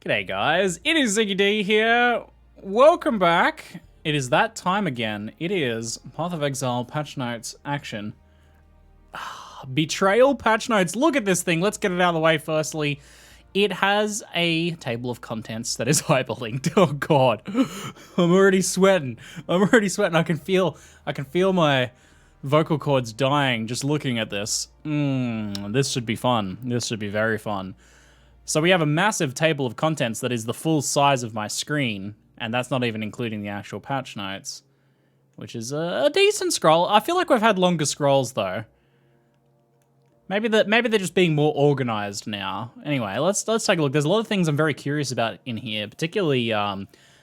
G'day guys, it is ZiggyD here. Welcome back. It is that time again. It is Path of Exile patch notes action. Betrayal patch notes. Look at this thing. Let's get it out of the way firstly. It has a table of contents that is hyperlinked. Oh god. I'm already sweating. I can feel my vocal cords dying just looking at this. This should be fun. This should be very fun. So we have a massive table of contents that is the full size of my screen, and that's not even including the actual patch notes, which is a decent scroll. I feel like we've had longer scrolls though. Maybe they're just being more organized now. Anyway, let's take a look. There's a lot of things I'm very curious about in here, particularly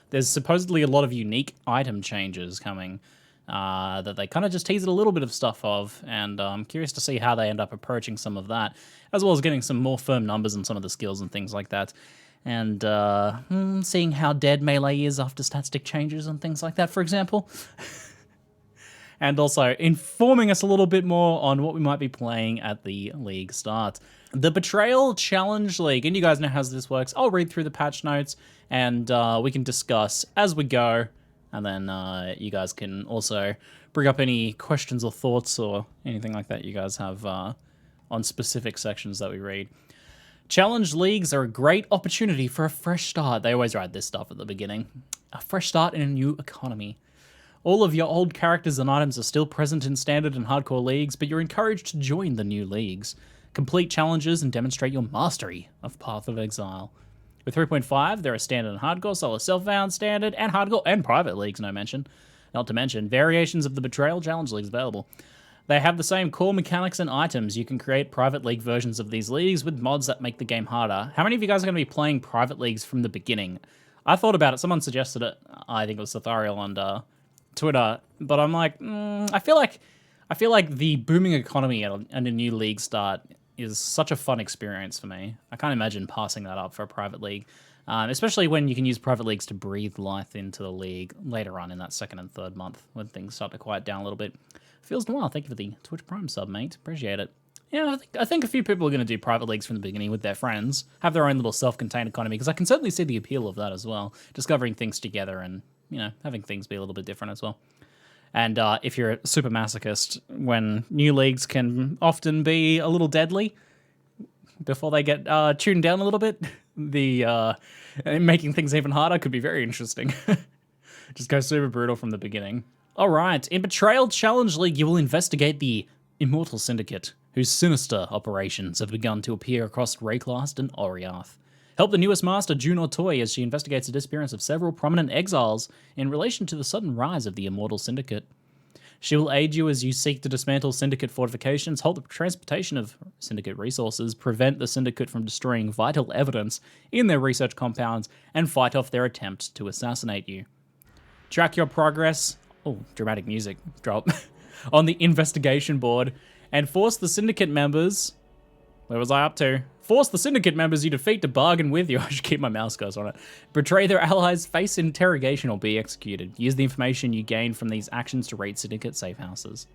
there's supposedly a lot of unique item changes coming that they kind of just teased a little bit of stuff of, and I'm curious to see how they end up approaching some of that, as well as getting some more firm numbers on some of the skills and things like that, and seeing how dead melee is after stat stick changes and things like that, for example. And also informing us a little bit more on what we might be playing at the league start. The Betrayal Challenge League, and you guys know how this works. I'll read through the patch notes, and we can discuss as we go. And then you guys can also bring up any questions or thoughts or anything like that you guys have on specific sections that we read. Challenge leagues are a great opportunity for a fresh start. They always write this stuff at the beginning. A fresh start in a new economy. All of your old characters and items are still present in standard and hardcore leagues, but you're encouraged to join the new leagues. Complete challenges and demonstrate your mastery of Path of Exile. With 3.5, there are standard and hardcore, solo self-found, standard, and hardcore, and private leagues, no mention. Not to mention, variations of the Betrayal Challenge leagues available. They have the same core mechanics and items. You can create private league versions of these leagues with mods that make the game harder. How many of you guys are going to be playing private leagues from the beginning? I thought about it. Someone suggested it. I think it was Cethariel on Twitter. But I'm like, I feel like the booming economy and a new league start is such a fun experience for me. I can't imagine passing that up for a private league, especially when you can use private leagues to breathe life into the league later on in that second and third month when things start to quiet down a little bit. Feels noir. Thank you for the Twitch Prime sub, mate. Appreciate it. Yeah, I think a few people are going to do private leagues from the beginning with their friends, have their own little self-contained economy, because I can certainly see the appeal of that as well. Discovering things together and, you know, having things be a little bit different as well. And if you're a super masochist, when new leagues can often be a little deadly before they get tuned down a little bit, the making things even harder could be very interesting. Just go super brutal from the beginning. All right, in Betrayal Challenge League, you will investigate the Immortal Syndicate, whose sinister operations have begun to appear across Rayclast and Oriath. Help the newest master, June Ortoy, as she investigates the disappearance of several prominent exiles in relation to the sudden rise of the Immortal Syndicate. She will aid you as you seek to dismantle Syndicate fortifications, halt the transportation of Syndicate resources, prevent the Syndicate from destroying vital evidence in their research compounds, and fight off their attempt to assassinate you. Track your progress, dramatic music drop, on the investigation board, and force the Syndicate members... Where was I up to? Force the Syndicate members you defeat to bargain with you. I should keep my mouse cursor on it. Betray their allies, face interrogation, or be executed. Use the information you gain from these actions to raid Syndicate safe houses.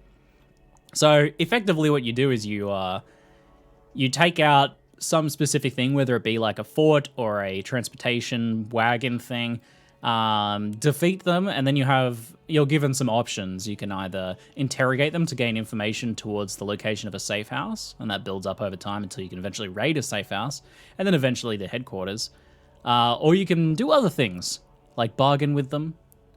So, effectively what you do is you take out some specific thing, whether it be like a fort or a transportation wagon thing, defeat them, and then you're given some options. You can either interrogate them to gain information towards the location of a safe house, and that builds up over time until you can eventually raid a safe house, and then eventually the headquarters. Or you can do other things, like bargain with them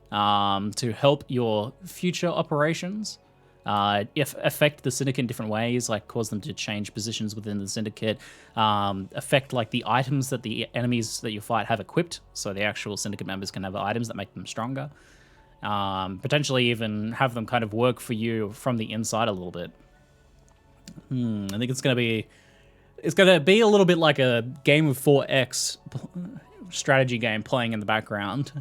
to help your future operations. Affect the Syndicate in different ways, like cause them to change positions within the Syndicate, affect like the items that the enemies that you fight have equipped, so the actual Syndicate members can have items that make them stronger. Potentially even have them kind of work for you from the inside a little bit. I think it's gonna be a little bit like a game of 4X strategy game playing in the background.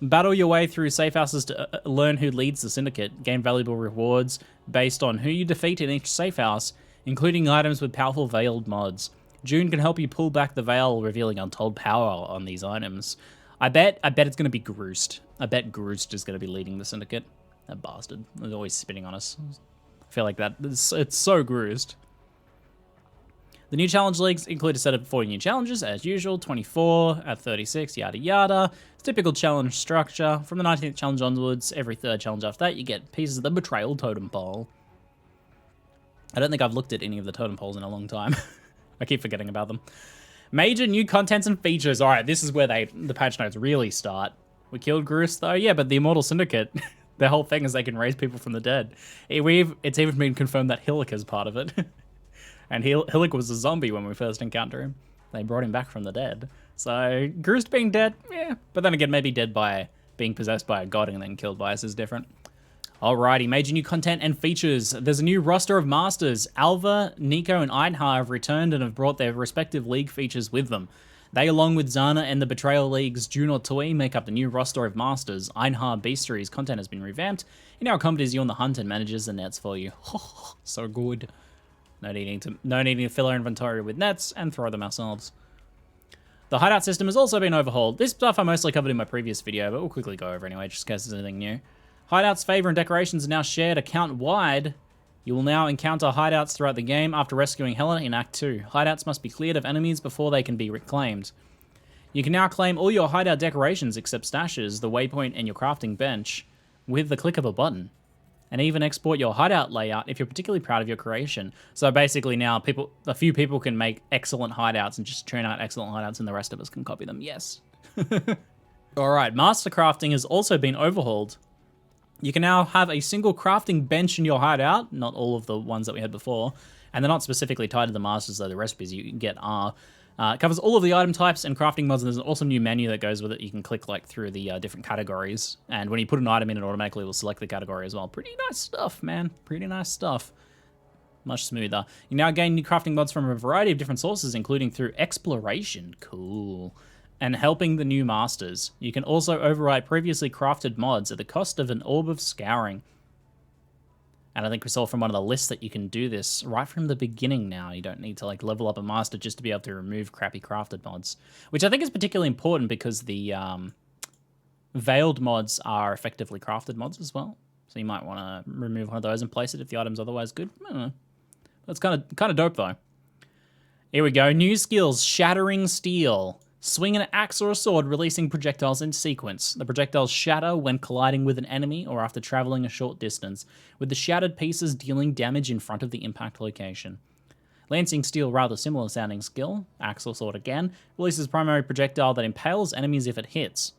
Battle your way through safe houses to learn who leads the Syndicate. Gain valuable rewards based on who you defeat in each safe house, including items with powerful veiled mods. June can help you pull back the veil, revealing untold power on these items. I bet it's going to be Groost. I bet Groost is going to be leading the Syndicate. That bastard. He's always spitting on us. I feel like that. It's so Groost. The new challenge leagues include a set of 40 new challenges, as usual, 24 at 36, yada yada. It's typical challenge structure. From the 19th challenge onwards, every third challenge after that, you get pieces of the Betrayal Totem Pole. I don't think I've looked at any of the totem poles in a long time. I keep forgetting about them. Major new contents and features. All right, this is where the patch notes really start. We killed Grus, though. Yeah, but the Immortal Syndicate, their whole thing is they can raise people from the dead. It's even been confirmed that Hillick is part of it. And Hillick was a zombie when we first encountered him. They brought him back from the dead. So, Grus being dead, yeah. But then again, maybe dead by being possessed by a god and then killed by us is different. Alrighty, major new content and features. There's a new roster of masters. Alva, Nico, and Einhar have returned and have brought their respective league features with them. They, along with Zana and the Betrayal League's Junor Tui, make up the new roster of masters. Einhar Beastery's content has been revamped. He now accompanies you on the hunt and manages the nets for you. So good. No needing to fill our inventory with nets and throw them ourselves. The hideout system has also been overhauled. This stuff I mostly covered in my previous video, but we'll quickly go over anyway, just in case there's anything new. Hideouts, favor, and decorations are now shared account-wide. You will now encounter hideouts throughout the game after rescuing Hela in Act 2. Hideouts must be cleared of enemies before they can be reclaimed. You can now claim all your hideout decorations except stashes, the waypoint, and your crafting bench with the click of a button. And even export your hideout layout if you're particularly proud of your creation. So basically now a few people can make excellent hideouts and just churn out excellent hideouts and the rest of us can copy them. Yes. Alright, master crafting has also been overhauled. You can now have a single crafting bench in your hideout, not all of the ones that we had before, and they're not specifically tied to the masters, though the recipes you can get are. It covers all of the item types and crafting mods, and there's an awesome new menu that goes with it. You can click through the different categories, and when you put an item in, it automatically will select the category as well. Pretty nice stuff, man. Pretty nice stuff. Much smoother. You now gain new crafting mods from a variety of different sources, including through exploration. Cool. And helping the new masters. You can also overwrite previously crafted mods at the cost of an orb of scouring. And I think we saw from one of the lists that you can do this right from the beginning now. You don't need to level up a master just to be able to remove crappy crafted mods. Which I think is particularly important because the veiled mods are effectively crafted mods as well. So you might want to remove one of those and place it if the item's otherwise good. I don't know. That's kind of dope though. Here we go. New skills. Shattering Steel. Swing an axe or a sword, releasing projectiles in sequence. The projectiles shatter when colliding with an enemy or after traveling a short distance, with the shattered pieces dealing damage in front of the impact location. Lancing Steel, rather similar sounding skill, axe or sword again, releases a primary projectile that impales enemies if it hits.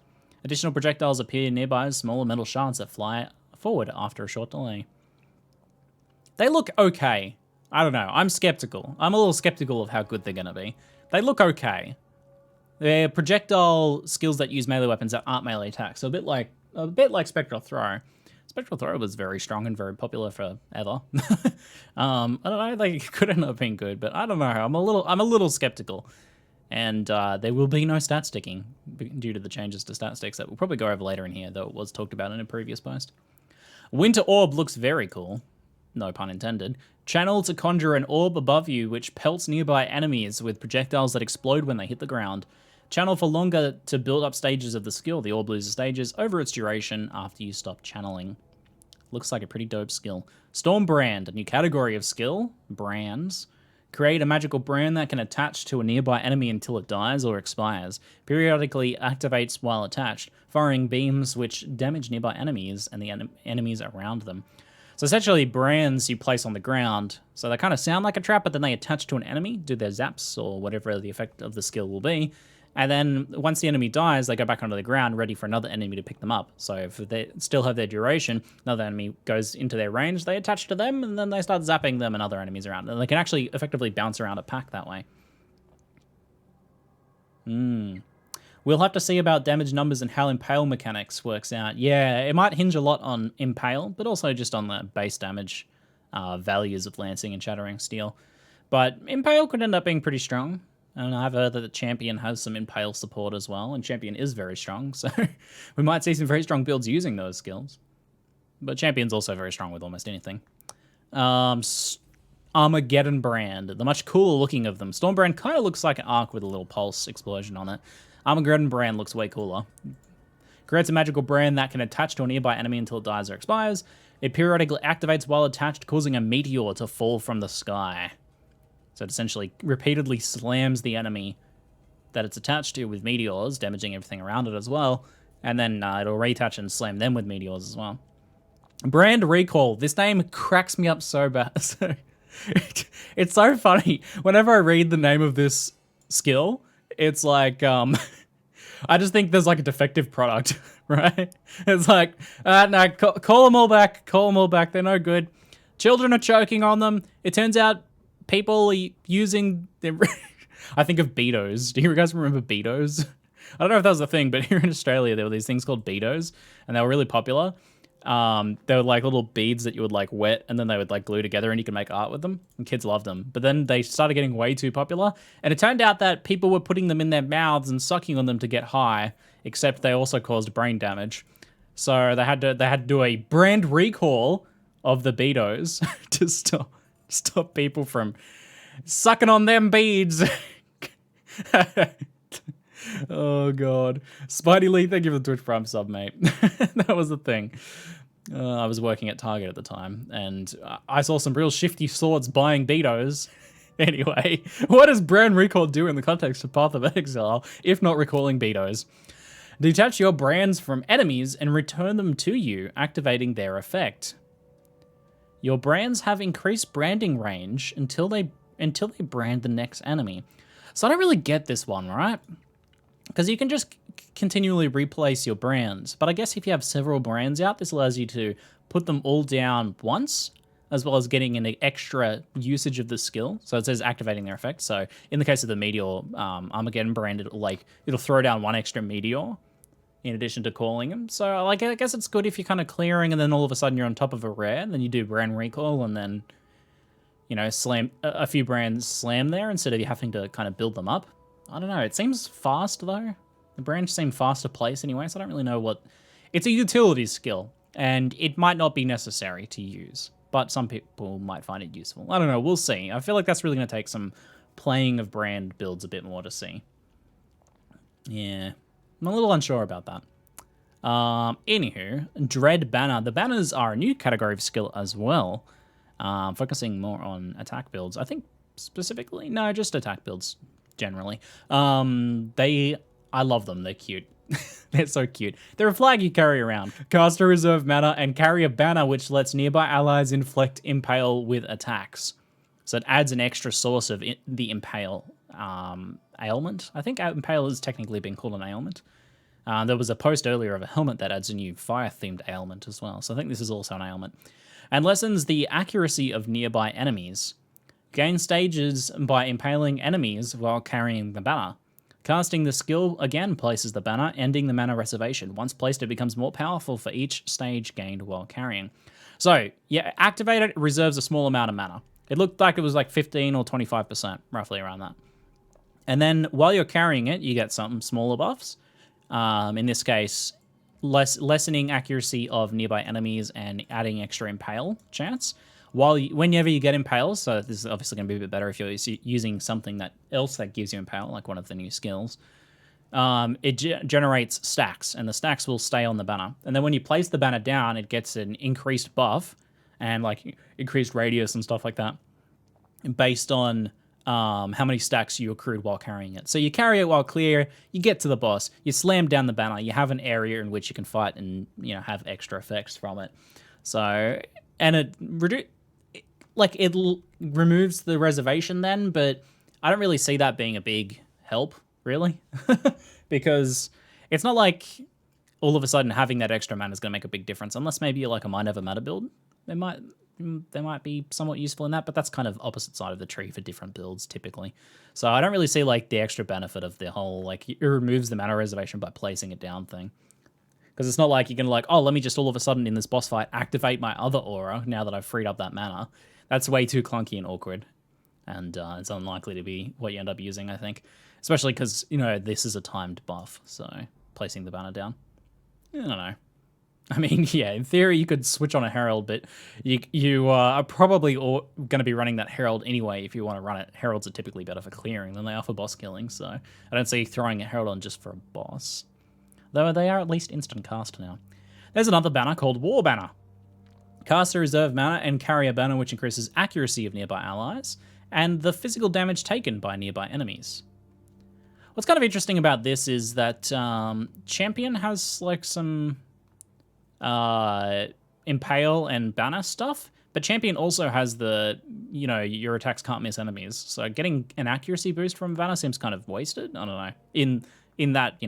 Additional projectiles appear nearby as smaller metal shards that fly forward after a short delay. They look okay. I don't know, I'm skeptical. I'm a little skeptical of how good they're going to be. They look okay. They're projectile skills that use melee weapons that aren't melee attacks, so a bit like Spectral Throw. Spectral Throw was very strong and very popular forever. I don't know, it could end up being good, but I don't know. I'm a little skeptical, and there will be no stat sticking due to the changes to stat sticks that we'll probably go over later in here, though it was talked about in a previous post. Winter Orb looks very cool. No pun intended. Channel to conjure an orb above you, which pelts nearby enemies with projectiles that explode when they hit the ground. Channel for longer to build up stages of the skill. The orb loses stages over its duration after you stop channeling. Looks like a pretty dope skill. Storm Brand, a new category of skill. Brands. Create a magical brand that can attach to a nearby enemy until it dies or expires. Periodically activates while attached, firing beams which damage nearby enemies and the enemies around them. So essentially, brands you place on the ground, so they kind of sound like a trap, but then they attach to an enemy, do their zaps, or whatever the effect of the skill will be, and then once the enemy dies, they go back onto the ground, ready for another enemy to pick them up. So if they still have their duration, another enemy goes into their range, they attach to them, and then they start zapping them and other enemies around. And they can actually effectively bounce around a pack that way. We'll have to see about damage numbers and how Impale mechanics works out. Yeah, it might hinge a lot on Impale, but also just on the base damage values of Lancing and Shattering Steel. But Impale could end up being pretty strong. And I've heard that the Champion has some Impale support as well, and Champion is very strong, so we might see some very strong builds using those skills. But Champion's also very strong with almost anything. Armageddon Brand, the much cooler looking of them. Storm Brand kind of looks like an arc with a little pulse explosion on it. Armageddon Brand looks way cooler. Creates a magical brand that can attach to a nearby enemy until it dies or expires. It periodically activates while attached, causing a meteor to fall from the sky. So it essentially repeatedly slams the enemy that it's attached to with meteors, damaging everything around it as well. And then it'll reattach and slam them with meteors as well. Brand Recall. This name cracks me up so bad. It's so funny. Whenever I read the name of this skill, it's like, I just think there's like a defective product, right? It's like, no, call them all back. Call them all back. They're no good. Children are choking on them. It turns out people are using them. I think of Beatos. Do you guys remember Beatos? I don't know if that was a thing, but here in Australia, there were these things called Beatos, and they were really popular. They were like little beads that you would like wet, and then they would like glue together, and you could make art with them, and kids loved them. But then they started getting way too popular, and it turned out that people were putting them in their mouths and sucking on them to get high, except they also caused brain damage. So they had to do a brand recall of the Beatos to stop people from sucking on them beads. Oh god, Spidey Lee, thank you for the Twitch Prime sub, mate. That was the thing. I was working at Target at the time, and I saw some real shifty swords buying Beatos. Anyway, what does brand recall do in the context of Path of Exile, if not recalling Beatos? Detach your brands from enemies and return them to you, activating their effect. Your brands have increased branding range until they brand the next enemy. So I don't really get this one, right? Because you can just continually replace your brands. But I guess if you have several brands out, this allows you to put them all down once, as well as getting an extra usage of the skill. So it says activating their effect. So in the case of the Meteor Armageddon brand, it'll throw down one extra Meteor in addition to calling them. So like, I guess it's good if you're kind of clearing and then all of a sudden you're on top of a rare, and then you do brand recall and then, you know, slam a few brands slam there instead of you having to kind of build them up. I don't know. It seems fast, though. The branch seem fast to place anyway, so I don't really know what... It's a utility skill, and it might not be necessary to use, but some people might find it useful. I don't know. We'll see. I feel like that's really going to take some playing of brand builds a bit more to see. Yeah. I'm a little unsure about that. Anywho, Dread Banner. The banners are a new category of skill as well, focusing more on attack builds. I think specifically... No, just attack builds. Generally. I love them. They're cute. They're so cute. They're a flag you carry around. Cast a reserve mana and carry a banner which lets nearby allies inflict impale with attacks. So it adds an extra source of the impale ailment. I think impale has technically been called an ailment. There was a post earlier of a helmet that adds a new fire-themed ailment as well. So I think this is also an ailment. And lessens the accuracy of nearby enemies. Gain stages by impaling enemies while carrying the banner. Casting the skill again places the banner, ending the mana reservation. Once placed, it becomes more powerful for each stage gained while carrying. So, yeah, activate it, reserves a small amount of mana. It looked like it was like 15 or 25%, roughly around that. And then while you're carrying it, you get some smaller buffs. In this case, lessening accuracy of nearby enemies and adding extra impale chance. Whenever you get impale, so this is obviously going to be a bit better if you're using something else that gives you impale, like one of the new skills. It generates stacks, and the stacks will stay on the banner. And then when you place the banner down, it gets an increased buff and like increased radius and stuff like that, based on how many stacks you accrued while carrying it. So you carry it while clear, you get to the boss, you slam down the banner, you have an area in which you can fight and have extra effects from it. So, and it removes the reservation then, but I don't really see that being a big help, really. Because it's not like all of a sudden having that extra mana is going to make a big difference, unless maybe you're like a Mind Over Matter build. They might be somewhat useful in that, but that's kind of opposite side of the tree for different builds, typically. So I don't really see like the extra benefit of the whole, like, it removes the mana reservation by placing it down thing. Because it's not like you're going to like, oh, let me just all of a sudden in this boss fight activate my other aura now that I've freed up that mana. That's way too clunky and awkward. And it's unlikely to be what you end up using, I think. Especially because, this is a timed buff, so placing the banner down. I don't know. I mean, yeah, in theory you could switch on a Herald, but you are probably going to be running that Herald anyway if you want to run it. Heralds are typically better for clearing than they are for boss killing, so I don't see throwing a Herald on just for a boss. Though they are at least instant cast now. There's another banner called War Banner. Cast a reserve mana and carry a banner which increases accuracy of nearby allies and the physical damage taken by nearby enemies. What's kind of interesting about this is that Champion has like some Impale and Banner stuff, but Champion also has the, your attacks can't miss enemies. So getting an accuracy boost from Banner seems kind of wasted. I don't know. In that,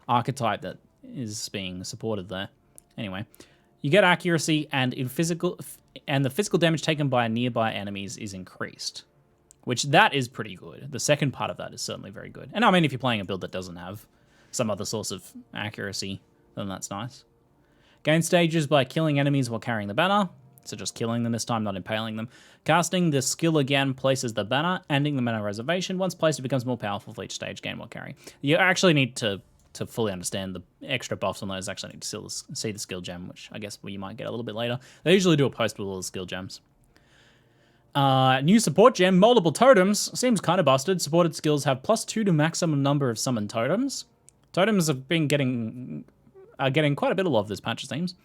archetype that is being supported there. Anyway, you get accuracy and the physical damage taken by nearby enemies is increased, which that is pretty good. The second part of that is certainly very good. And I mean, if you're playing a build that doesn't have some other source of accuracy, then that's nice. Gain stages by killing enemies while carrying the banner. So just killing them this time, not impaling them. Casting the skill again places the banner, ending the mana reservation. Once placed, it becomes more powerful for each stage gain while carrying. You actually need to fully understand the extra buffs on those. Actually need to see the skill gem, which I guess you might get a little bit later. They usually do a post with all the skill gems. New support gem, multiple totems. Seems kind of busted. Supported skills have +2 to maximum number of summoned totems. Totems have been getting quite a bit of love this patch, it seems.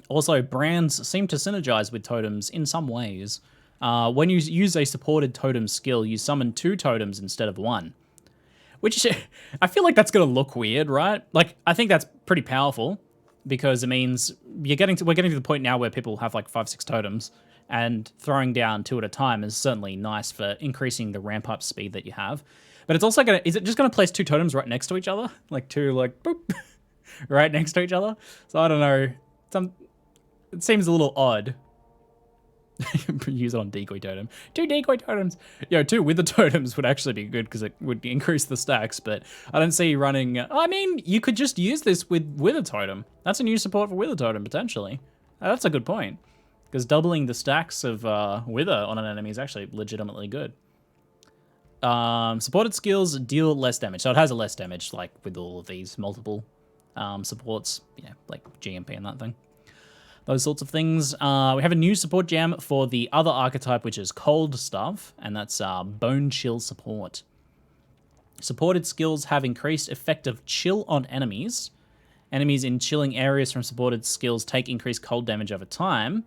Also, brands seem to synergize with totems in some ways. When you use a supported totem skill, you summon 2 totems instead of 1. Which, I feel like that's going to look weird, right? Like, I think that's pretty powerful, because it means we're getting to the point now where people have like 5-6 totems, and throwing down 2 at a time is certainly nice for increasing the ramp up speed that you have. But it's also is it just going to place 2 totems right next to each other? Like 2, like, boop, right next to each other? So I don't know. It seems a little odd. Use it on decoy totem. 2 decoy totems. 2 wither totems would actually be good because it would increase the stacks, but I don't see you running... I mean, you could just use this with wither totem. That's a new support for wither totem, potentially. That's a good point, because doubling the stacks of wither on an enemy is actually legitimately good. Supported skills deal less damage. So it has a less damage, like with all of these multiple supports, like GMP and that thing. Those sorts of things. We have a new support gem for the other archetype, which is cold stuff, and that's Bone Chill support. Supported skills have increased effective chill on enemies. Enemies in chilling areas from supported skills take increased cold damage over time.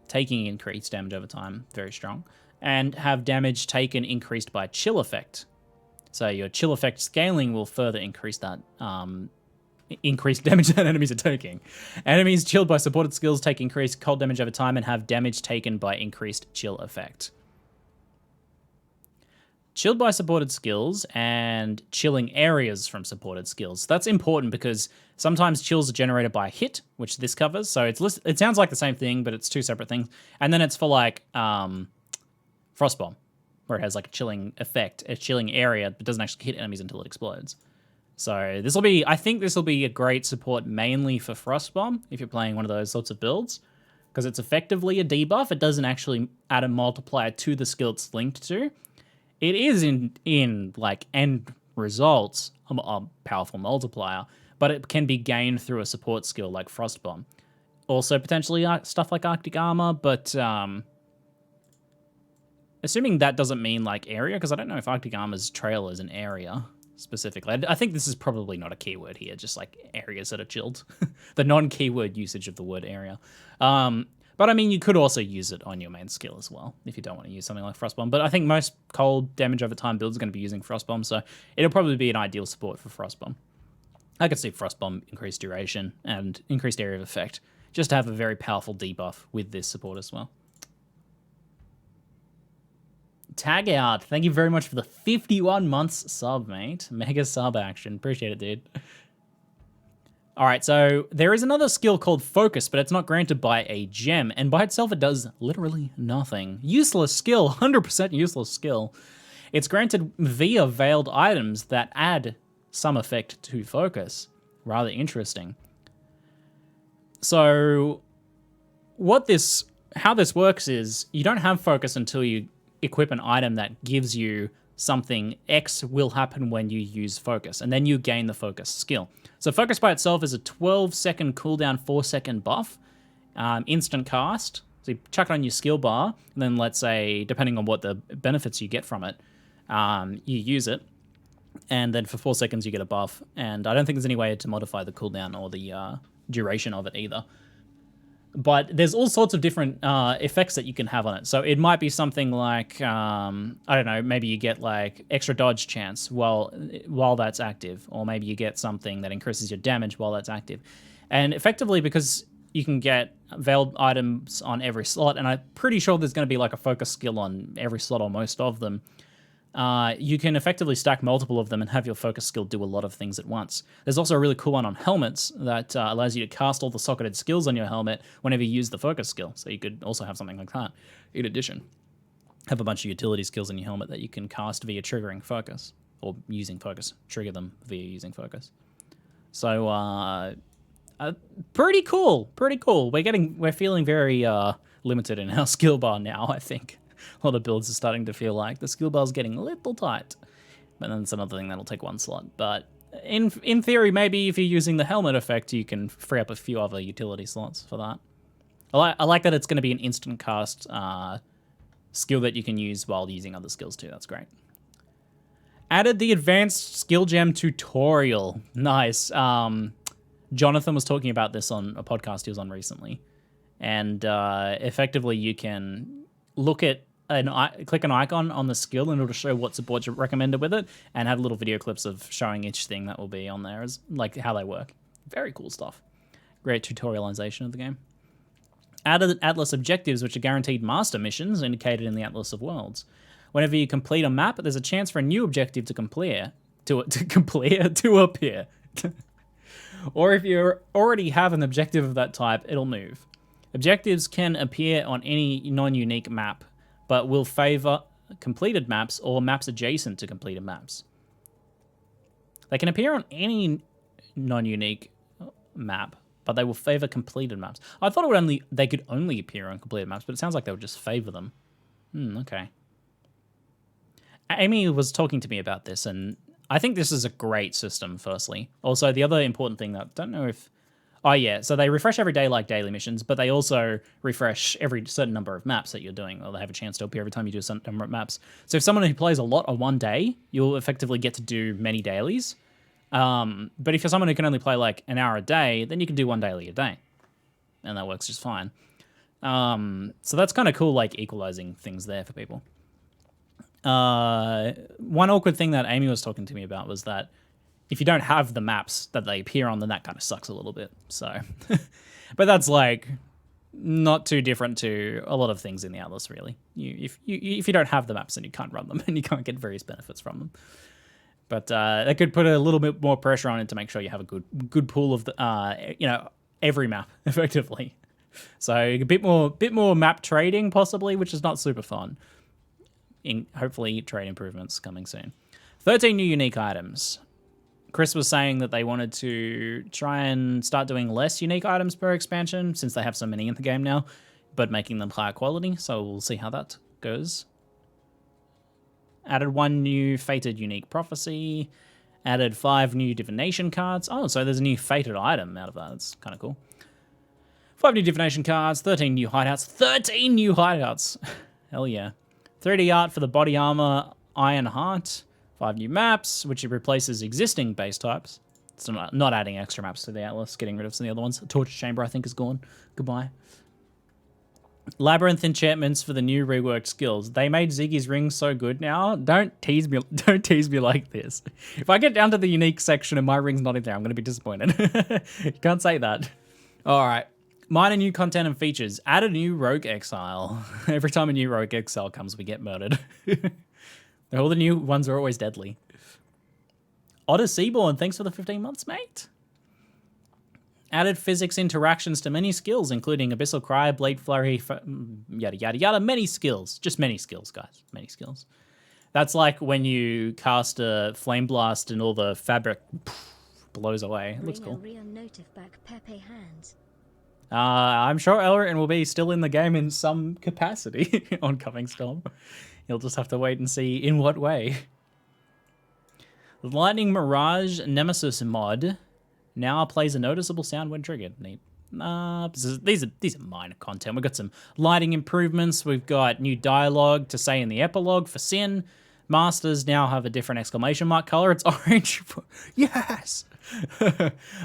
Taking increased damage over time, very strong. And have damage taken increased by chill effect. So your chill effect scaling will further increase that increased damage that enemies are taking. Enemies chilled by supported skills take increased cold damage over time and have damage taken by increased chill effect. Chilled by supported skills and chilling areas from supported skills. That's important because sometimes chills are generated by a hit, which this covers. So it sounds like the same thing, but it's 2 separate things. And then it's for like Frostbomb, where it has like a chilling effect, a chilling area, but doesn't actually hit enemies until it explodes. So I think this will be a great support mainly for Frostbomb if you're playing one of those sorts of builds, because it's effectively a debuff. It doesn't actually add a multiplier to the skill it's linked to. It is in like end results a powerful multiplier, but it can be gained through a support skill like Frostbomb. Also potentially stuff like Arctic Armor, but assuming that doesn't mean like area, because I don't know if Arctic Armor's trail is an area specifically. I think this is probably not a keyword here, just like areas that are chilled. The non-keyword usage of the word area. But I mean, you could also use it on your main skill as well, if you don't want to use something like Frostbomb. But I think most cold damage over time builds are going to be using Frostbomb, so it'll probably be an ideal support for Frostbomb. I could see Frostbomb increased duration and increased area of effect, just to have a very powerful debuff with this support as well. Tag out. Thank you very much for the 51 months sub, mate. Mega sub action. Appreciate it, dude. All right, so there is another skill called Focus, but it's not granted by a gem, and by itself it does literally nothing. Useless skill, 100% useless skill. It's granted via veiled items that add some effect to Focus. Rather interesting. So how this works is you don't have Focus until you equip an item that gives you something. X will happen when you use Focus, and then you gain the Focus skill. So Focus by itself is a 12-second cooldown, 4-second buff, instant cast. So you chuck it on your skill bar, and then let's say, depending on what the benefits you get from it, you use it, and then for 4 seconds you get a buff. And I don't think there's any way to modify the cooldown or the duration of it either. But there's all sorts of different effects that you can have on it. So it might be something like, I don't know, maybe you get like extra dodge chance while that's active, or maybe you get something that increases your damage while that's active. And effectively, because you can get veiled items on every slot, and I'm pretty sure there's going to be like a focus skill on every slot or most of them, you can effectively stack multiple of them and have your focus skill do a lot of things at once. There's also a really cool one on helmets that allows you to cast all the socketed skills on your helmet whenever you use the focus skill. So you could also have something like that. In addition, have a bunch of utility skills in your helmet that you can cast via triggering focus, or using focus, trigger them via using focus. So pretty cool, pretty cool. We're feeling very limited in our skill bar now, I think. A lot of builds are starting to feel like the skill bar's getting a little tight. But then it's another thing that'll take one slot. But in theory, maybe if you're using the helmet effect, you can free up a few other utility slots for that. I like that it's going to be an instant cast skill that you can use while using other skills too. That's great. Added the advanced skill gem tutorial. Nice. Jonathan was talking about this on a podcast he was on recently. And effectively you can look at click an icon on the skill and it'll show what supports are recommended with it, and have little video clips of showing each thing that will be on there, as like how they work. Very cool stuff. Great tutorialization of the game. Added Atlas objectives, which are guaranteed master missions indicated in the Atlas of Worlds. Whenever you complete a map, there's a chance for a new objective to appear. Or if you already have an objective of that type, it'll move. Objectives can appear on any non-unique map, but will favor completed maps or maps adjacent to completed maps. They can appear on any non-unique map, but they will favor completed maps. I thought they could only appear on completed maps, but it sounds like they would just favor them. Okay. Amy was talking to me about this, and I think this is a great system, firstly. Also, the other important thing that I don't know if... Oh, yeah, so they refresh every day like daily missions, but they also refresh every certain number of maps that you're doing, or they have a chance to appear every time you do a certain number of maps. So if someone who plays a lot on one day, you'll effectively get to do many dailies. But if you're someone who can only play like an hour a day, then you can do one daily a day. And that works just fine. So that's kind of cool, like equalizing things there for people. One awkward thing that Amy was talking to me about was that if you don't have the maps that they appear on, then that kind of sucks a little bit. So, but that's like not too different to a lot of things in the Atlas, really. If you don't have the maps, then you can't run them and you can't get various benefits from them. But that could put a little bit more pressure on it to make sure you have a good pool of the every map effectively. So a bit more map trading possibly, which is not super fun. Hopefully trade improvements coming soon. 13 new unique items. Chris was saying that they wanted to try and start doing less unique items per expansion since they have so many in the game now, but making them higher quality. So we'll see how that goes. Added 1 new fated unique prophecy. Added 5 new divination cards. Oh, so there's a new fated item out of that. That's kind of cool. 5 new divination cards. 13 new hideouts. 13 new hideouts. Hell yeah. 3D art for the body armor Iron Heart. 5 new maps, which replaces existing base types. So not adding extra maps to the Atlas, getting rid of some of the other ones. Torture Chamber, I think, is gone. Goodbye. Labyrinth enchantments for the new reworked skills. They made Ziggy's ring so good now. Don't tease me like this. If I get down to the unique section and my ring's not in there, I'm going to be disappointed. You can't say that. All right. Minor new content and features. Add a new Rogue Exile. Every time a new Rogue Exile comes, we get murdered. All the new ones are always deadly. Otter Seaborn, thanks for the 15 months, mate. Added physics interactions to many skills, including Abyssal Cry, Blade Flurry, yada, yada, yada. Many skills. Just many skills, guys. Many skills. That's like when you cast a Flame Blast and all the fabric blows away. It looks cool. I'm sure Elric will be still in the game in some capacity on Coming Storm. You'll just have to wait and see in what way. The Lightning Mirage Nemesis mod now plays a noticeable sound when triggered. Neat. These are minor content. We've got some lighting improvements. We've got new dialogue to say in the epilogue for Sin. Masters now have a different exclamation mark color. It's orange. Yes!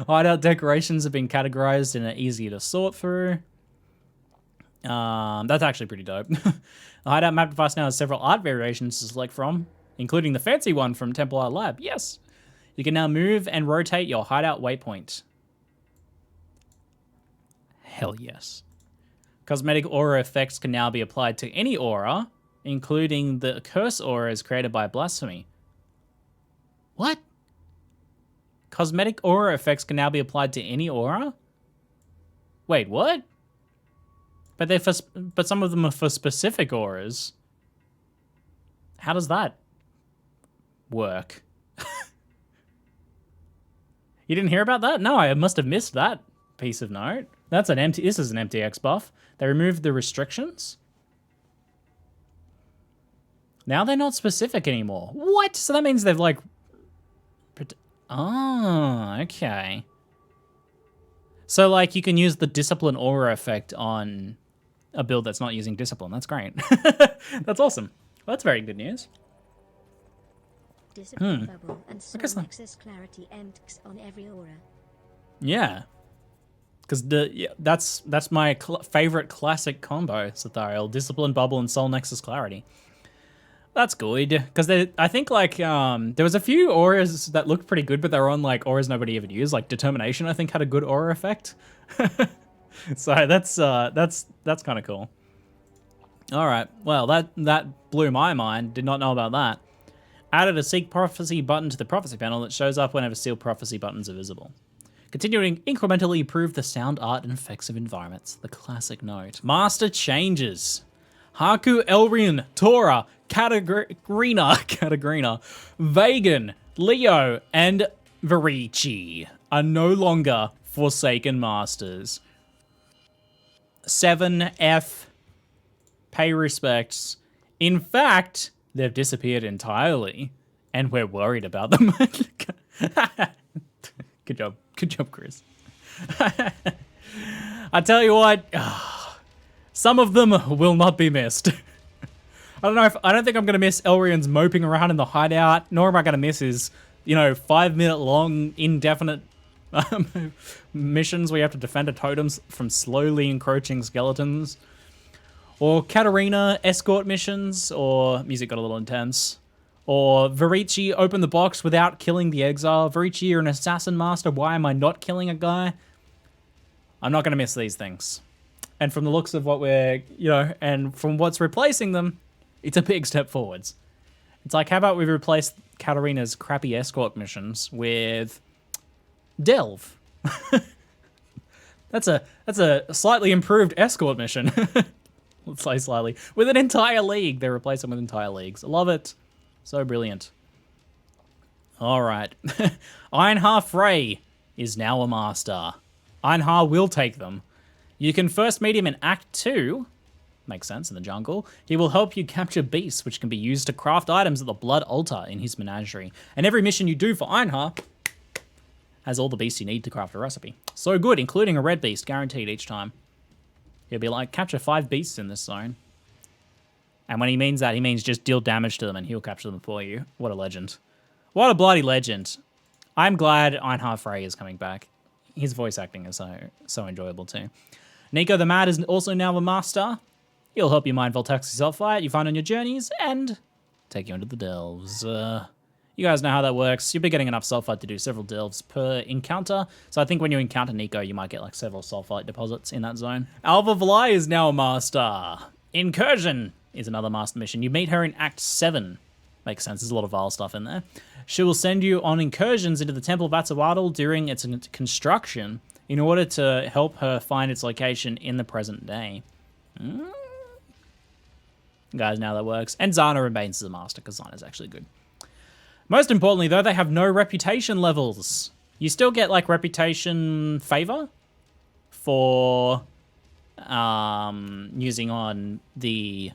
Hideout decorations have been categorized and are easier to sort through. That's actually pretty dope. The hideout map device now has several art variations to select from, including the fancy one from Temple Art Lab. Yes. You can now move and rotate your hideout waypoint. Hell yes. Cosmetic aura effects can now be applied to any aura, including the curse auras created by blasphemy. What? Cosmetic aura effects can now be applied to any aura? Wait, what? But but some of them are for specific auras. How does that work? You didn't hear about that? No, I must have missed that piece of note. This is an MTX buff. They removed the restrictions. Now they're not specific anymore. What? So that means they've like... Oh, okay. So like you can use the discipline aura effect on a build that's not using discipline. That's great. That's awesome. Well, that's very good news. Discipline bubble and soul access clarity MTX on every aura. Yeah. Because that's my favorite classic combo, Sathariel. Discipline Bubble and Soul Nexus Clarity. That's good. Because I think like there was a few auras that looked pretty good, but they were on like auras nobody ever used. Like Determination, I think, had a good aura effect. So that's kind of cool. All right. Well, that blew my mind. Did not know about that. Added a Seek Prophecy button to the Prophecy panel that shows up whenever Sealed Prophecy buttons are visible. Continuing incrementally improve the sound, art, and effects of environments. The classic note. Master changes. Haku, Elrian, Tora, Katagrina, Vagan, Leo, and Varici are no longer Forsaken Masters. 7F. Pay respects. In fact, they've disappeared entirely, and we're worried about them. Good job. Good job, Chris. I tell you what, some of them will not be missed. I don't think I'm going to miss Elrian's moping around in the hideout, nor am I going to miss his, 5-minute long, indefinite missions where you have to defend a totem from slowly encroaching skeletons. Or Katarina escort missions, or music got a little intense. Or Varici open the box without killing the exile. Varici, you're an assassin master. Why am I not killing a guy? I'm not going to miss these things. And from the looks of what we're, and from what's replacing them, it's a big step forwards. It's like, how about we replace Katarina's crappy escort missions with Delve? That's a slightly improved escort mission. Let's say slightly. With an entire league. They replace them with entire leagues. I love it. So brilliant. All right. Einhar Frey is now a master. Einhar will take them. You can first meet him in Act 2. Makes sense, in the jungle. He will help you capture beasts, which can be used to craft items at the Blood Altar in his menagerie. And every mission you do for Einhar has all the beasts you need to craft a recipe. So good, including a red beast, guaranteed each time. He'll be like, capture 5 beasts in this zone. And when he means that, he means just deal damage to them and he'll capture them for you. What a legend. What a bloody legend. I'm glad Einhar Frey is coming back. His voice acting is so enjoyable too. Nico the Mad is also now a master. He'll help you mine Voltaxi Sulfite you find on your journeys and take you into the delves. You guys know how that works. You'll be getting enough sulfite to do several delves per encounter. So I think when you encounter Nico, you might get like several sulfite deposits in that zone. Alva Vlai is now a master. Incursion is another master mission. You meet her in Act 7. Makes sense, there's a lot of Vile stuff in there. She will send you on incursions into the Temple of Atzawadal during its construction in order to help her find its location in the present day. You guys know how that works. And Zana remains as a master, because Zana's actually good. Most importantly, though, they have no reputation levels. You still get, like, reputation favor for using on the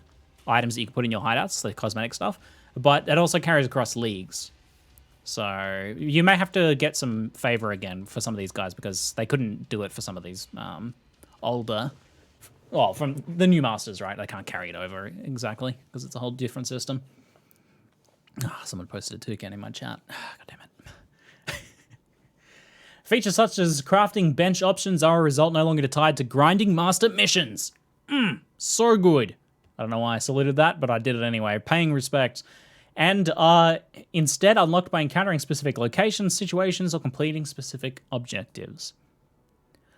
items that you can put in your hideouts, the cosmetic stuff, but it also carries across leagues. So you may have to get some favor again for some of these guys because they couldn't do it for some of these older... Well, from the new masters, right? They can't carry it over exactly because it's a whole different system. Someone posted a toucan in my chat. God damn it. Features such as crafting bench options are a result no longer tied to grinding master missions. So good. I don't know why I saluted that, but I did it anyway. Paying respect. And instead unlocked by encountering specific locations, situations, or completing specific objectives.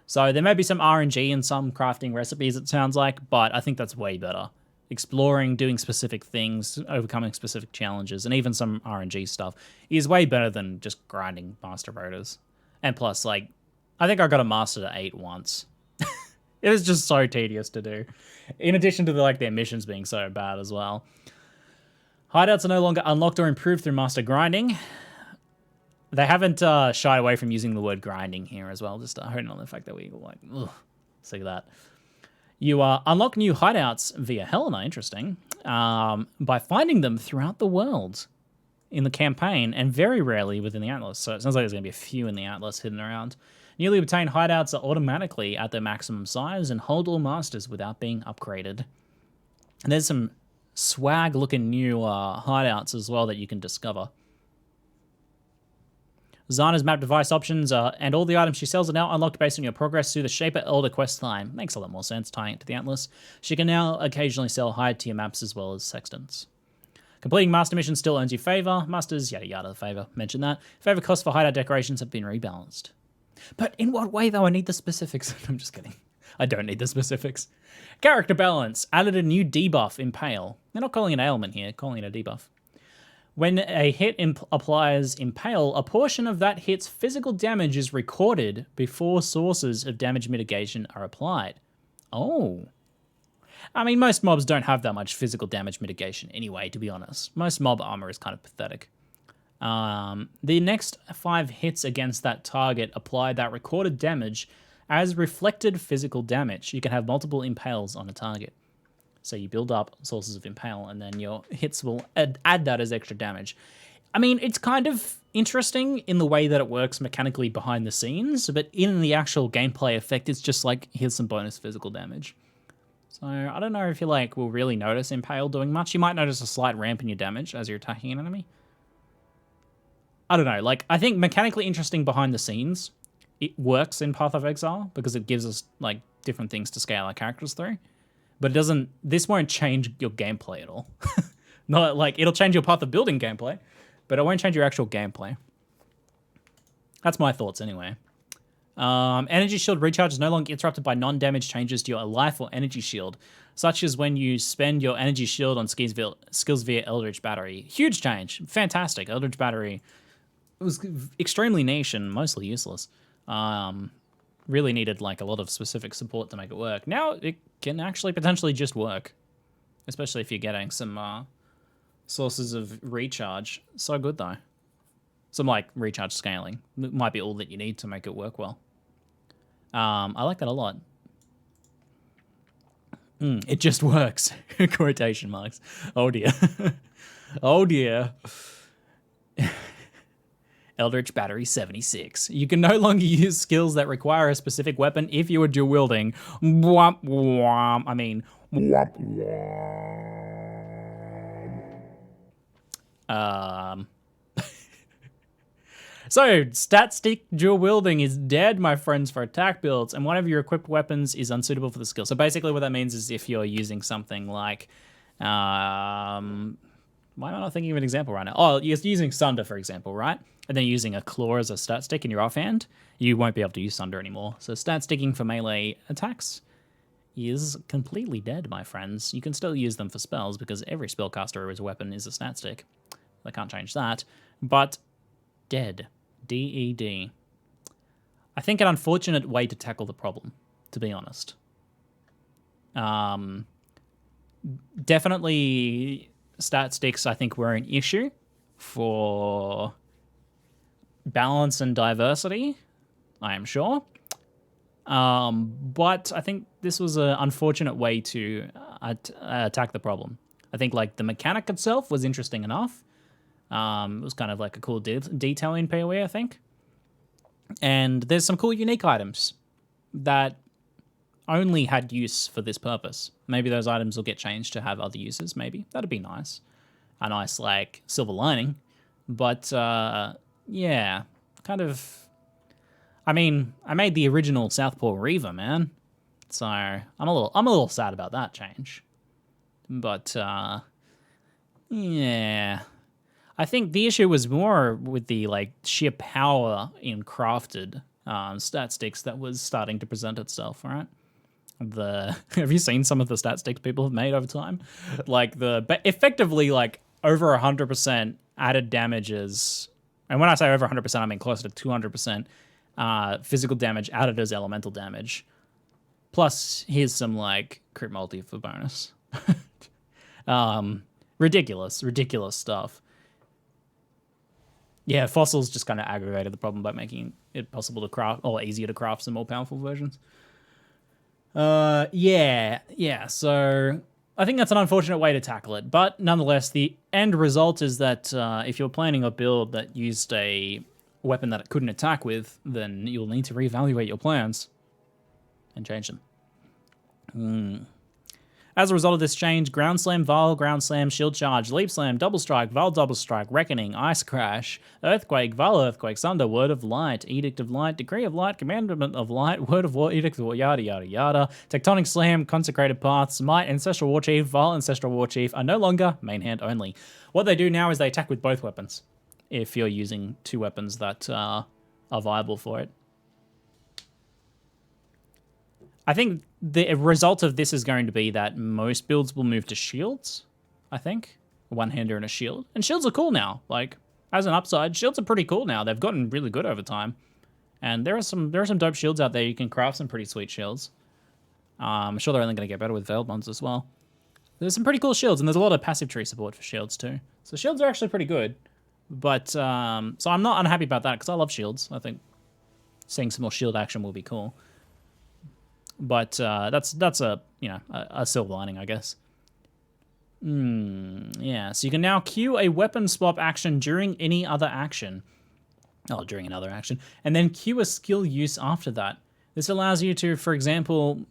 So there may be some RNG in some crafting recipes, it sounds like, but I think that's way better. Exploring, doing specific things, overcoming specific challenges, and even some RNG stuff is way better than just grinding master rotors. And plus, like, I think I got a master to 8 once. It was just so tedious to do. In addition to their missions being so bad as well. Hideouts are no longer unlocked or improved through master grinding. They haven't shied away from using the word grinding here as well, just honing on the fact that we like, ugh, sick of that. You unlock new hideouts via Helena, interesting, by finding them throughout the world in the campaign and very rarely within the Atlas. So it sounds like there's going to be a few in the Atlas hidden around. Newly obtained hideouts are automatically at their maximum size and hold all masters without being upgraded. And there's some swag-looking new hideouts as well that you can discover. Zana's map device options and all the items she sells are now unlocked based on your progress through the Shaper Elder quest line. Makes a lot more sense tying it to the Atlas. She can now occasionally sell higher tier maps as well as sextants. Completing master missions still earns you favor. Masters, yada yada, favor. Mention that. Favor costs for hideout decorations have been rebalanced. But in what way, though? I need the specifics. I'm just kidding. I don't need the specifics. Character balance. Added a new debuff, Impale. They're not calling it an ailment here, calling it a debuff. When a hit applies Impale, a portion of that hit's physical damage is recorded before sources of damage mitigation are applied. Oh. I mean, most mobs don't have that much physical damage mitigation anyway, to be honest. Most mob armor is kind of pathetic. The next 5 hits against that target apply that recorded damage as reflected physical damage. You can have multiple impales on a target. So you build up sources of impale, and then your hits will add that as extra damage. I mean, it's kind of interesting in the way that it works mechanically behind the scenes, but in the actual gameplay effect, it's just like, here's some bonus physical damage. So I don't know if you will really notice impale doing much. You might notice a slight ramp in your damage as you're attacking an enemy. I don't know, I think mechanically interesting behind the scenes, it works in Path of Exile because it gives us different things to scale our characters through. But it doesn't, this won't change your gameplay at all. Not it'll change your Path of Building gameplay, but it won't change your actual gameplay. That's my thoughts anyway. Energy shield recharge is no longer interrupted by non-damage changes to your life or energy shield, such as when you spend your energy shield on skills via Eldritch Battery. Huge change. Fantastic. Eldritch Battery was extremely niche and mostly useless. Really needed a lot of specific support to make it work. Now it can actually potentially just work, especially if you're getting some sources of recharge. So good though. Some recharge scaling might be all that you need to make it work well. I like that a lot. It just works. Quotation marks. Oh dear. Oh dear. Eldritch Battery 76. You can no longer use skills that require a specific weapon if you are dual wielding. Womp womp. I mean, womp womp. So, stat stick dual wielding is dead, my friends, for attack builds, and one of your equipped weapons is unsuitable for the skill. So basically what that means is if you're using something like, why am I not thinking of an example right now? Oh, you're using Sunder, for example, right? And then using a claw as a stat stick in your offhand, you won't be able to use Sunder anymore. So stat sticking for melee attacks is completely dead, my friends. You can still use them for spells because every spellcaster or his weapon is a stat stick. They can't change that. But dead. D-E-D. I think an unfortunate way to tackle the problem, to be honest. Definitely stat sticks, I think, were an issue for balance and diversity, I am sure. But I think this was an unfortunate way to attack the problem. I think the mechanic itself was interesting enough. It was kind of a cool detail in PoE, I think. And there's some cool unique items that only had use for this purpose. Maybe those items will get changed to have other uses, maybe. That'd be nice. A nice, silver lining. But, yeah, kind of... I mean, I made the original Southpaw Reaver, man. So I'm a little sad about that change. But yeah. I think the issue was more with the like sheer power in crafted stat sticks that was starting to present itself, right? Have you seen some of the stat sticks people have made over time? Like but effectively like over 100% added damages, and when I say over 100%, I mean closer to 200% physical damage added as elemental damage. Plus, here's some like crit multi for bonus. Ridiculous stuff. Yeah, fossils just kind of aggravated the problem by making it possible to craft, or easier to craft some more powerful versions. Yeah. So I think that's an unfortunate way to tackle it, but nonetheless, the end result is that if you're planning a build that used a weapon that it couldn't attack with, then you'll need to reevaluate your plans and change them. As a result of this change, Ground Slam, Vile, Ground Slam, Shield Charge, Leap Slam, Double Strike, Vile Double Strike, Reckoning, Ice Crash, Earthquake, Vile Earthquake, Thunder, Word of Light, Edict of Light, Decree of Light, Commandment of Light, Word of War, Edict of War, yada yada yada, Tectonic Slam, Consecrated Path, Smite, Ancestral War Chief, Vile Ancestral War Chief are no longer main hand only. What they do now is they attack with both weapons, if you're using two weapons that are viable for it. I think the result of this is going to be that most builds will move to shields, I think. A one-hander and a shield. And shields are cool now. Like, as an upside, shields are pretty cool now. They've gotten really good over time. And there are some dope shields out there. You can craft some pretty sweet shields. I'm sure they're only going to get better with veiled ones as well. There's some pretty cool shields, and there's a lot of passive tree support for shields too. So shields are actually pretty good. But, so I'm not unhappy about that, because I love shields. I think seeing some more shield action will be cool. But that's a silver lining, I guess. Yeah, so you can now queue a weapon swap action during any other action. Oh, during another action. And then queue a skill use after that. This allows you to, for example,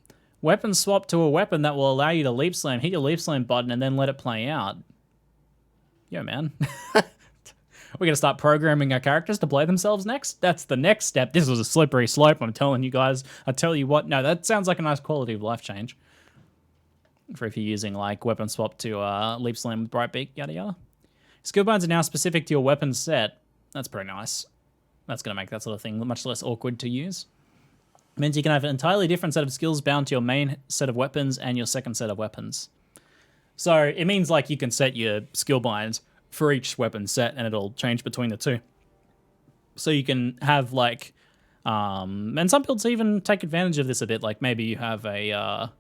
weapon swap to a weapon that will allow you to leap slam, hit your leap slam button, and then let it play out. Yo, man. We're going to start programming our characters to play themselves next? That's the next step. This was a slippery slope, I'm telling you guys. I tell you what, no, that sounds like a nice quality of life change. For if you're using, like, weapon swap to leap slam with Brightbeak, yada yada. Skill binds are now specific to your weapon set. That's pretty nice. That's going to make that sort of thing much less awkward to use. It means you can have an entirely different set of skills bound to your main set of weapons and your second set of weapons. So it means, like, you can set your skill binds for each weapon set, and it'll change between the two. So you can have, like, and some builds even take advantage of this a bit. Like, maybe you have a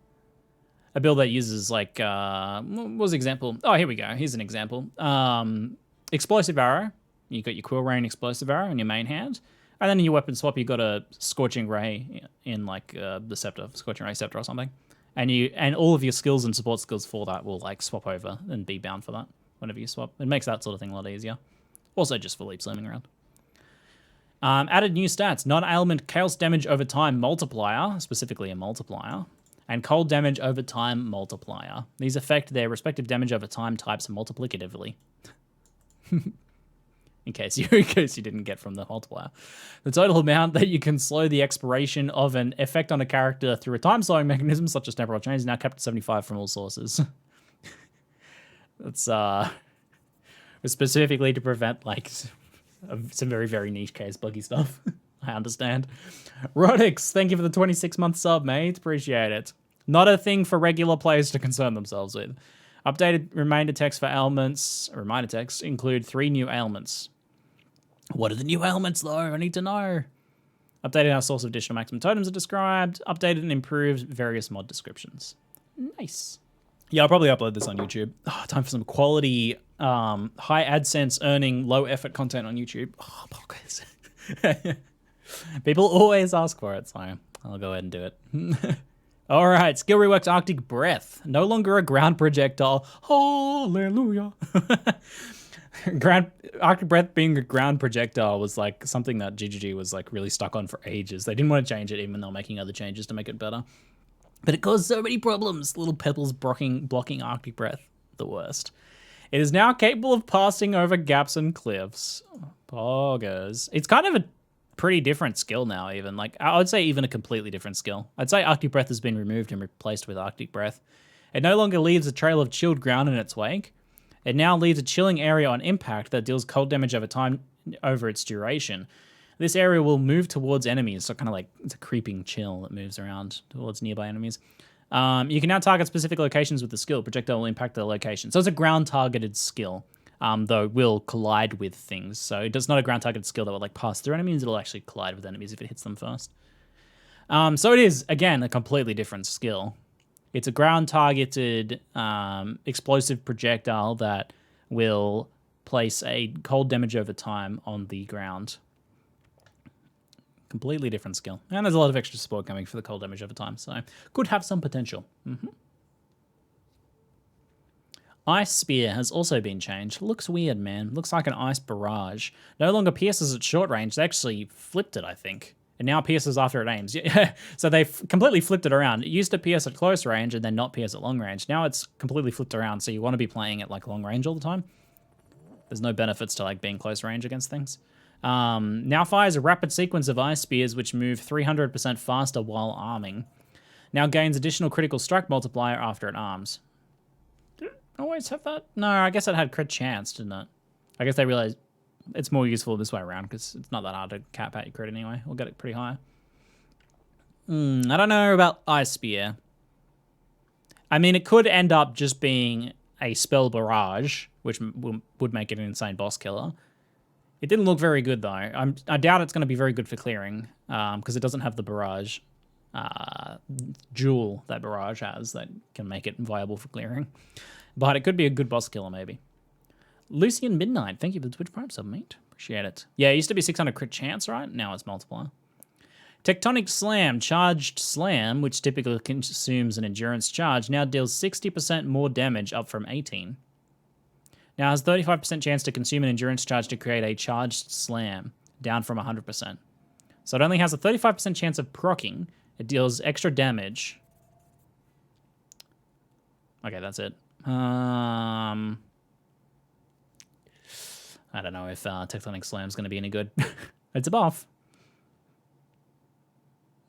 build that uses, like, what was the example? Oh, here we go. Here's an example. Explosive Arrow. You got your Quill Rain Explosive Arrow in your main hand. And then in your weapon swap, you got a Scorching Ray in, like, the Scepter, Scorching Ray Scepter or something. And all of your skills and support skills for that will, like, swap over and be bound for that whenever you swap. It makes that sort of thing a lot easier. Also just for leap slamming around. Added new stats. Non-ailment chaos damage over time multiplier, specifically a multiplier, and cold damage over time multiplier. These affect their respective damage over time types multiplicatively. in case you didn't get from the multiplier. The total amount that you can slow the expiration of an effect on a character through a time slowing mechanism such as temporal change is now capped at 75 from all sources. It's specifically to prevent, like, some very, very niche case buggy stuff. I understand. Rodix, thank you for the 26-month sub, mate. Appreciate it. Not a thing for regular players to concern themselves with. Updated reminder text for ailments. Reminder texts include 3 new ailments. What are the new ailments, though? I need to know. Updated our source of additional maximum totems are described. Updated and improved various mod descriptions. Nice. Yeah, I'll probably upload this on YouTube. Oh, time for some quality, high AdSense earning, low effort content on YouTube. Oh, podcast. People always ask for it, so I'll go ahead and do it. All right, skill reworks Arctic Breath. No longer a ground projectile. Hallelujah. Arctic Breath being a ground projectile was like something that ZiggyD was like really stuck on for ages. They didn't want to change it, even though making other changes to make it better. But it caused so many problems. Little pebbles blocking Arctic Breath. The worst. It is now capable of passing over gaps and cliffs. Poggers. It's kind of a pretty different skill now, even. Like, I would say even a completely different skill. I'd say Arctic Breath has been removed and replaced with Arctic Breath. It no longer leaves a trail of chilled ground in its wake. It now leaves a chilling area on impact that deals cold damage over time over its duration. This area will move towards enemies, so kind of like it's a creeping chill that moves around towards nearby enemies. You can now target specific locations with the skill. Projectile will impact the location. So it's a ground-targeted skill, though it will collide with things. So it's not a ground-targeted skill that will like pass through enemies. It'll actually collide with enemies if it hits them first. So it is, again, a completely different skill. It's a ground-targeted explosive projectile that will place a cold damage over time on the ground. Completely different skill. And there's a lot of extra support coming for the cold damage over time, so could have some potential. Ice Spear has also been changed. Looks weird, man. Looks like an ice barrage. No longer pierces at short range. They actually flipped it, I think. It now pierces after it aims. Yeah. So they've completely flipped it around. It used to pierce at close range and then not pierce at long range. Now it's completely flipped around, so you want to be playing at like long range all the time. There's no benefits to like being close range against things. Now fires a rapid sequence of ice spears which move 300% faster while arming. Now gains additional critical strike multiplier after it arms. Did it always have that? No, I guess it had crit chance, didn't it? I guess they realized it's more useful this way around because it's not that hard to cap out your crit anyway. We'll get it pretty high. I don't know about Ice Spear. I mean, it could end up just being a spell barrage, which would make it an insane boss killer. It didn't look very good, though. I doubt it's going to be very good for clearing because it doesn't have the barrage jewel that barrage has that can make it viable for clearing. But it could be a good boss killer, maybe. Lucian Midnight, thank you for the Twitch Prime sub, mate. Appreciate it. Yeah, it used to be 600 crit chance, right? Now it's multiplier. Tectonic Slam, charged slam, which typically consumes an endurance charge, now deals 60% more damage, up from 18. Now has 35% chance to consume an endurance charge to create a charged slam, down from 100%. So it only has a 35% chance of proccing. It deals extra damage. Okay, that's it. I don't know if Tectonic Slam's going to be any good. It's a buff.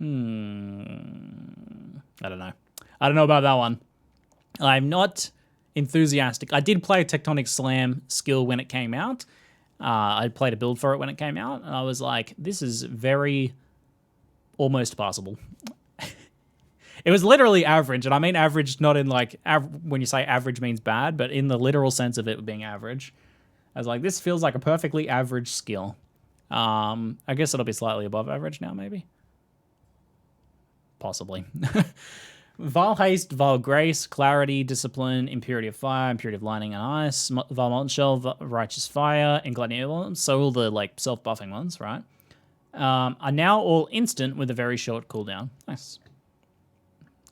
I don't know. I don't know about that one. I'm not enthusiastic. I did play Tectonic Slam skill when it came out. I played a build for it when it came out, and I was like, this is very almost passable. It was literally average, and I mean average not in like, when you say average means bad, but in the literal sense of it being average. I was like, this feels like a perfectly average skill. I guess it'll be slightly above average now, maybe. Possibly. Vile Haste, Vile Grace, Clarity, Discipline, Impurity of Fire, Impurity of Lightning and Ice, Vile Molten Shell, Righteous Fire, and Gluttony of, so all the like self-buffing ones, right? Are now all instant with a very short cooldown. Nice.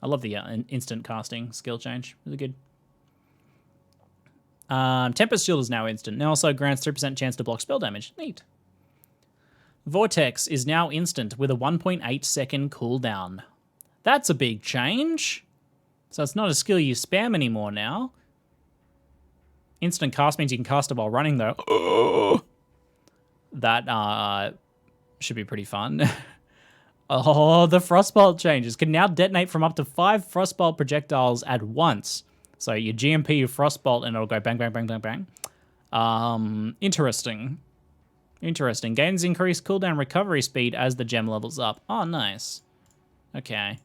I love the instant casting skill change. Really good. Tempest Shield is now instant. Now also grants 3% chance to block spell damage. Neat. Vortex is now instant with a 1.8 second cooldown. That's a big change. So it's not a skill you spam anymore now. Instant cast means you can cast it while running, though. That should be pretty fun. Oh, the Frostbolt changes. Can now detonate from up to 5 Frostbolt projectiles at once. So you GMP your Frostbolt and it'll go bang, bang, bang, bang, bang. Interesting. Interesting. Gains increased cooldown recovery speed as the gem levels up. Oh, nice. Okay.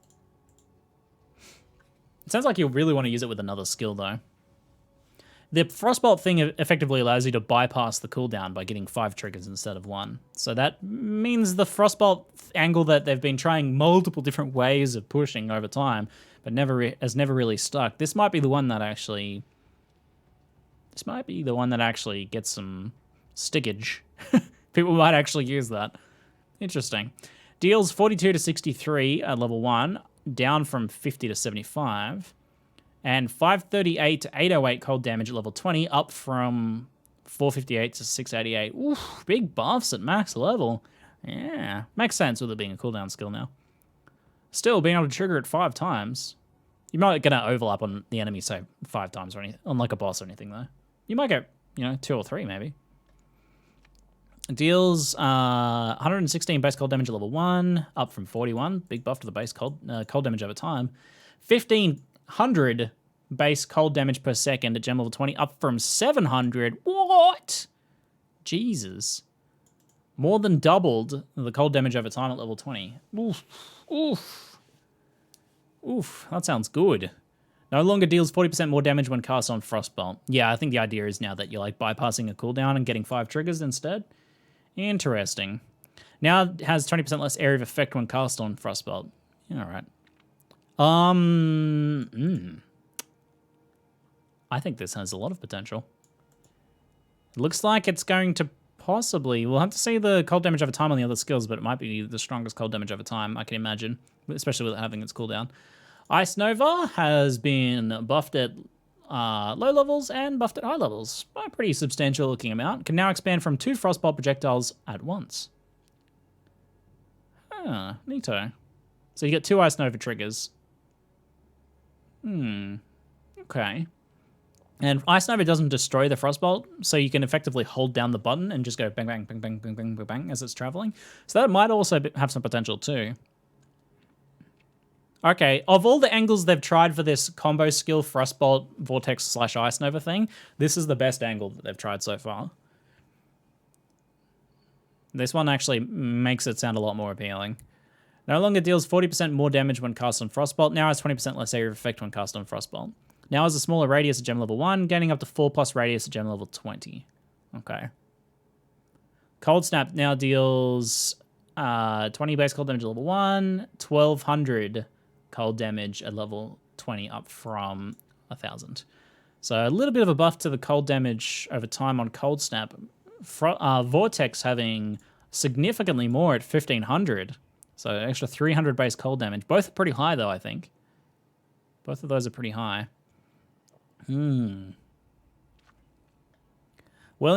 It sounds like you'll really want to use it with another skill, though. The Frostbolt thing effectively allows you to bypass the cooldown by getting 5 triggers instead of 1. So that means the Frostbolt angle that they've been trying multiple different ways of pushing over time, but has never really stuck. This might be the one that actually... This might be the one that actually gets some stickage. People might actually use that. Interesting. Deals 42 to 63 at level 1, down from 50 to 75. And 538 to 808 cold damage at level 20, up from 458 to 688. Oof, big buffs at max level. Yeah, makes sense with it being a cooldown skill now. Still, being able to trigger it 5 times. You might get an overlap on the enemy, say, 5 times or anything, on like a boss or anything, though. You might get, 2 or 3, maybe. Deals 116 base cold damage at level 1, up from 41. Big buff to the base cold damage over time. 1500 base cold damage per second at gem level 20, up from 700. What? Jesus. More than doubled the cold damage over time at level 20. Oof. Oof. Oof. That sounds good. No longer deals 40% more damage when cast on Frostbolt. Yeah, I think the idea is now that you're like bypassing a cooldown and getting 5 triggers instead. Interesting. Now it has 20% less area of effect when cast on Frostbolt. All right. I think this has a lot of potential. It looks like it's going to possibly... We'll have to see the cold damage over time on the other skills, but it might be the strongest cold damage over time, I can imagine, especially with it having its cooldown. Ice Nova has been buffed at low levels and buffed at high levels by a pretty substantial looking amount. Can now expand from 2 Frostbolt projectiles at once. Neato. So you get 2 Ice Nova triggers. Okay. And Ice Nova doesn't destroy the Frostbolt, so you can effectively hold down the button and just go bang, bang, bang, bang, bang, bang, bang, bang as it's traveling. So that might also have some potential too. Okay, of all the angles they've tried for this combo skill Frostbolt, Vortex / Ice Nova thing, this is the best angle that they've tried so far. This one actually makes it sound a lot more appealing. No longer deals 40% more damage when cast on Frostbolt, now has 20% less area of effect when cast on Frostbolt. Now has a smaller radius at gem level 1, gaining up to 4+ radius at gem level 20. Okay. Cold Snap now deals 20 base cold damage at level 1, 1200 cold damage at level 20, up from 1000. So a little bit of a buff to the cold damage over time on Cold Snap. Vortex having significantly more at 1500. So an extra 300 base cold damage. Both are pretty high though, I think. Both of those are pretty high. Whirling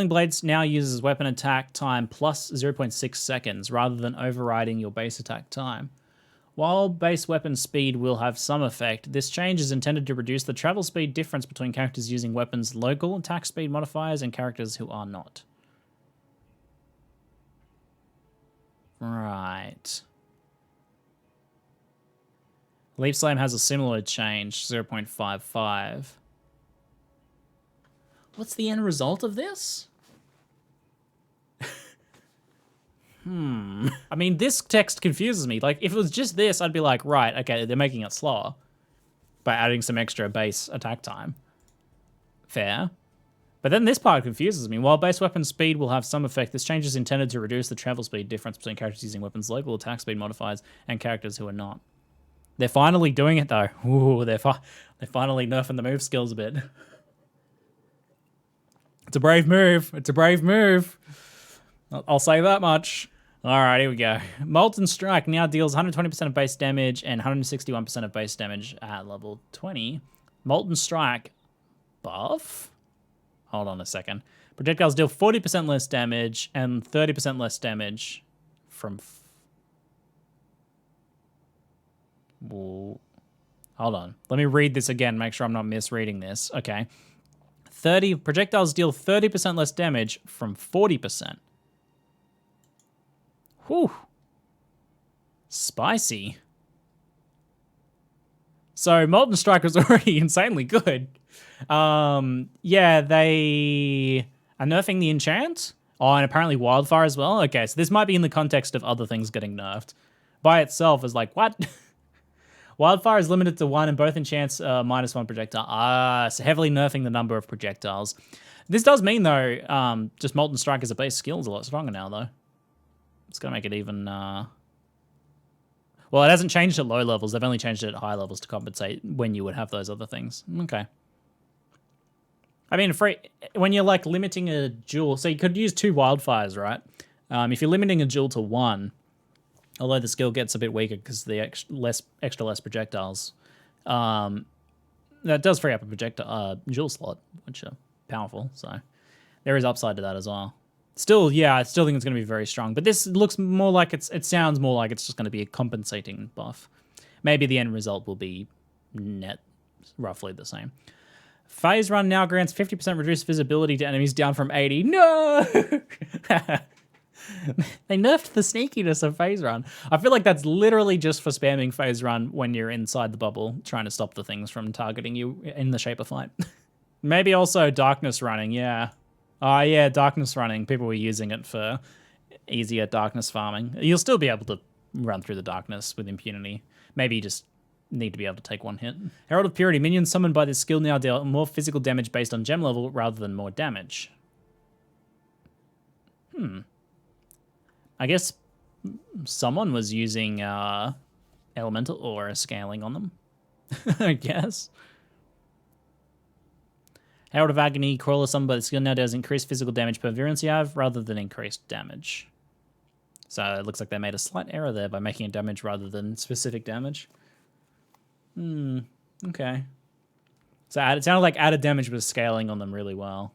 Blades now uses weapon attack time plus 0.6 seconds rather than overriding your base attack time. While base weapon speed will have some effect, this change is intended to reduce the travel speed difference between characters using weapons' local attack speed modifiers and characters who are not. Right. Leap Slam has a similar change, 0.55. What's the end result of this? I mean, this text confuses me. Like, if it was just this, I'd be like, right, okay, they're making it slower by adding some extra base attack time. Fair. But then this part confuses me. While base weapon speed will have some effect, this change is intended to reduce the travel speed difference between characters using weapons' local attack speed modifiers and characters who are not. They're finally doing it, though. Ooh, they're finally nerfing the move skills a bit. It's a brave move. It's a brave move. I'll say that much. All right, here we go. Molten Strike now deals 120% of base damage and 161% of base damage at level 20. Molten Strike buff? Hold on a second. Projectiles deal 40% less damage and 30% less damage from... Hold on. Let me read this again, make sure I'm not misreading this. Okay. Projectiles deal 30% less damage from 40%. Whew. Spicy. So Molten Strike was already insanely good. Yeah, they are nerfing the enchant. Oh, and apparently Wildfire as well. Okay, so this might be in the context of other things getting nerfed. By itself is like, what? Wildfire is limited to 1 and both enchants -1 projectile. So heavily nerfing the number of projectiles. This does mean, though, just Molten Strike as a base skill is a lot stronger now, though. It's going to make it even... Well, it hasn't changed at low levels. They've only changed it at high levels to compensate when you would have those other things. Okay. I mean, when you're, like, limiting a duel... So you could use 2 Wildfires, right? If you're limiting a duel to 1... Although the skill gets a bit weaker because the extra less projectiles. That does free up a dual slot, which are powerful. So there is upside to that as well. Still, yeah, I still think it's going to be very strong. But this looks more like it sounds more like it's just going to be a compensating buff. Maybe the end result will be net roughly the same. Phase Run now grants 50% reduced visibility to enemies down from 80. No! They nerfed the sneakiness of Phase Run. I feel like that's literally just for spamming Phase Run when you're inside the bubble, trying to stop the things from targeting you in the shape of fight. Maybe also Darkness Running, yeah. Oh yeah, Darkness Running. People were using it for easier darkness farming. You'll still be able to run through the darkness with impunity. Maybe you just need to be able to take one hit. Herald of Purity. Minions summoned by this skill now deal more physical damage based on gem level rather than more damage. I guess someone was using elemental aura scaling on them. I guess. Herald of Agony. Crawler summoned by the skill now does increased physical damage per virulence you have rather than increased damage. So it looks like they made a slight error there by making it damage rather than specific damage. Okay. So it sounded like added damage was scaling on them really well.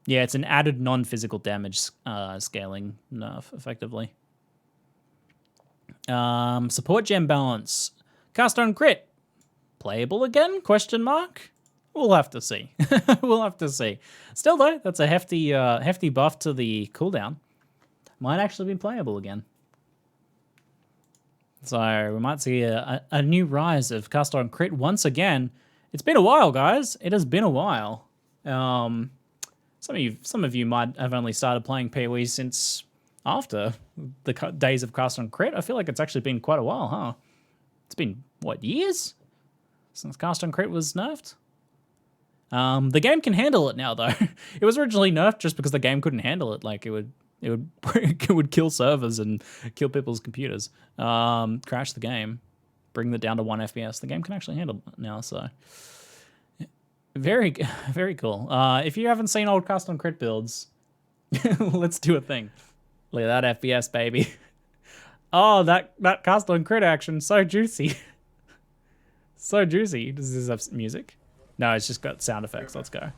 Yeah, it's an added non-physical damage scaling nerf, effectively. Support gem balance. Cast on crit. Playable again? Question mark? We'll have to see. We'll have to see. Still though, that's a hefty buff to the cooldown. Might actually be playable again. So we might see a new rise of cast on crit once again. It's been a while, guys. It has been a while. Some of you might have only started playing PoE since after the days of cast on crit. I feel like it's actually been quite a while, huh? It's been, what, years since cast on crit was nerfed? The game can handle it now, though. It was originally nerfed just because the game couldn't handle it. Like, it would kill servers and kill people's computers, crash the game, bring it down to 1 FPS. The game can actually handle it now, so very, very cool. If you haven't seen old cast on crit builds, let's do a thing. Look at that FPS, baby. Oh, that cast on crit action, so juicy. So juicy. Does this have music? No, it's just got sound effects. Let's go.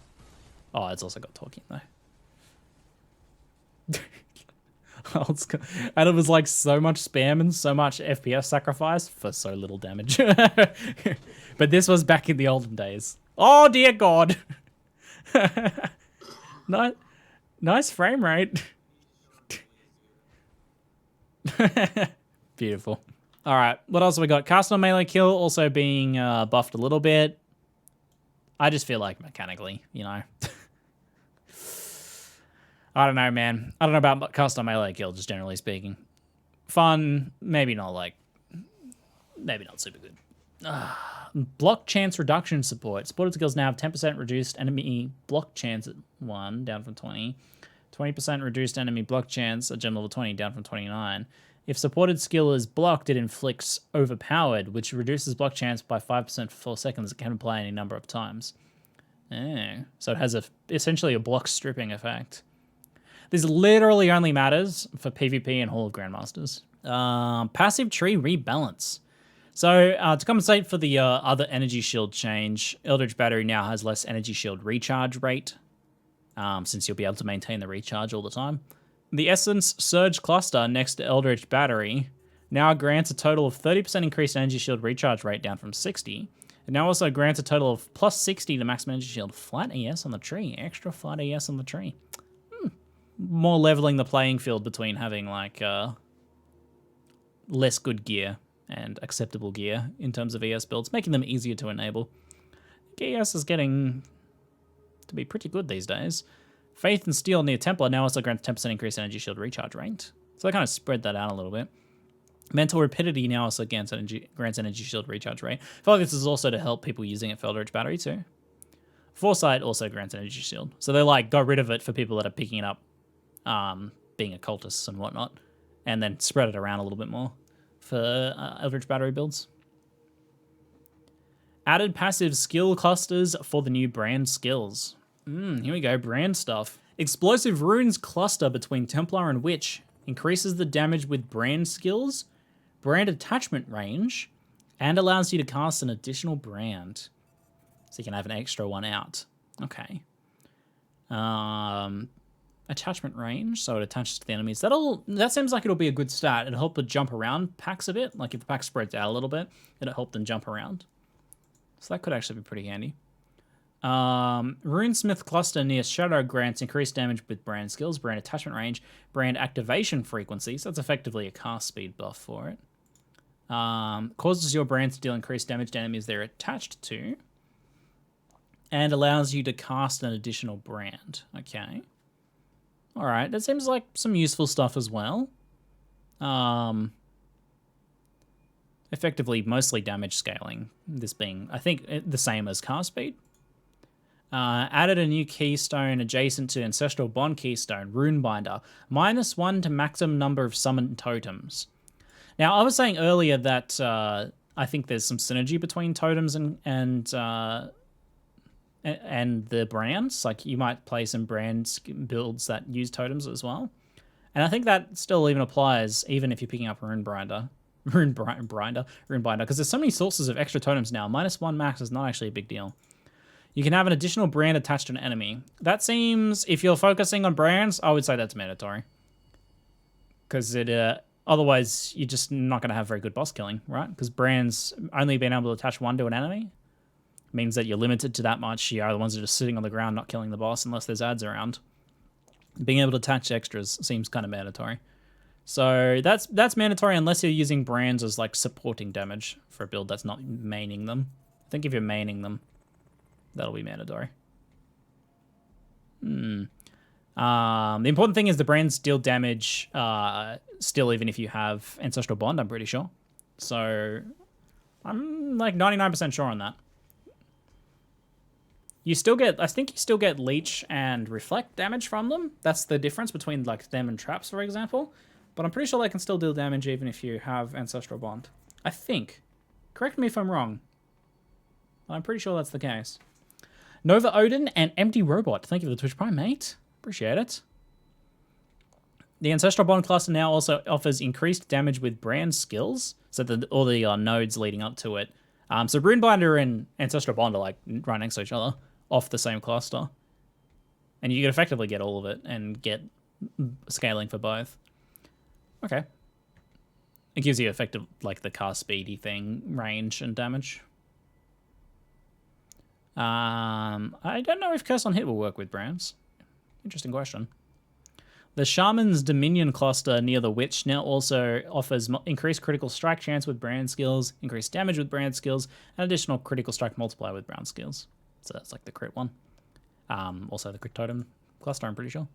Oh, it's also got talking, though. And it was like so much spam and so much FPS sacrifice for so little damage. But this was back in the olden days. Oh dear God. Nice frame rate. Beautiful. All right, what else have we got? Cast on melee kill also being buffed a little bit. I just feel like mechanically, you know. I don't know, man. I don't know about cast on melee kill, just generally speaking. Fun, maybe not super good. Block chance reduction support. Supported skills now have 10% reduced enemy block chance at 1, down from 20. 20% reduced enemy block chance at gem level 20, down from 29. If supported skill is blocked, it inflicts overpowered, which reduces block chance by 5% for 4 seconds. It can apply any number of times. So it has essentially a block stripping effect. This literally only matters for PvP and Hall of Grandmasters. Passive tree rebalance. So to compensate for the other energy shield change, Eldritch Battery now has less energy shield recharge rate, since you'll be able to maintain the recharge all the time. The Essence Surge Cluster next to Eldritch Battery now grants a total of 30% increased energy shield recharge rate, down from 60. It now also grants a total of plus 60 to maximum energy shield. Flat ES on the tree. Extra flat ES on the tree. More leveling the playing field between having like less good gear and acceptable gear in terms of ES builds, making them easier to enable. ES is getting to be pretty good these days. Faith and Steel near Templar now also grants 10% increased energy shield recharge rate. So they kind of spread that out a little bit. Mental Rapidity now also grants energy shield recharge rate. I feel like this is also to help people using it for Eldritch Battery too. Foresight also grants energy shield. So they like got rid of it for people that are picking it up, being occultists and whatnot, and then spread it around a little bit more for Eldritch Battery builds. Added passive skill clusters for the new brand skills. Here we go, brand stuff. Explosive Runes cluster between Templar and Witch increases the damage with brand skills, brand attachment range, and allows you to cast an additional brand. So you can have an extra one out. Okay. Attachment range, so it attaches to the enemies. That seems like it'll be a good stat. It'll help to jump around packs a bit. Like if the pack spreads out a little bit, it'll help them jump around. So that could actually be pretty handy. Runesmith Cluster near Shadow grants increased damage with brand skills, brand attachment range, brand activation frequency. So that's effectively a cast speed buff for it. Causes your brand to deal increased damage to enemies they're attached to. And allows you to cast an additional brand. Okay. Alright, that seems like some useful stuff as well. Effectively, mostly damage scaling. This being, I think, the same as cast speed. Added a new keystone adjacent to Ancestral Bond keystone, Runebinder. -1 to maximum number of summoned totems. Now, I was saying earlier that I think there's some synergy between totems and the brands. Like, you might play some brand builds that use totems as well. And I think that still even applies even if you're picking up Runebinder, because there's so many sources of extra totems now. -1 max is not actually a big deal. You can have an additional brand attached to an enemy. That seems, if you're focusing on brands, I would say that's mandatory. Because otherwise, you're just not going to have very good boss killing, right? Because brands only being able to attach one to an enemy means that you're limited to that much. You are the ones that are just sitting on the ground not killing the boss unless there's ads around. Being able to attach extras seems kind of mandatory. So that's mandatory unless you're using brands as like supporting damage for a build that's not maining them. I think if you're maining them, that'll be mandatory. The important thing is the brands deal damage still even if you have Ancestral Bond, I'm pretty sure. So I'm like 99% sure on that. You still get, I think you still get Leech and Reflect damage from them. That's the difference between like them and Traps, for example. But I'm pretty sure they can still deal damage even if you have Ancestral Bond. I think. Correct me if I'm wrong. I'm pretty sure that's the case. Nova Odin and Empty Robot. Thank you for the Twitch Prime, mate. Appreciate it. The Ancestral Bond cluster now also offers increased damage with brand skills. So all the nodes leading up to it. So Runebinder and Ancestral Bond are like right next to each other off the same cluster. And you can effectively get all of it and get scaling for both. Okay. It gives you effective, like the cast speedy thing, range and damage. I don't know if Curse on Hit will work with brands. Interesting question. The Shaman's Dominion cluster near the Witch now also offers increased critical strike chance with brand skills, increased damage with brand skills, and additional critical strike multiplier with brand skills. So that's like the crit one. Also the crit totem cluster, I'm pretty sure.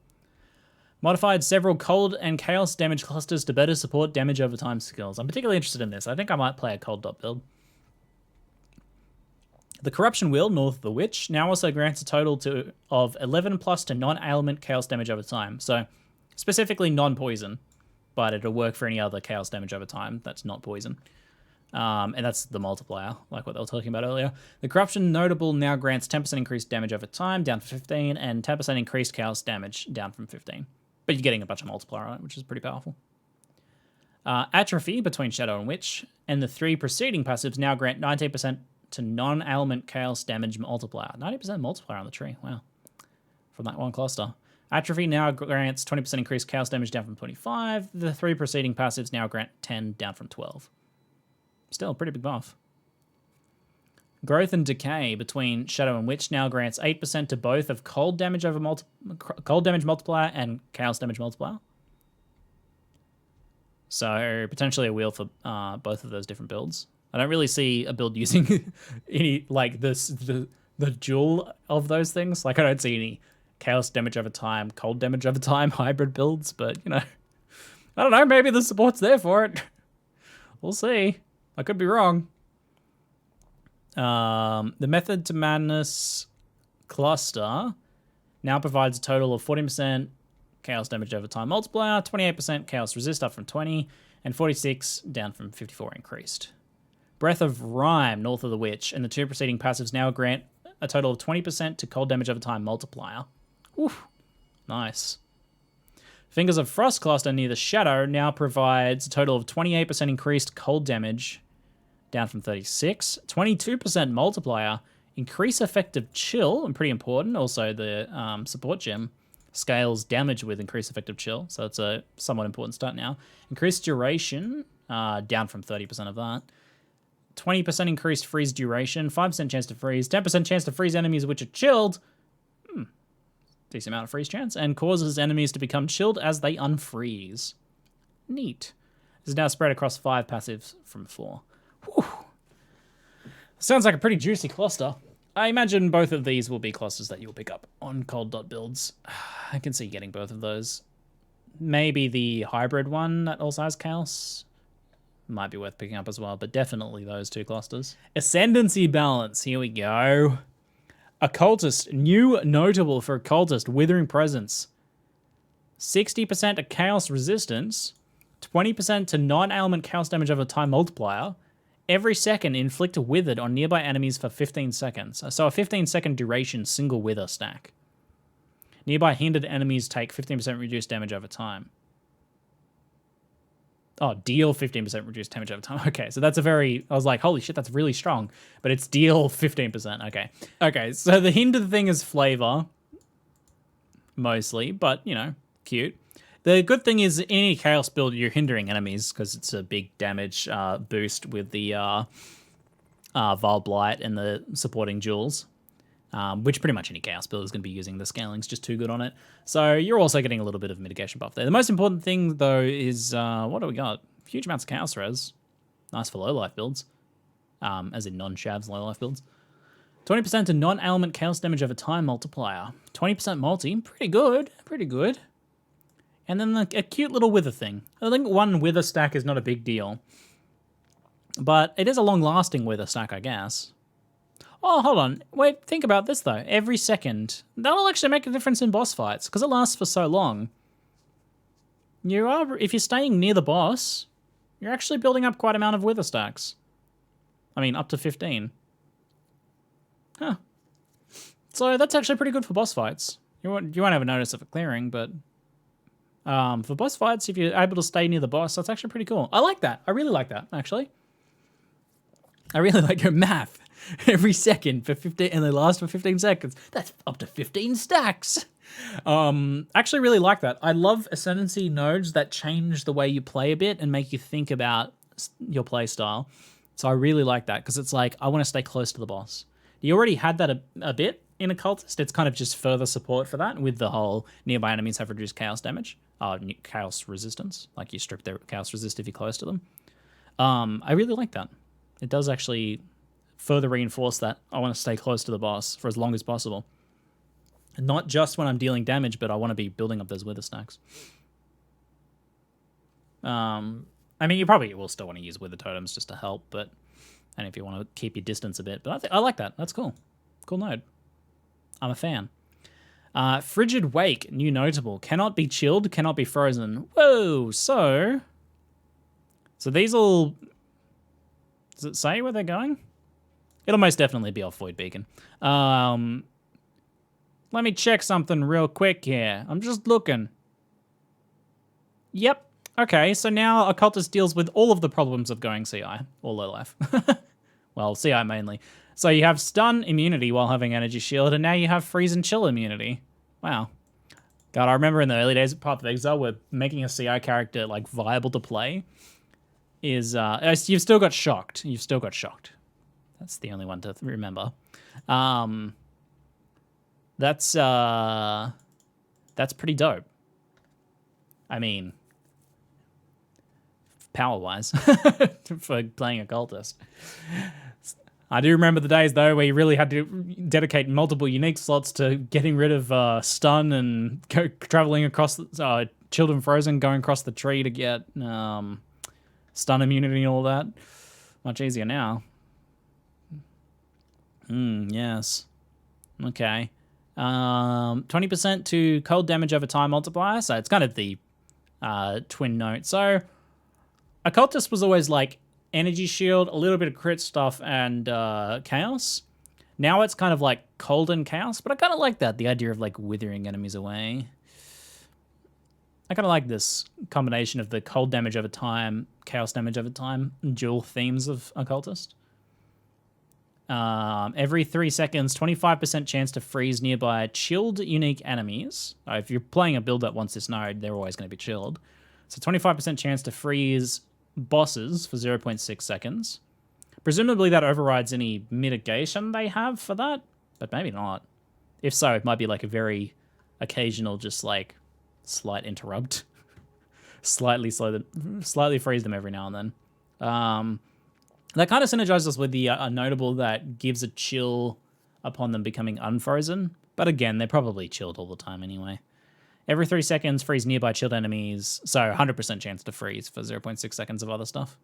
Modified several cold and chaos damage clusters to better support damage over time skills. I'm particularly interested in this. I think I might play a cold dot build. The Corruption Wheel, north of the Witch, now also grants a total of 11 plus to non-ailment chaos damage over time. So, specifically non-poison, but it'll work for any other chaos damage over time that's not poison. And that's the multiplier, like what they were talking about earlier. The Corruption Notable now grants 10% increased damage over time, down from 15, and 10% increased chaos damage, down from 15. But you're getting a bunch of multiplier on it, which is pretty powerful. Atrophy, between Shadow and Witch, and the 3 preceding passives now grant 19% to non-ailment chaos damage multiplier. 90% multiplier on the tree, wow. From that one cluster. Atrophy now grants 20% increased chaos damage down from 25. The 3 preceding passives now grant 10 down from 12. Still a pretty big buff. Growth and Decay between Shadow and Witch now grants 8% to both of cold damage multiplier and chaos damage multiplier. So potentially a wheel for both of those different builds. I don't really see a build using any like the dual of those things. Like I don't see any chaos damage over time, cold damage over time hybrid builds, but you know, I don't know, maybe the support's there for it. We'll see. I could be wrong. The Method to Madness cluster now provides a total of 40% chaos damage over time multiplier, 28% chaos resist up from 20, and 46 down from 54 increased. Breath of Rime, north of the Witch, and the 2 preceding passives now grant a total of 20% to cold damage over time multiplier. Oof, nice. Fingers of Frost cluster near the Shadow now provides a total of 28% increased cold damage, down from 36. 22% multiplier, increase effective chill, and pretty important. Also, the support gem scales damage with increased effective chill, so it's a somewhat important stat now. Increased duration, down from 30% of that. 20% increased freeze duration, 5% chance to freeze, 10% chance to freeze enemies which are chilled. Decent amount of freeze chance, and causes enemies to become chilled as they unfreeze. Neat. This is now spread across 5 passives from 4. Whew. Sounds like a pretty juicy cluster. I imagine both of these will be clusters that you'll pick up on cold builds. I can see getting both of those. Maybe the hybrid one that also has chaos might be worth picking up as well, but definitely those 2 clusters. Ascendancy balance, here we go. Occultist, new notable for Occultist, Withering Presence. 60% to chaos resistance, 20% to non-ailment chaos damage over time multiplier. Every second, inflict a withered on nearby enemies for 15 seconds. So a 15-second duration single wither stack. Nearby hindered enemies take 15% reduced damage over time. Oh, deal 15% reduced damage over time. Okay, so that's a very... I was like, holy shit, that's really strong. But it's deal 15%. Okay. Okay, so the hindered thing is flavor. Mostly, but, you know, cute. The good thing is, in any chaos build, you're hindering enemies because it's a big damage boost with the Vile Blight and the supporting jewels, which pretty much any chaos build is going to be using. The scaling's just too good on it. So you're also getting a little bit of mitigation buff there. The most important thing, though, is what do we got? Huge amounts of chaos res. Nice for low-life builds, as in non-shavs low-life builds. 20% to non-ailment chaos damage over time multiplier. 20% multi, pretty good, pretty good. And then a cute little wither thing. I think 1 wither stack is not a big deal. But it is a long-lasting wither stack, I guess. Oh, hold on. Wait, think about this, though. Every second. That'll actually make a difference in boss fights, because it lasts for so long. If you're staying near the boss, you're actually building up quite an amount of wither stacks. I mean, up to 15. Huh. So that's actually pretty good for boss fights. You won't have a notice of it clearing, but... for boss fights, if you're able to stay near the boss, that's actually pretty cool. I like that. I really like that, actually. I really like your math. Every second for 15, and they last for 15 seconds. That's up to 15 stacks. Actually really like that. I love Ascendancy nodes that change the way you play a bit and make you think about your play style. So I really like that, because it's like, I want to stay close to the boss. You already had that a bit in Occultist. It's kind of just further support for that with the whole nearby enemies have reduced chaos damage. Chaos resistance. Like you strip their chaos resist if you're close to them. I really like that. It does actually further reinforce that I want to stay close to the boss for as long as possible. And not just when I'm dealing damage, but I want to be building up those wither stacks. I mean, you probably will still want to use wither totems just to help, but... And if you want to keep your distance a bit. But I like that. That's cool. Cool node. I'm a fan. Frigid Wake, new notable. Cannot be chilled, cannot be frozen. Whoa, so these all... Does it say where they're going? It'll most definitely be off Void Beacon. Let me check something real quick here. I'm just looking. Yep. Okay, so now Occultist deals with all of the problems of going CI, or low life. Well, CI mainly. So you have stun immunity while having energy shield, and now you have freeze and chill immunity. Wow. God, I remember in the early days of Path of Exile where making a CI character like viable to play is you've still got shocked. You've still got shocked. That's the only one to remember. That's pretty dope. I mean, power-wise, for playing Occultist. I do remember the days, though, where you really had to dedicate multiple unique slots to getting rid of stun and traveling across chilled and frozen, going across the tree to get stun immunity and all that. Much easier now. Yes. Okay. 20% to cold damage over time multiplier, so it's kind of the twin note. So Occultist was always like energy shield, a little bit of crit stuff, and chaos. Now it's kind of like cold and chaos, but I kind of like that, the idea of like withering enemies away. I kind of like this combination of the cold damage over time, chaos damage over time, dual themes of Occultist. Every 3 seconds, 25% chance to freeze nearby chilled unique enemies. If you're playing a build that wants this node, they're always going to be chilled. So 25% chance to freeze bosses for 0.6 seconds. Presumably that overrides any mitigation they have for that, but maybe not. If so, it might be like a very occasional, just like slight interrupt. Slightly freeze them every now and then. That kind of synergizes with the notable that gives a chill upon them becoming unfrozen. But again, they're probably chilled all the time anyway. Every 3 seconds, freeze nearby chilled enemies. So 100% chance to freeze for 0.6 seconds of other stuff.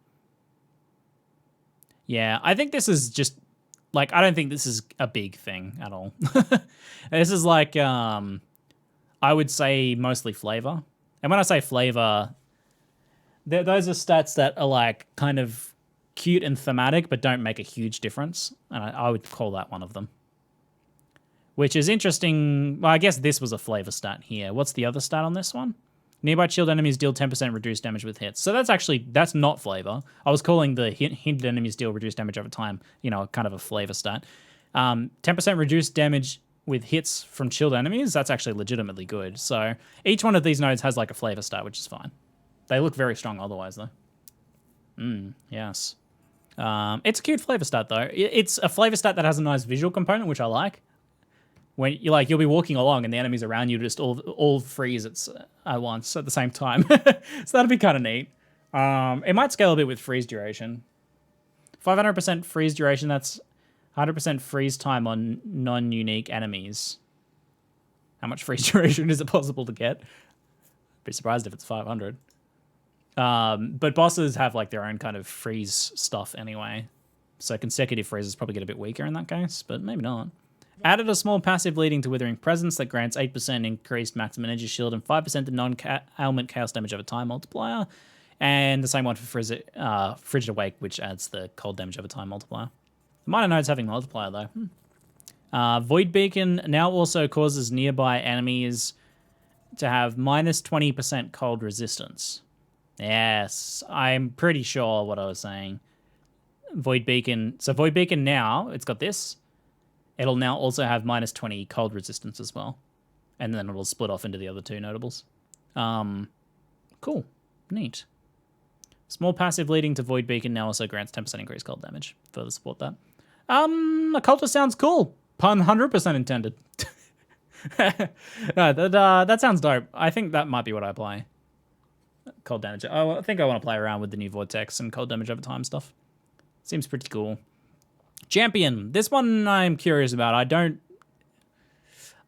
Yeah, I think this is just, like, I don't think this is a big thing at all. This is like, I would say mostly flavor. And when I say flavor, those are stats that are like kind of cute and thematic, but don't make a huge difference. And I would call that one of them. Which is interesting. Well, I guess this was a flavor stat here. What's the other stat on this one? Nearby chilled enemies deal 10% reduced damage with hits. So that's not flavor. I was calling the hinted enemies deal reduced damage over time, you know, kind of a flavor stat. 10% reduced damage with hits from chilled enemies, that's actually legitimately good. So each one of these nodes has like a flavor stat, which is fine. They look very strong otherwise, though. Yes. It's a cute flavor stat, though. It's a flavor stat that has a nice visual component, which I like. When you'll be walking along and the enemies around you just all freeze at once at the same time. So that'd be kind of neat. It might scale a bit with freeze duration. 500% freeze duration, that's 100% freeze time on non-unique enemies. How much freeze duration is it possible to get? Be surprised if it's 500. But bosses have like their own kind of freeze stuff anyway. So consecutive freezes probably get a bit weaker in that case, but maybe not. Added a small passive leading to Withering Presence that grants 8% increased maximum energy shield and 5% to non-ailment chaos damage over time multiplier. And the same one for Frigid Awake, which adds the cold damage over time multiplier. The minor node's having multiplier though. Void Beacon now also causes nearby enemies to have minus 20% cold resistance. Yes, I'm pretty sure what I was saying. Void Beacon. So Void Beacon now, it's got this. It'll now also have minus 20 cold resistance as well. And then it'll split off into the other two notables. Cool. Neat. Small passive leading to Void Beacon now also grants 10% increased cold damage. Further support that. Occultist sounds cool. Pun 100% intended. No, that sounds dope. I think that might be what I play. Cold damage. I think I want to play around with the new Vortex and cold damage over time stuff. Seems pretty cool. Champion. This one I'm curious about.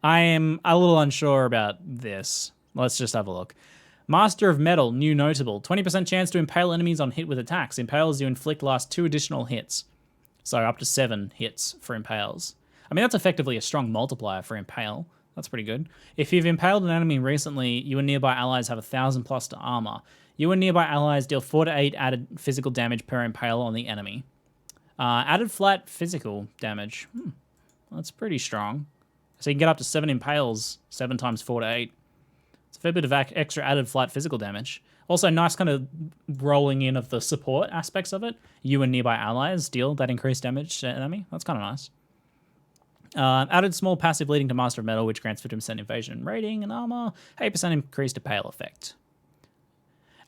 I am a little unsure about this. Let's just have a look. Master of Metal, new notable. 20% chance to impale enemies on hit with attacks. Impales you inflict last 2 additional hits. So up to 7 hits for impales. I mean, that's effectively a strong multiplier for impale. That's pretty good. If you've impaled an enemy recently, you and nearby allies have 1,000 plus to armor. You and nearby allies deal 4 to 8 added physical damage per impale on the enemy. Added flat physical damage. That's pretty strong. So you can get up to 7 impales, 7 times 4 to 8. It's a fair bit of extra added flat physical damage. Also, nice kind of rolling in of the support aspects of it. You and nearby allies deal that increased damage to enemy. That's kind of nice. Added small passive leading to Master of Metal, which grants 50% evasion and rating and armor. 8% increased impale effect.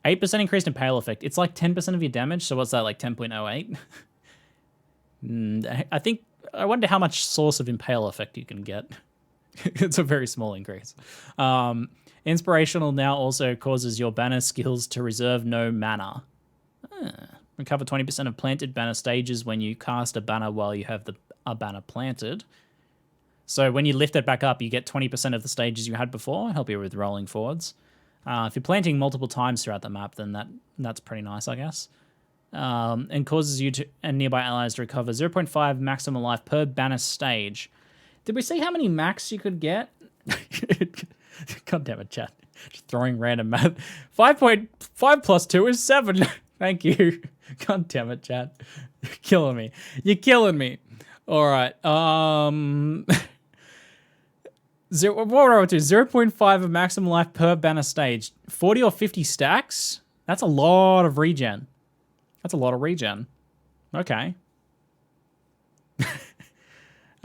8% increased impale effect. It's like 10% of your damage, so what's that, like 10.08? I wonder how much source of impale effect you can get. It's a very small increase. Inspirational now also causes your banner skills to reserve no mana. Recover 20% of planted banner stages when you cast a banner while you have a banner planted. So when you lift it back up, you get 20% of the stages you had before. Help you with rolling forwards. If you're planting multiple times throughout the map, then that's pretty nice, I guess. And causes you and nearby allies to recover 0.5 maximum life per banner stage. Did we see how many max you could get? God damn it, chat. Just throwing random math. 5.5 plus 2 is 7. Thank you. God damn it, chat. You're killing me. You're killing me. All right. What were I up to? 0.5 of maximum life per banner stage. 40 or 50 stacks? That's a lot of regen. That's a lot of regen. Okay.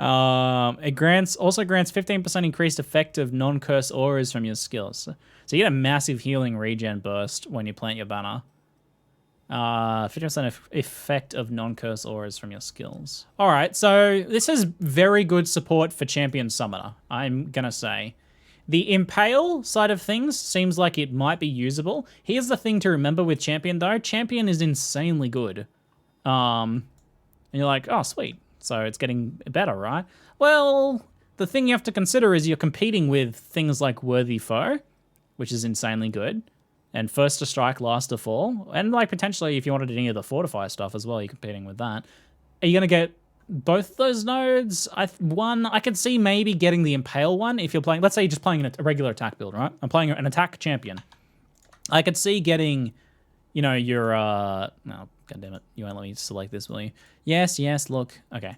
It also grants 15% increased effect of non-curse auras from your skills. So you get a massive healing regen burst when you plant your banner. 50% effect of non-curse auras from your skills. All right, so this is very good support for Champion Summoner, I'm going to say. The Impale side of things seems like it might be usable. Here's the thing to remember with Champion, though. Champion is insanely good. And you're like, oh, sweet. So it's getting better, right? Well, the thing you have to consider is you're competing with things like Worthy Foe, which is insanely good. And First to Strike, Last to Fall. And like potentially if you wanted any of the Fortify stuff as well, you're competing with that. Are you going to get both those nodes? One, I could see maybe getting the Impale one if you're playing, let's say you're just playing a regular attack build, right? I'm playing an attack champion. I could see getting, you know, your, no, God damn it. You won't let me select this, will you? Yes, look. Okay.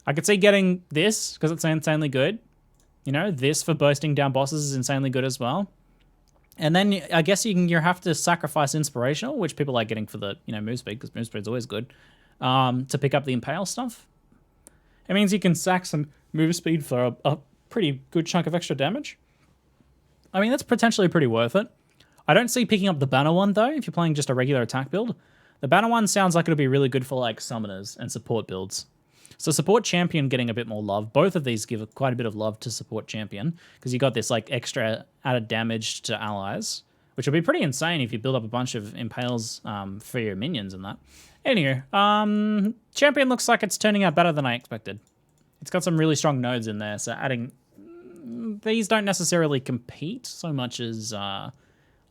I could see getting this because it's insanely good. You know, this for bursting down bosses is insanely good as well. And then I guess you have to sacrifice Inspirational, which people like getting for the, you know, move speed, because move speed's always good, to pick up the Impale stuff. It means you can sack some move speed for a pretty good chunk of extra damage. I mean, that's potentially pretty worth it. I don't see picking up the Banner one, though, if you're playing just a regular attack build. The Banner one sounds like it'll be really good for, like, summoners and support builds. So support champion getting a bit more love. Both of these give quite a bit of love to support champion because you got this like extra added damage to allies, which will be pretty insane if you build up a bunch of impales for your minions and that. Anyway, champion looks like it's turning out better than I expected. It's got some really strong nodes in there, so adding these don't necessarily compete so much as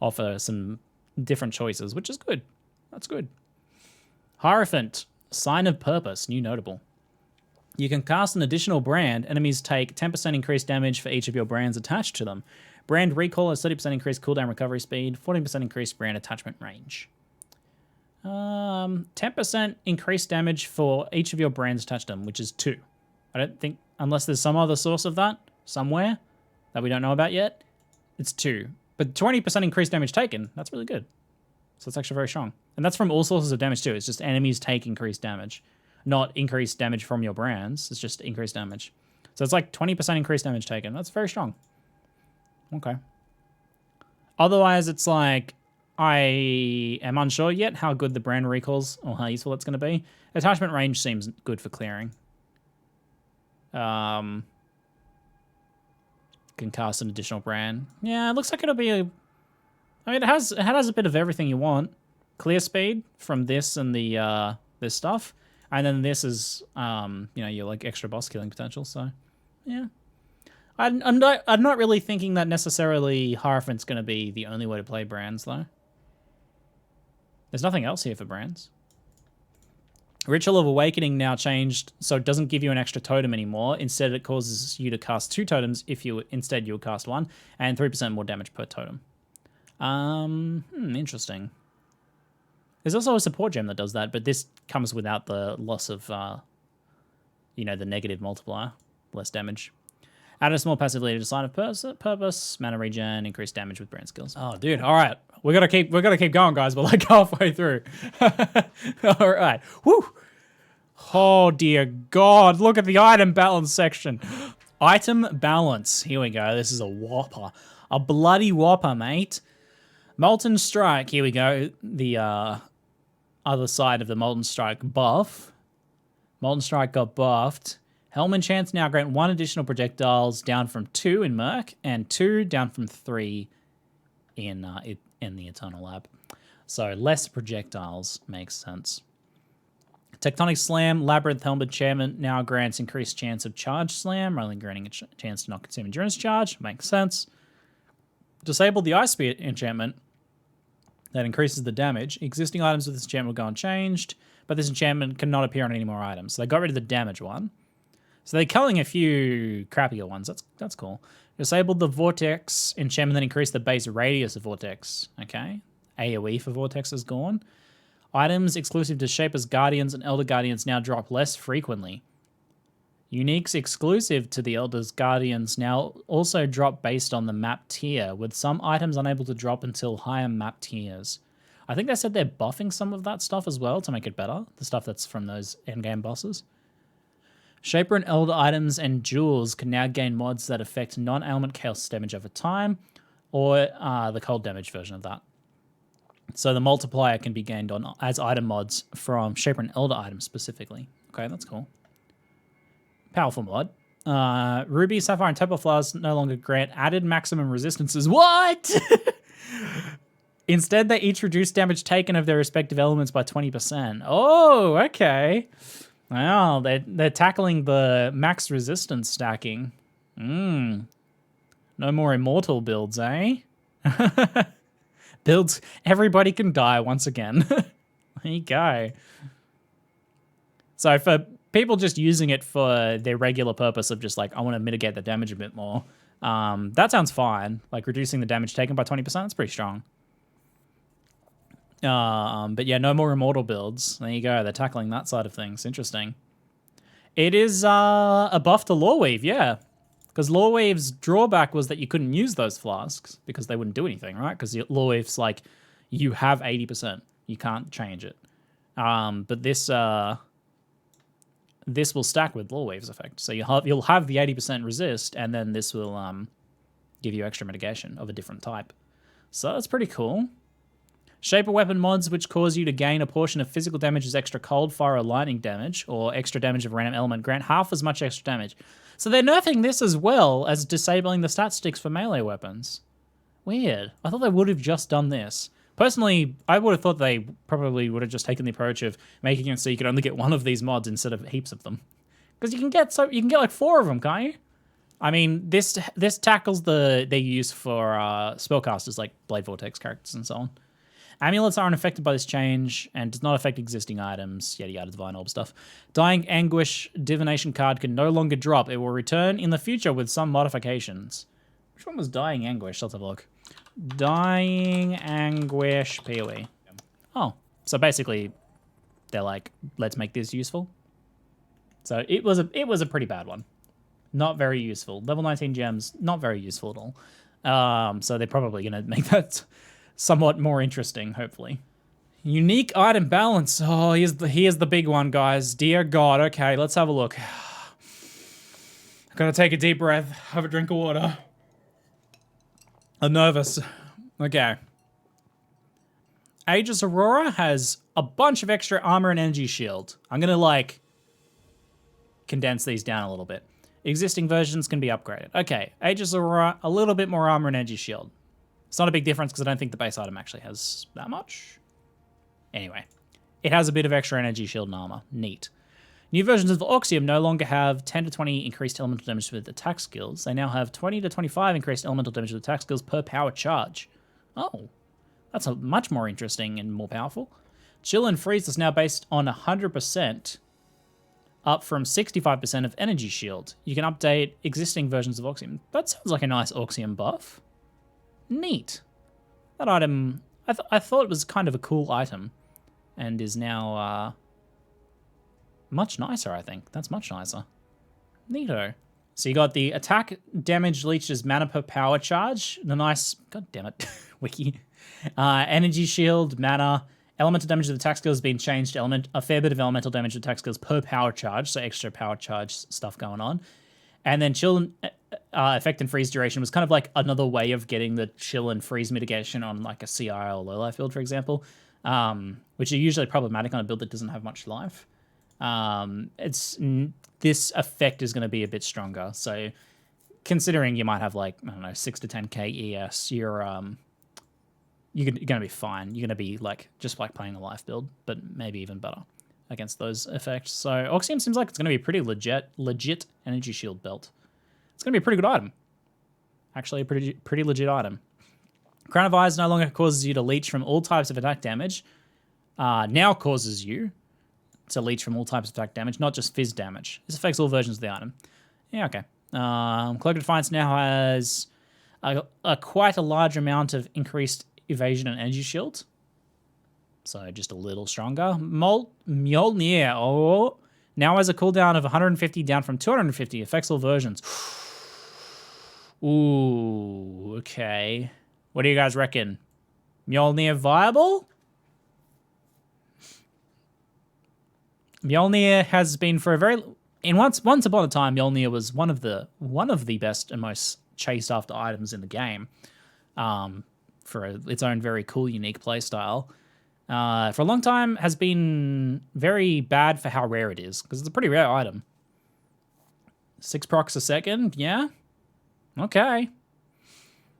offer some different choices, which is good. That's good. Hierophant, Sign of Purpose, new notable. You can cast an additional brand. Enemies take 10% increased damage for each of your brands attached to them. Brand recall has 30% increased cooldown recovery speed, 14% increased brand attachment range. 10% increased damage for each of your brands attached to them, which is 2. I don't think, unless there's some other source of that somewhere that we don't know about yet, it's 2. But 20% increased damage taken, that's really good. So it's actually very strong. And that's from all sources of damage too. It's just enemies take increased damage. Not increased damage from your brands. It's just increased damage. So it's like 20% increased damage taken. That's very strong. Okay. Otherwise, it's like, I am unsure yet how good the brand recalls or how useful it's going to be. Attachment range seems good for clearing. Can cast an additional brand. Yeah, it looks like it'll be a... I mean, it has a bit of everything you want. Clear speed from this and the this stuff. And then this is, you know, your like extra boss killing potential. So, yeah, I'm not really thinking that necessarily Hierophant's going to be the only way to play brands though. There's nothing else here for brands. Ritual of Awakening now changed, so it doesn't give you an extra totem anymore. Instead, it causes you to cast 2 totems if you instead you would cast 1, and 3% more damage per totem. Interesting. There's also a support gem that does that, but this comes without the loss of, you know, the negative multiplier, less damage. Add a small passive leader to Sign of Purpose, mana regen, increased damage with brand skills. Oh, dude, all right, we gotta keep going, guys. We're like halfway through. All right, whew. Oh dear God, look at the item balance section. Item balance. Here we go. This is a whopper, a bloody whopper, mate. Molten Strike. Here we go. The other side of the Molten Strike buff. Molten Strike got buffed. Helm enchants now grant 1 additional projectiles down from 2 in Merc and 2 down from 3 in the Eternal Lab. So less projectiles makes sense. Tectonic Slam, Labyrinth Helm enchantment now grants increased chance of charge slam rather than granting a chance to not consume endurance charge. Makes sense. Disable the Ice Spear enchantment. That increases the damage. Existing items with this enchantment will go unchanged, but this enchantment cannot appear on any more items. So they got rid of the damage one. So they're killing a few crappier ones. That's cool. Disabled the Vortex enchantment that increased the base radius of Vortex. Okay. AoE for Vortex is gone. Items exclusive to Shaper's Guardians and Elder Guardians now drop less frequently. Uniques exclusive to the Elder's Guardians now also drop based on the map tier, with some items unable to drop until higher map tiers. I think they said they're buffing some of that stuff as well to make it better, the stuff that's from those endgame bosses. Shaper and Elder items and jewels can now gain mods that affect non-ailment chaos damage over time, or the cold damage version of that. So the multiplier can be gained on as item mods from Shaper and Elder items specifically. Okay, that's cool. Powerful mod. Ruby, Sapphire, and Topaz flowers no longer grant added maximum resistances. What? Instead, they each reduce damage taken of their respective elements by 20%. Oh, okay. Wow, they're tackling the max resistance stacking. No more immortal builds, eh? Builds, everybody can die once again. There you go. So for people just using it for their regular purpose of just like, I want to mitigate the damage a bit more, that sounds fine. Like reducing the damage taken by 20%, that's pretty strong. But yeah, no more immortal builds. There you go. They're tackling that side of things. Interesting. It is a buff to Lawweave, yeah. Because Lawweave's drawback was that you couldn't use those flasks because they wouldn't do anything, right? Because Lawweave's like, you have 80%. You can't change it. But this will stack with Lawweave's effect. So you'll have the 80% resist, and then this will give you extra mitigation of a different type. So that's pretty cool. Shaper weapon mods, which cause you to gain a portion of physical damage as extra cold, fire, or lightning damage, or extra damage of a random element, grant half as much extra damage. So they're nerfing this as well as disabling the stat sticks for melee weapons. Weird. I thought they would have just done this. Personally, I would have thought they probably would have just taken the approach of making it so you could only get one of these mods instead of heaps of them. Because you can get like 4 of them, can't you? I mean, this tackles they use for spellcasters like Blade Vortex characters and so on. Amulets are unaffected by this change and does not affect existing items, yada yada, Divine Orb stuff. Dying Anguish Divination card can no longer drop. It will return in the future with some modifications. Which one was Dying Anguish? Let's have a look. Dying Anguish PoE. Oh, so basically they're like, let's make this useful. So it was a pretty bad one. Not very useful. Level 19 gems, not very useful at all. So they're probably going to make that somewhat more interesting, hopefully. Unique item balance. Oh, here's the big one, guys. Dear God. Okay, let's have a look. Gotta take a deep breath, have a drink of water. I'm nervous. Okay. Aegis Aurora has a bunch of extra armor and energy shield. I'm gonna like condense these down a little bit. Existing versions can be upgraded. Okay, Aegis Aurora, a little bit more armor and energy shield. It's not a big difference because I don't think the base item actually has that much. Anyway, it has a bit of extra energy shield and armor. Neat. New versions of the Oxium no longer have 10 to 20 increased elemental damage with attack skills. They now have 20 to 25 increased elemental damage with attack skills per power charge. Oh, that's a much more interesting and more powerful. Chill and Freeze is now based on 100%, up from 65% of energy shield. You can update existing versions of Oxium. That sounds like a nice Oxium buff. Neat. That item, I thought it was kind of a cool item, and is now much nicer, I think. That's much nicer. Neato. So you got the attack damage leeches mana per power charge. The nice, god damn it, wiki. Energy shield, mana. Elemental damage of the attack skills has been changed to a fair bit of elemental damage of attack skills per power charge, so extra power charge stuff going on. And then chill effect and freeze duration was kind of like another way of getting the chill and freeze mitigation on like a CI or low life build, for example, which are usually problematic on a build that doesn't have much life. This effect is going to be a bit stronger. So considering you might have like, I don't know, 6 to 10k ES, you're going to be fine. You're going to be like just like playing a life build, but maybe even better against those effects. So Oxium seems like it's going to be a pretty legit energy shield belt. It's going to be a pretty good item. Actually, a pretty legit item. Crown of Eyes no longer causes you to leech from all types of attack damage. Now causes you to leech from all types of attack damage, not just fizz damage. This affects all versions of the item. Yeah, okay. Cloak of Defiance now has quite a large amount of increased evasion and energy shield. So just a little stronger. Mjolnir, oh, now has a cooldown of 150 down from 250. Affects all versions. Ooh, okay. What do you guys reckon? Mjolnir viable? Mjolnir has been for a very... once upon a time, Mjolnir was one of the best and most chased after items in the game. For for its own very cool, unique playstyle. For a long time has been very bad for how rare it is, because it's a pretty rare item. 6 procs a second, yeah. Okay.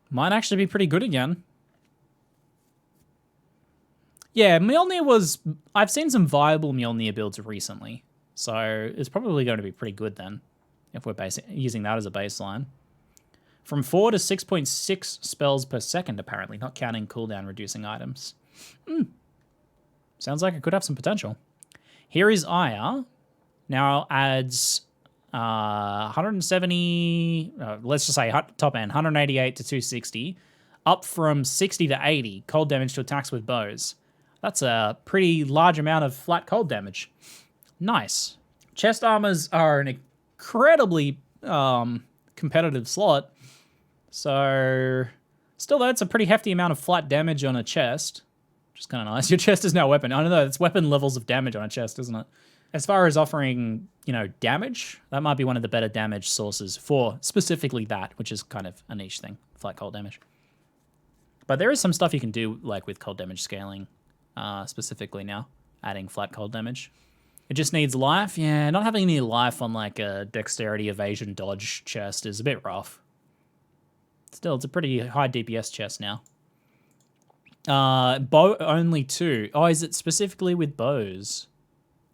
Might actually be pretty good again. Yeah, Mjolnir was... I've seen some viable Mjolnir builds recently, so it's probably going to be pretty good then, if we're using that as a baseline. From 4 to 6.6 spells per second, apparently, not counting cooldown reducing items. Sounds like it could have some potential. Here is Aya. Now adds 170, let's just say top end, 188 to 260, up from 60 to 80 cold damage to attacks with bows. That's a pretty large amount of flat cold damage. Nice. Chest armors are an incredibly competitive slot. So still though, it's a pretty hefty amount of flat damage on a chest, which is kind of nice. Your chest is now weapon. I don't know, it's weapon levels of damage on a chest, isn't it? As far as offering, damage, that might be one of the better damage sources for specifically that, which is kind of a niche thing, flat cold damage. But there is some stuff you can do, like with cold damage scaling, specifically now, adding flat cold damage. It just needs life. Yeah, not having any life on like a dexterity, evasion, dodge chest is a bit rough. Still, it's a pretty high DPS chest now. Bow only 2. Oh, is it specifically with bows?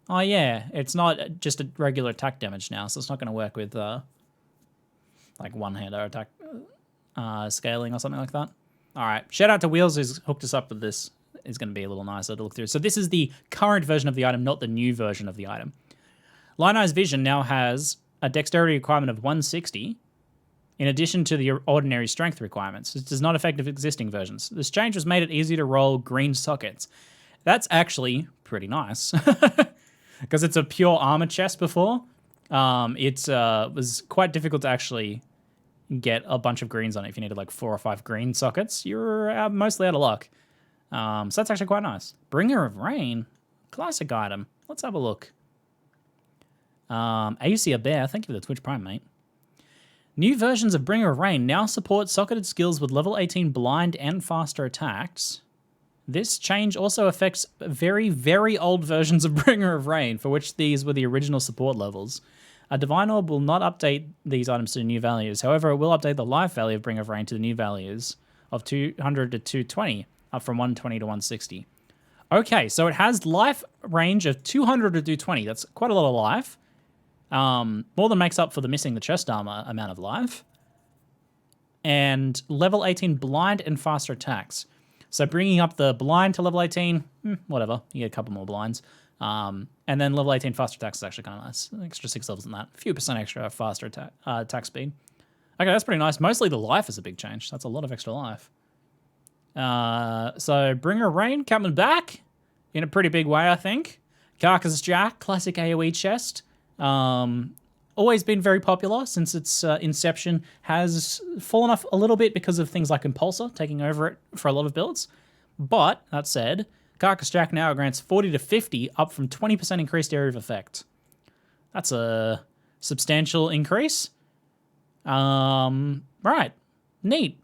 Oh yeah, it's not just a regular attack damage now, so it's not going to work with like one-hander attack scaling or something like that. All right, shout out to Wheels who's hooked us up with this. It's going to be a little nicer to look through. So this is the current version of the item, not the new version of the item. Lionized Vision now has a dexterity requirement of 160, in addition to the ordinary strength requirements. This does not affect existing versions. This change has made it easier to roll green sockets. That's actually pretty nice. Because it's a pure armor chest before. It was quite difficult to actually get a bunch of greens on it. If you needed like 4 or 5 green sockets, you're mostly out of luck. So that's actually quite nice. Bringer of Rain, classic item. Let's have a look. AUC Bear, thank you for the Twitch Prime, mate. New versions of Bringer of Rain now support socketed skills with level 18 blind and faster attacks. This change also affects very, very old versions of Bringer of Rain, for which these were the original support levels. A Divine Orb will not update these items to new values. However, it will update the life value of Bringer of Rain to the new values of 200 to 220, up from 120 to 160. Okay, so it has life range of 200 to 220. That's quite a lot of life. More than makes up for the missing the chest armor amount of life. And level 18 blind and faster attacks. So bringing up the blind to level 18, whatever. You get a couple more blinds. And then level 18 faster attacks is actually kind of nice. An extra 6 levels in that. A few percent extra faster attack speed. Okay, that's pretty nice. Mostly the life is a big change. That's a lot of extra life. So Bringer of Rain coming back in a pretty big way, I think. Carcass Jack, classic AoE chest. Always been very popular since its inception, has fallen off a little bit because of things like Impulsor taking over it for a lot of builds. But, that said, Carcass Jack now grants 40 to 50, up from 20% increased area of effect. That's a substantial increase. Right. Neat.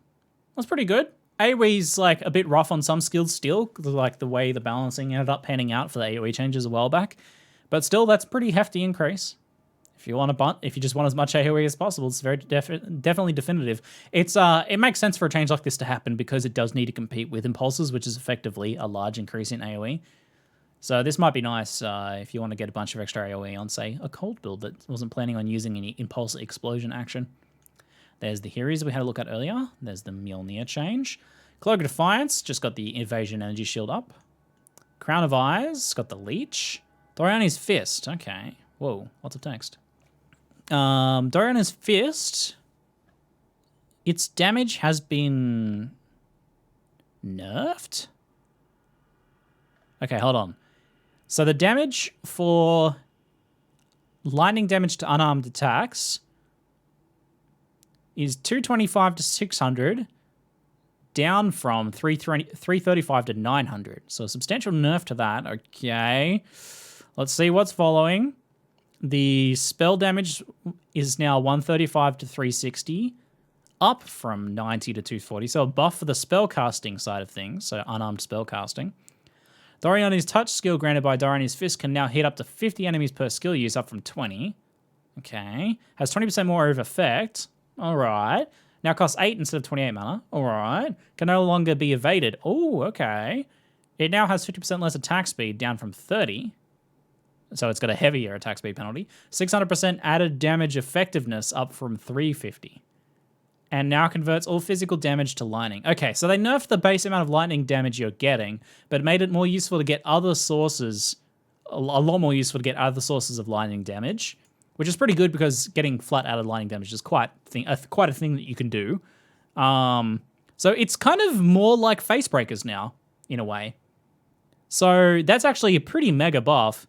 That's pretty good. AoE's like a bit rough on some skills still, like the way the balancing ended up panning out for the AoE changes a while back. But still, that's pretty hefty increase. If you just want as much AoE as possible, it's very definitely definitive. It makes sense for a change like this to happen because it does need to compete with Impulses, which is effectively a large increase in AoE. So this might be nice if you want to get a bunch of extra AoE on, say, a cold build that wasn't planning on using any Impulse Explosion action. There's the Heroes we had a look at earlier. There's the Mjolnir change. Cloak of Defiance, just got the Evasion Energy Shield up. Crown of Eyes, got the Leech. Doriani's Fist, okay. Whoa, lots of text. Doriana's Fist, its damage has been nerfed? Okay, hold on. So the damage for lightning damage to unarmed attacks is 225 to 600, down from 335 to 900. So a substantial nerf to that. Okay. Let's see what's following. The spell damage is now 135 to 360, up from 90 to 240, so a buff for the spellcasting side of things, so unarmed spellcasting. Doriani's touch skill granted by Doriani's fist can now hit up to 50 enemies per skill use, up from 20. Okay. Has 20% more of effect. All right. Now costs 8 instead of 28 mana. All right. Can no longer be evaded. Oh, okay. It now has 50% less attack speed, down from 30. So it's got a heavier attack speed penalty. 600% added damage effectiveness, up from 350. And now converts all physical damage to lightning. Okay, so they nerfed the base amount of lightning damage you're getting, but made it more useful to get other sources, a lot more useful to get other sources of lightning damage, which is pretty good because getting flat added lightning damage is quite a thing that you can do. So it's kind of more like face breakers now, in a way. So that's actually a pretty mega buff.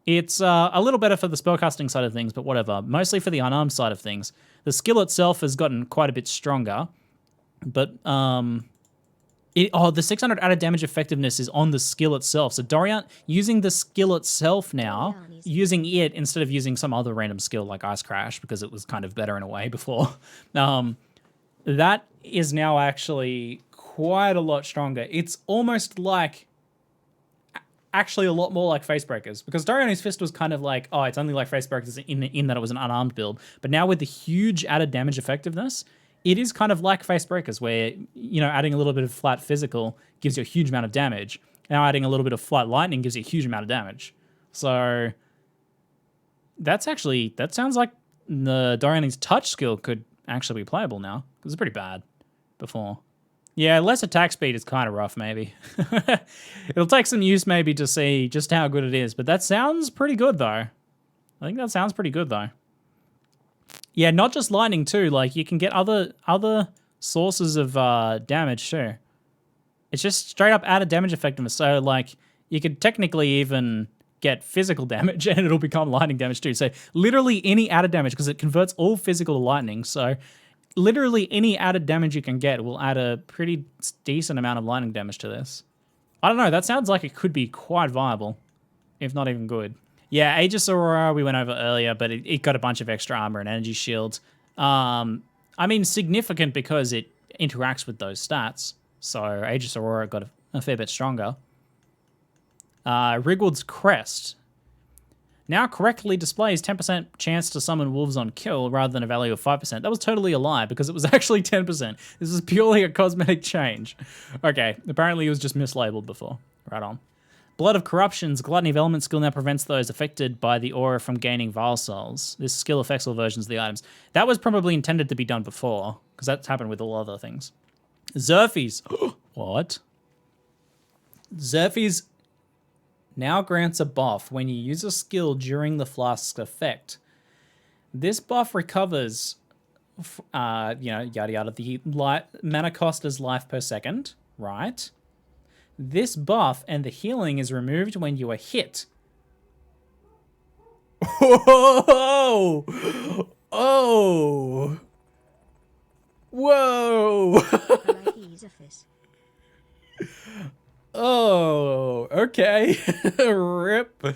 It's a little better for the spellcasting side of things, but whatever. Mostly for the unarmed side of things. The skill itself has gotten quite a bit stronger, but the 600 added damage effectiveness is on the skill itself. So Dorian, using the skill itself now, using it instead of using some other random skill like Ice Crash, because it was kind of better in a way before, that is now actually quite a lot stronger. It's almost like... actually a lot more like Face Breakers, because Doriani's Fist was kind of like, oh, it's only like Face Breakers in that it was an unarmed build, but now with the huge added damage effectiveness, it is kind of like Face Breakers, where, you know, adding a little bit of flat physical gives you a huge amount of damage. Now adding a little bit of flat lightning gives you a huge amount of damage. So that sounds like the Doriani's touch skill could actually be playable now, because it's pretty bad before. Yeah, less attack speed is kind of rough, maybe. It'll take some use, maybe, to see just how good it is. But that sounds pretty good, though. I think that sounds pretty good, though. Yeah, not just lightning, too. Like, you can get other sources of damage, too. It's just straight up added damage effectiveness. So, like, you could technically even get physical damage, and it'll become lightning damage, too. So, literally any added damage, because it converts all physical to lightning. So... literally any added damage you can get will add a pretty decent amount of lightning damage to this. I don't know, that sounds like it could be quite viable, if not even good. Yeah, Aegis Aurora we went over earlier, but it got a bunch of extra armor and energy shields. I mean, significant because it interacts with those stats. So Aegis Aurora got a fair bit stronger. Rigward's Crest now correctly displays 10% chance to summon wolves on kill rather than a value of 5%. That was totally a lie because it was actually 10%. This is purely a cosmetic change. Okay, apparently it was just mislabeled before. Right on. Blood of Corruption's Gluttony of Elements skill now prevents those affected by the aura from gaining Vile Souls. This skill affects all versions of the items. That was probably intended to be done before, because that's happened with all other things. Xerfes. What? Xerfes now grants a buff when you use a skill during the flask's effect. This buff recovers, yada yada, the mana cost as life per second, right? This buff and the healing is removed when you are hit. Oh! Oh! Whoa! Oh, okay. Rip.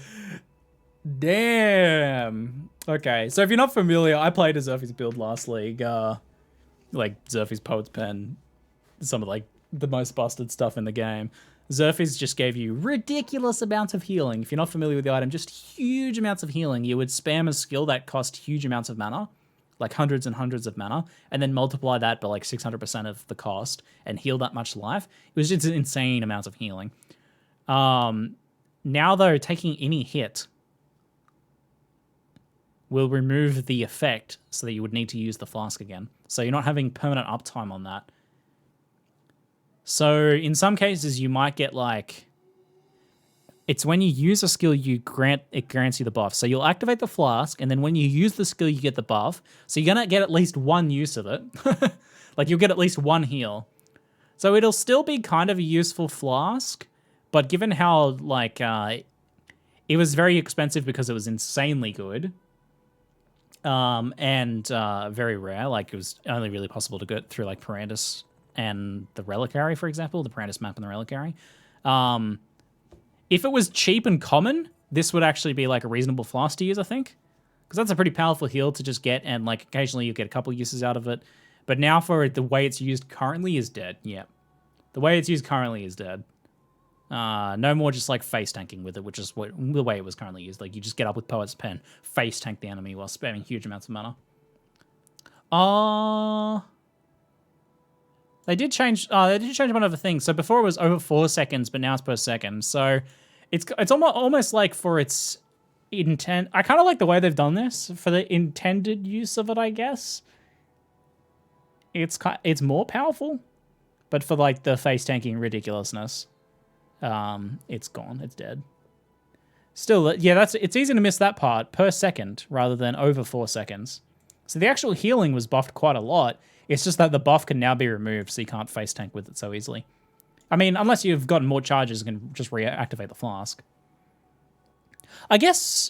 Damn. Okay, so if you're not familiar, I played a Xerfes build last league. Like Xerfes Poet's Pen, some of like the most busted stuff in the game. Xerfes just gave you ridiculous amounts of healing. If you're not familiar with the item, just huge amounts of healing. You would spam a skill that cost huge amounts of mana, like hundreds and hundreds of mana, and then multiply that by like 600% of the cost and heal that much life. It was just insane amounts of healing. Now though, taking any hit will remove the effect so that you would need to use the flask again. So you're not having permanent uptime on that. So in some cases you might get like, it's when you use a skill, it grants you the buff. So you'll activate the flask, and then when you use the skill, you get the buff. So you're going to get at least one use of it. Like, you'll get at least one heal. So it'll still be kind of a useful flask, but given how, like, it was very expensive because it was insanely good, and very rare. Like, it was only really possible to get through, like, Parandus and the Reliquary, for example, the Parandus map and the Reliquary. If it was cheap and common, this would actually be like a reasonable flask to use, I think. Because that's a pretty powerful heal to just get, and like occasionally you get a couple uses out of it. But now for it, the way it's used currently is dead. Yeah. The way it's used currently is dead. No more just like face tanking with it, which is the way it was currently used. Like you just get up with Poet's Pen, face tank the enemy while spamming huge amounts of mana. They did change one other thing. So before it was over 4 seconds, but now it's per second. So it's almost like for its intent. I kind of like the way they've done this for the intended use of it, I guess. It's more powerful, but for like the face tanking ridiculousness, it's gone. It's dead. Still, yeah, it's easy to miss that part per second rather than over 4 seconds. So the actual healing was buffed quite a lot. It's just that the buff can now be removed, so you can't face tank with it so easily. I mean, unless you've gotten more charges, you can just reactivate the flask. I guess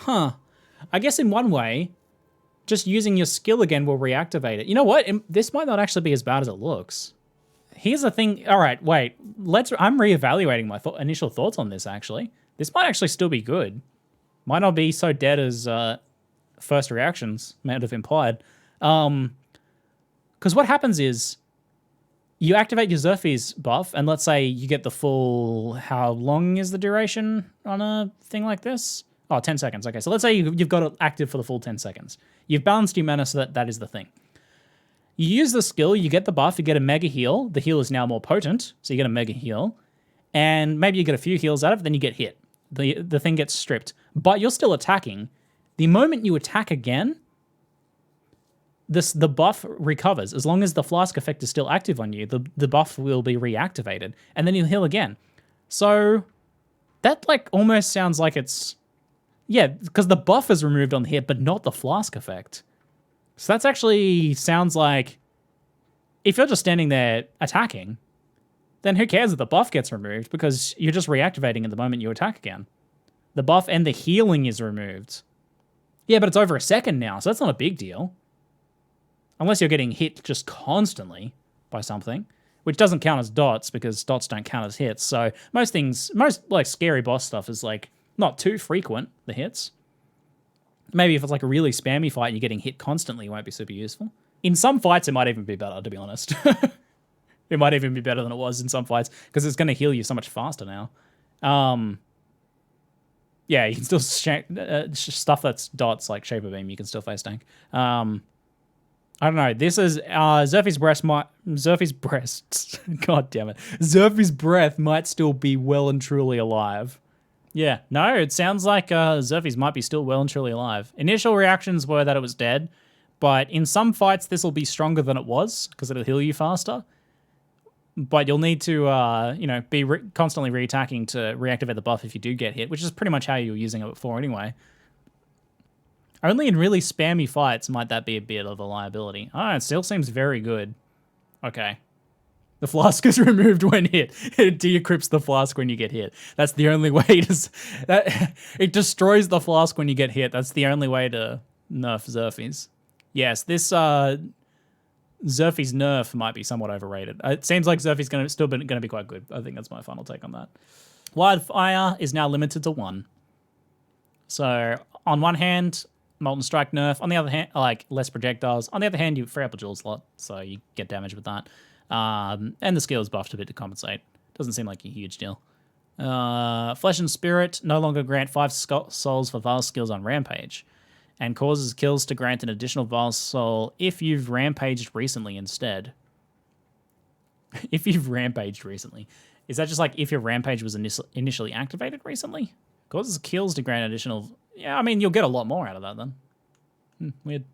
in one way, just using your skill again will reactivate it. You know what? This might not actually be as bad as it looks. Here's the thing. All right, wait. I'm reevaluating my initial thoughts on this, actually. This might actually still be good. Might not be so dead as first reactions might have implied. Because what happens is you activate your Xerxes buff, and let's say you get the full... How long is the duration on a thing like this? Oh, 10 seconds. Okay, so let's say you've got it active for the full 10 seconds. You've balanced your mana so that is the thing. You use the skill, you get the buff, you get a mega heal. The heal is now more potent, so you get a mega heal. And maybe you get a few heals out of it, then you get hit. The thing gets stripped. But you're still attacking. The moment you attack again, the buff recovers. As long as the flask effect is still active on you, the buff will be reactivated. And then you'll heal again. So that like almost sounds like it's... Yeah, because the buff is removed on the hit, but not the flask effect. So that's actually sounds like if you're just standing there attacking, then who cares if the buff gets removed because you're just reactivating at the moment you attack again. The buff and the healing is removed. Yeah, but it's over a second now, so that's not a big deal. Unless you're getting hit just constantly by something, which doesn't count as dots because dots don't count as hits. So most like scary boss stuff is like not too frequent, the hits. Maybe if it's like a really spammy fight and you're getting hit constantly, it won't be super useful. In some fights, it might even be better, to be honest. It might even be better than it was in some fights because it's going to heal you so much faster now. Yeah, you can still stuff that's dots like Shaper Beam, you can still face tank. I don't know. This is Xerxes' breast. God damn it. Xerxes' breath might still be well and truly alive. Yeah, no, it sounds like Xerxes might be still well and truly alive. Initial reactions were that it was dead, but in some fights this will be stronger than it was because it'll heal you faster. But you'll need to, be constantly re-attacking to reactivate the buff if you do get hit, which is pretty much how you were using it before anyway. Only in really spammy fights might that be a bit of a liability. Oh, it still seems very good. Okay. The flask is removed when hit. It de-equips the flask when you get hit. That's the only way to... it destroys the flask when you get hit. That's the only way to nerf Xerxes. Yes, this Xerxes nerf might be somewhat overrated. It seems like Xerxes is still going to be quite good. I think that's my final take on that. Wildfire is now limited to 1. So, on one hand, Molten Strike nerf. On the other hand, like, less projectiles. On the other hand, you free up a jewel slot, so you get damage with that. And the skill is buffed a bit to compensate. Doesn't seem like a huge deal. Flesh and Spirit no longer grant 5 souls for Vile skills on Rampage, and causes kills to grant an additional Vile soul if you've rampaged recently instead. If you've rampaged recently. Is that just like if your Rampage was initially activated recently? Causes kills to grant additional... Yeah, I mean, you'll get a lot more out of that then. Weird.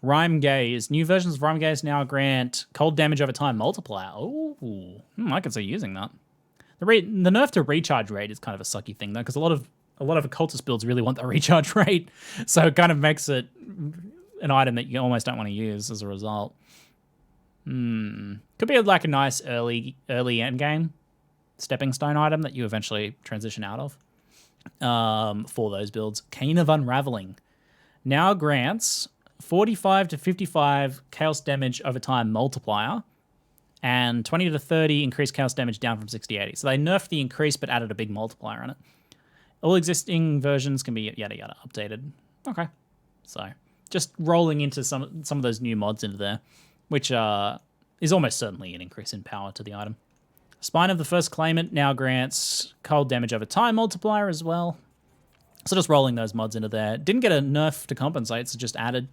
Rhyme Gaze. New versions of Rhyme Gaze now grant cold damage over time multiplier. Oh, I could see using that. The nerf to recharge rate is kind of a sucky thing though, because a lot of occultist builds really want the recharge rate, so it kind of makes it an item that you almost don't want to use as a result. Could be like a nice early endgame stepping stone item that you eventually transition out of for those builds. Cane of Unraveling now grants 45 to 55 chaos damage over time multiplier, and 20 to 30 increased chaos damage down from 60 to 80. So they nerfed the increase but added a big multiplier on it. All existing versions can be yada yada updated. Okay. So just rolling into some of those new mods into there, which is almost certainly an increase in power to the item. Spine of the first claimant now grants cold damage over time multiplier as well. So just rolling those mods into there. Didn't get a nerf to compensate, so just added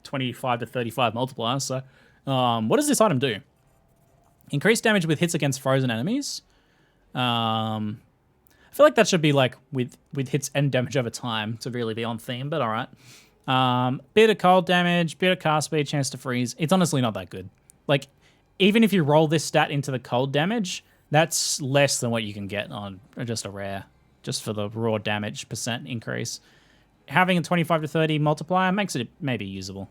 25 to 35 multiplier. So what does this item do? Increased damage with hits against frozen enemies. I feel like that should be like with hits and damage over time to really be on theme, but all right. Bit of cold damage, bit of cast speed, chance to freeze. It's honestly not that good. Like, even if you roll this stat into the cold damage, that's less than what you can get on just a rare, just for the raw damage percent increase. Having a 25 to 30 multiplier makes it maybe usable.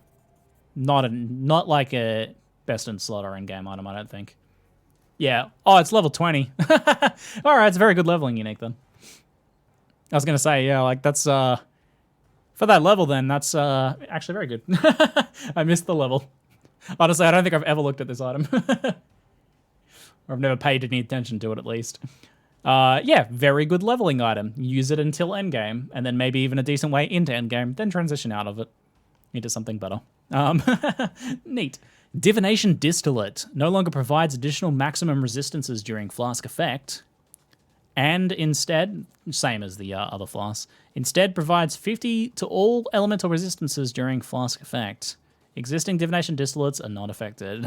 Not like a best in slot or in-game item, I don't think. Yeah. Oh, it's level 20. All right, it's a very good leveling unique then. I was going to say, yeah, like that's... for that level then, that's actually very good. I missed the level. Honestly, I don't think I've ever looked at this item. Or I've never paid any attention to it, at least. Yeah, very good leveling item. Use it until endgame, and then maybe even a decent way into endgame, then transition out of it into something better. Neat. Divination Distillate no longer provides additional maximum resistances during flask effect, and instead, same as the other flask, instead provides 50 to all elemental resistances during flask effect. Existing divination distillates are not affected.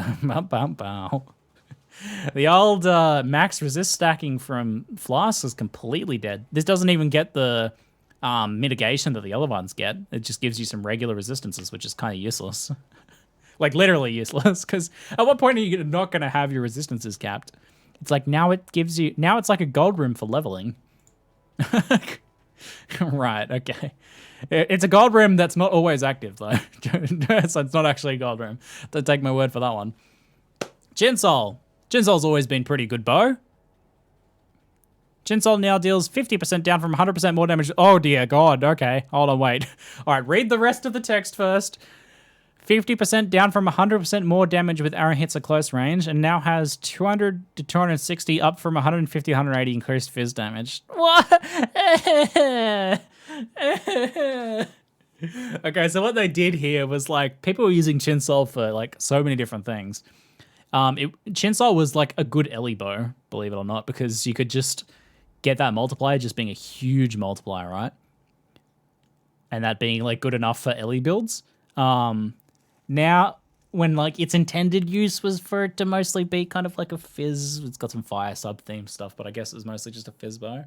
The old max resist stacking from flasks is completely dead. This doesn't even get the mitigation that the other ones get. It just gives you some regular resistances, which is kind of useless. Like literally useless, because at what point are you not going to have your resistances capped? It's like now it's like a gold room for leveling. Right, okay. It's a gold room that's not always active, though. So it's not actually a gold room. Don't take my word for that one. Chinsol. Chinsol's always been pretty good bow. Chinsol now deals 50% down from 100% more damage. Oh, dear God. Okay, hold on, wait. All right, read the rest of the text first. 50% down from 100% more damage with arrow hits at close range, and now has 200 to 260 up from 150 180 increased fizz damage. What? Okay, so what they did here was like people were using Chinsol for like so many different things. Chinsol was like a good Ellie bow, believe it or not, because you could just get that multiplier just being a huge multiplier, right? And that being like good enough for Ellie builds. Now, when like its intended use was for it to mostly be kind of like a fizz, it's got some fire sub-theme stuff, but I guess it was mostly just a fizz bow.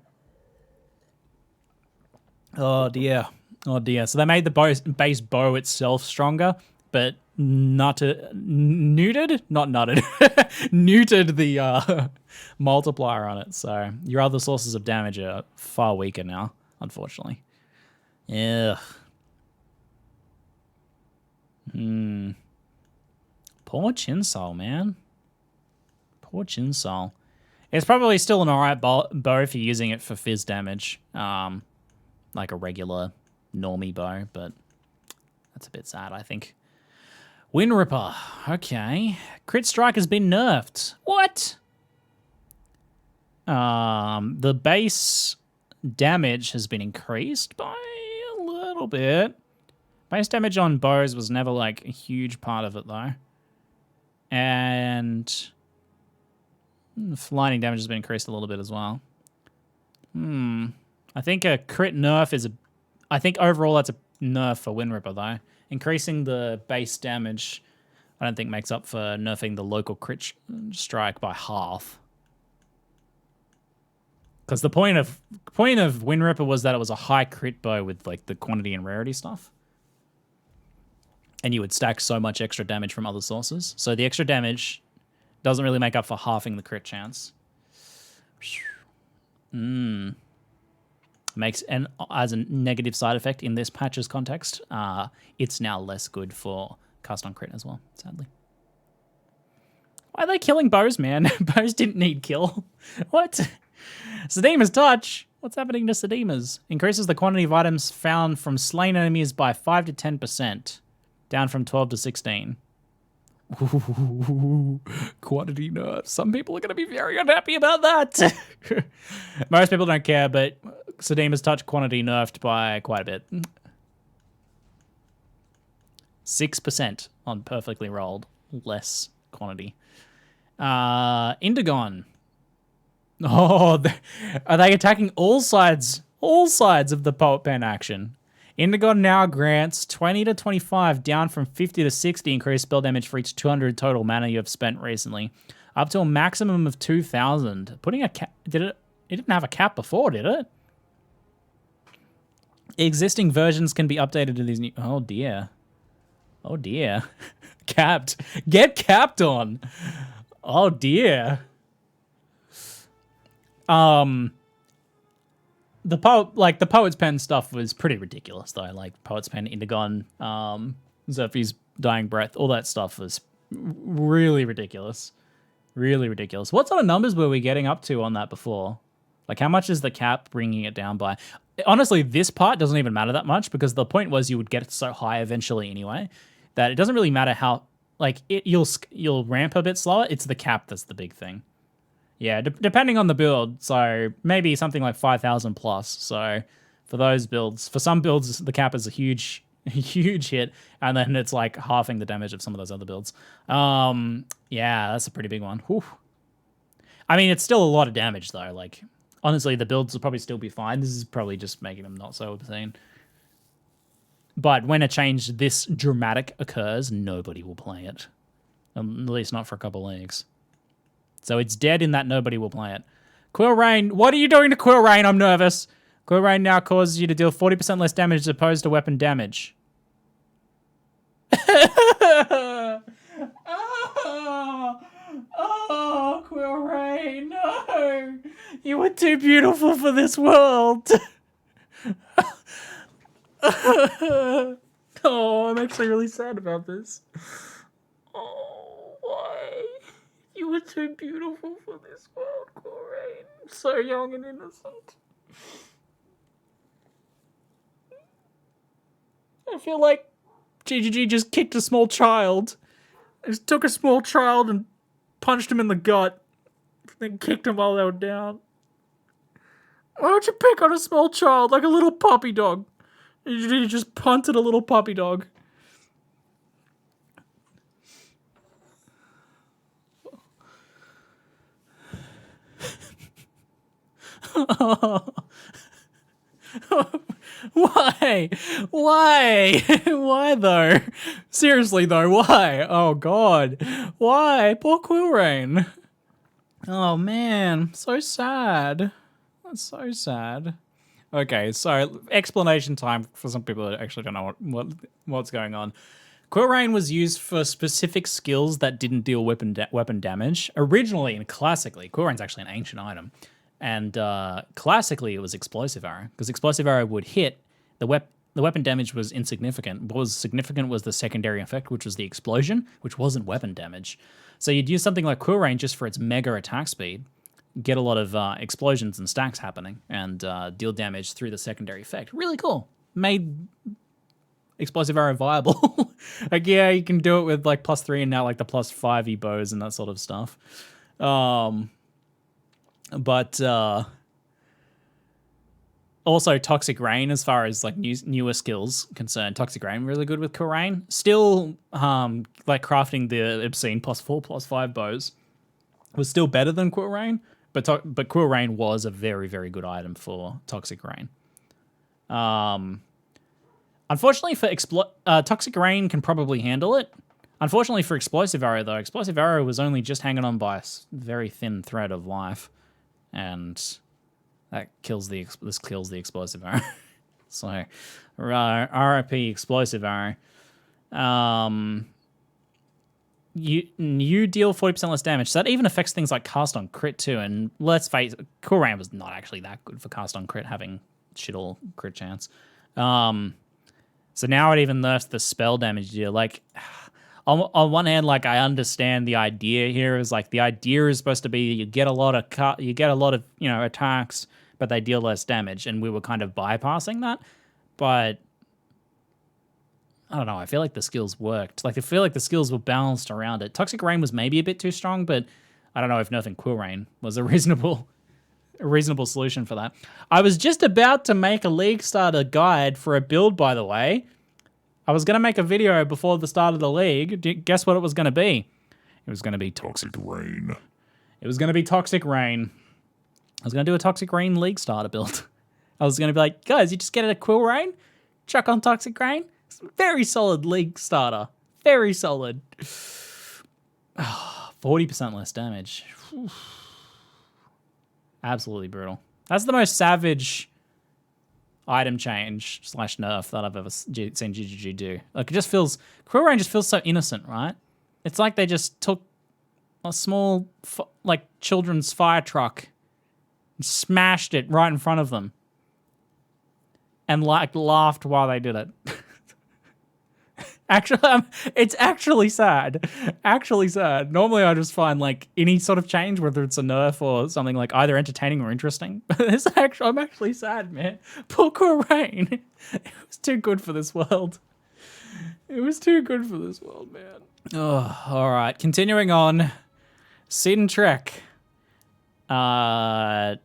Oh dear. Oh dear. So they made the base bow itself stronger, but neutered the multiplier on it. So your other sources of damage are far weaker now, unfortunately. Ugh. Poor Chinsol, man. Poor Chinsol. It's probably still an alright bow if you're using it for fizz damage. Like a regular normie bow, but that's a bit sad, I think. Wind Ripper. Okay. Crit Strike has been nerfed. What? The base damage has been increased by a little bit. Base damage on bows was never like a huge part of it though. And lightning damage has been increased a little bit as well. I think a crit nerf I think overall that's a nerf for Wind Ripper though. Increasing the base damage, I don't think makes up for nerfing the local crit strike by half. Because the point of Wind Ripper was that it was a high crit bow with like the quantity and rarity stuff. And you would stack so much extra damage from other sources. So the extra damage doesn't really make up for halving the crit chance. Makes, and as a negative side effect in this patch's context, it's now less good for cast on crit as well, sadly. Why are they killing bows, man? Bows didn't need kill. What? Sedema's Touch. What's happening to Sedema's? Increases the quantity of items found from slain enemies by 5 to 10%. Down from 12 to 16. Ooh, quantity nerf. Some people are going to be very unhappy about that. Most people don't care, but Sedema's Touch quantity nerfed by quite a bit. 6% on perfectly rolled, less quantity. Indigon. Oh, are they attacking all sides? All sides of the Poet Pen action. Indigon now grants 20 to 25, down from 50 to 60 increased spell damage for each 200 total mana you have spent recently, up to a maximum of 2,000. Putting a cap. Did it? It didn't have a cap before, did it? Existing versions can be updated to these new. Oh dear. Oh dear. Capped. Get capped on. Oh dear. The Poet's Pen stuff was pretty ridiculous though. Like Poet's Pen, Indigon, Zerfi's Dying Breath, all that stuff was really ridiculous. Really ridiculous. What sort of numbers were we getting up to on that before? Like how much is the cap bringing it down by? Honestly, this part doesn't even matter that much because the point was you would get it so high eventually anyway that it doesn't really matter how, like you'll ramp a bit slower. It's the cap that's the big thing. Yeah, depending on the build, so maybe something like 5,000 plus. So for those builds, for some builds, the cap is a huge hit, and then it's like halving the damage of some of those other builds. Yeah, that's a pretty big one. Whew. I mean, it's still a lot of damage though. Like honestly, the builds will probably still be fine. This is probably just making them not so obscene. But when a change this dramatic occurs, nobody will play it. At least not for a couple leagues. So it's dead in that nobody will play it. Quill Rain, what are you doing to Quill Rain? I'm nervous. Quill Rain now causes you to deal 40% less damage as opposed to weapon damage. Oh, Quill Rain, no. You were too beautiful for this world. Oh, I'm actually really sad about this. Oh, why? You were too beautiful for this world, Quill Rain. So young and innocent. I feel like GGG just kicked a small child. Just took a small child and punched him in the gut. Then kicked him while they were down. Why would you pick on a small child like a little puppy dog? You just punted a little puppy dog. Why? Why? Why though? Seriously though, why? Oh god. Why? Poor Quill Rain. Oh man, so sad. That's so sad. Okay, so explanation time for some people that actually don't know what's going on. Quill Rain was used for specific skills that didn't deal weapon damage. Originally and classically, Quill Rain's actually an ancient item. And classically, it was Explosive Arrow, because Explosive Arrow would hit, the weapon damage was insignificant. What was significant was the secondary effect, which was the explosion, which wasn't weapon damage. So you'd use something like Quill Rain just for its mega attack speed, get a lot of explosions and stacks happening, and deal damage through the secondary effect. Really cool. Made Explosive Arrow viable. Like, yeah, you can do it with like +3 and now like the +5 bows and that sort of stuff. But also Toxic Rain, as far as like newer skills concerned, Toxic Rain really good with Quill Rain. Still, like crafting the obscene +4, +5 bows was still better than Quill Rain, but Quill Rain was a very, very good item for Toxic Rain. Unfortunately for Toxic Rain can probably handle it. Unfortunately for Explosive Arrow though, Explosive Arrow was only just hanging on by a very thin thread of life. And that kills the Explosive Arrow. So, RIP Explosive Arrow. You deal 40% less damage. So that even affects things like cast on crit too. And let's face it, Quill Rain was not actually that good for cast on crit, having shit all crit chance. So now it even nerfs the spell damage deal. Like, on one hand, like I understand the idea here is like the idea is supposed to be you get a lot of attacks, but they deal less damage, and we were kind of bypassing that. But I don't know. I feel like the skills worked. Like I feel like the skills were balanced around it. Toxic Rain was maybe a bit too strong, but I don't know if nerfing Quill Rain was a reasonable solution for that. I was just about to make a League Starter guide for a build, by the way. I was going to make a video before the start of the league. Guess what it was going to be? It was going to be Toxic Rain. It was going to be Toxic Rain. I was going to do a Toxic Rain league starter build. I was going to be like, guys, you just get a Quill Rain, chuck on Toxic Rain. It's a very solid league starter. Very solid. 40% less damage. Absolutely brutal. That's the most savage item change / nerf that I've ever seen ZiggyD do. Like, it just feels, Quill Rain just feels so innocent, right? It's like they just took a small, like, children's fire truck and smashed it right in front of them and, like, laughed while they did it. Actually, it's actually sad. Actually sad. Normally, I just find, like, any sort of change, whether it's a nerf or something, like, either entertaining or interesting. But I'm actually sad, man. Poor Quill Rain. It was too good for this world. It was too good for this world, man. Oh, all right. Continuing on. Seed and Trek. 100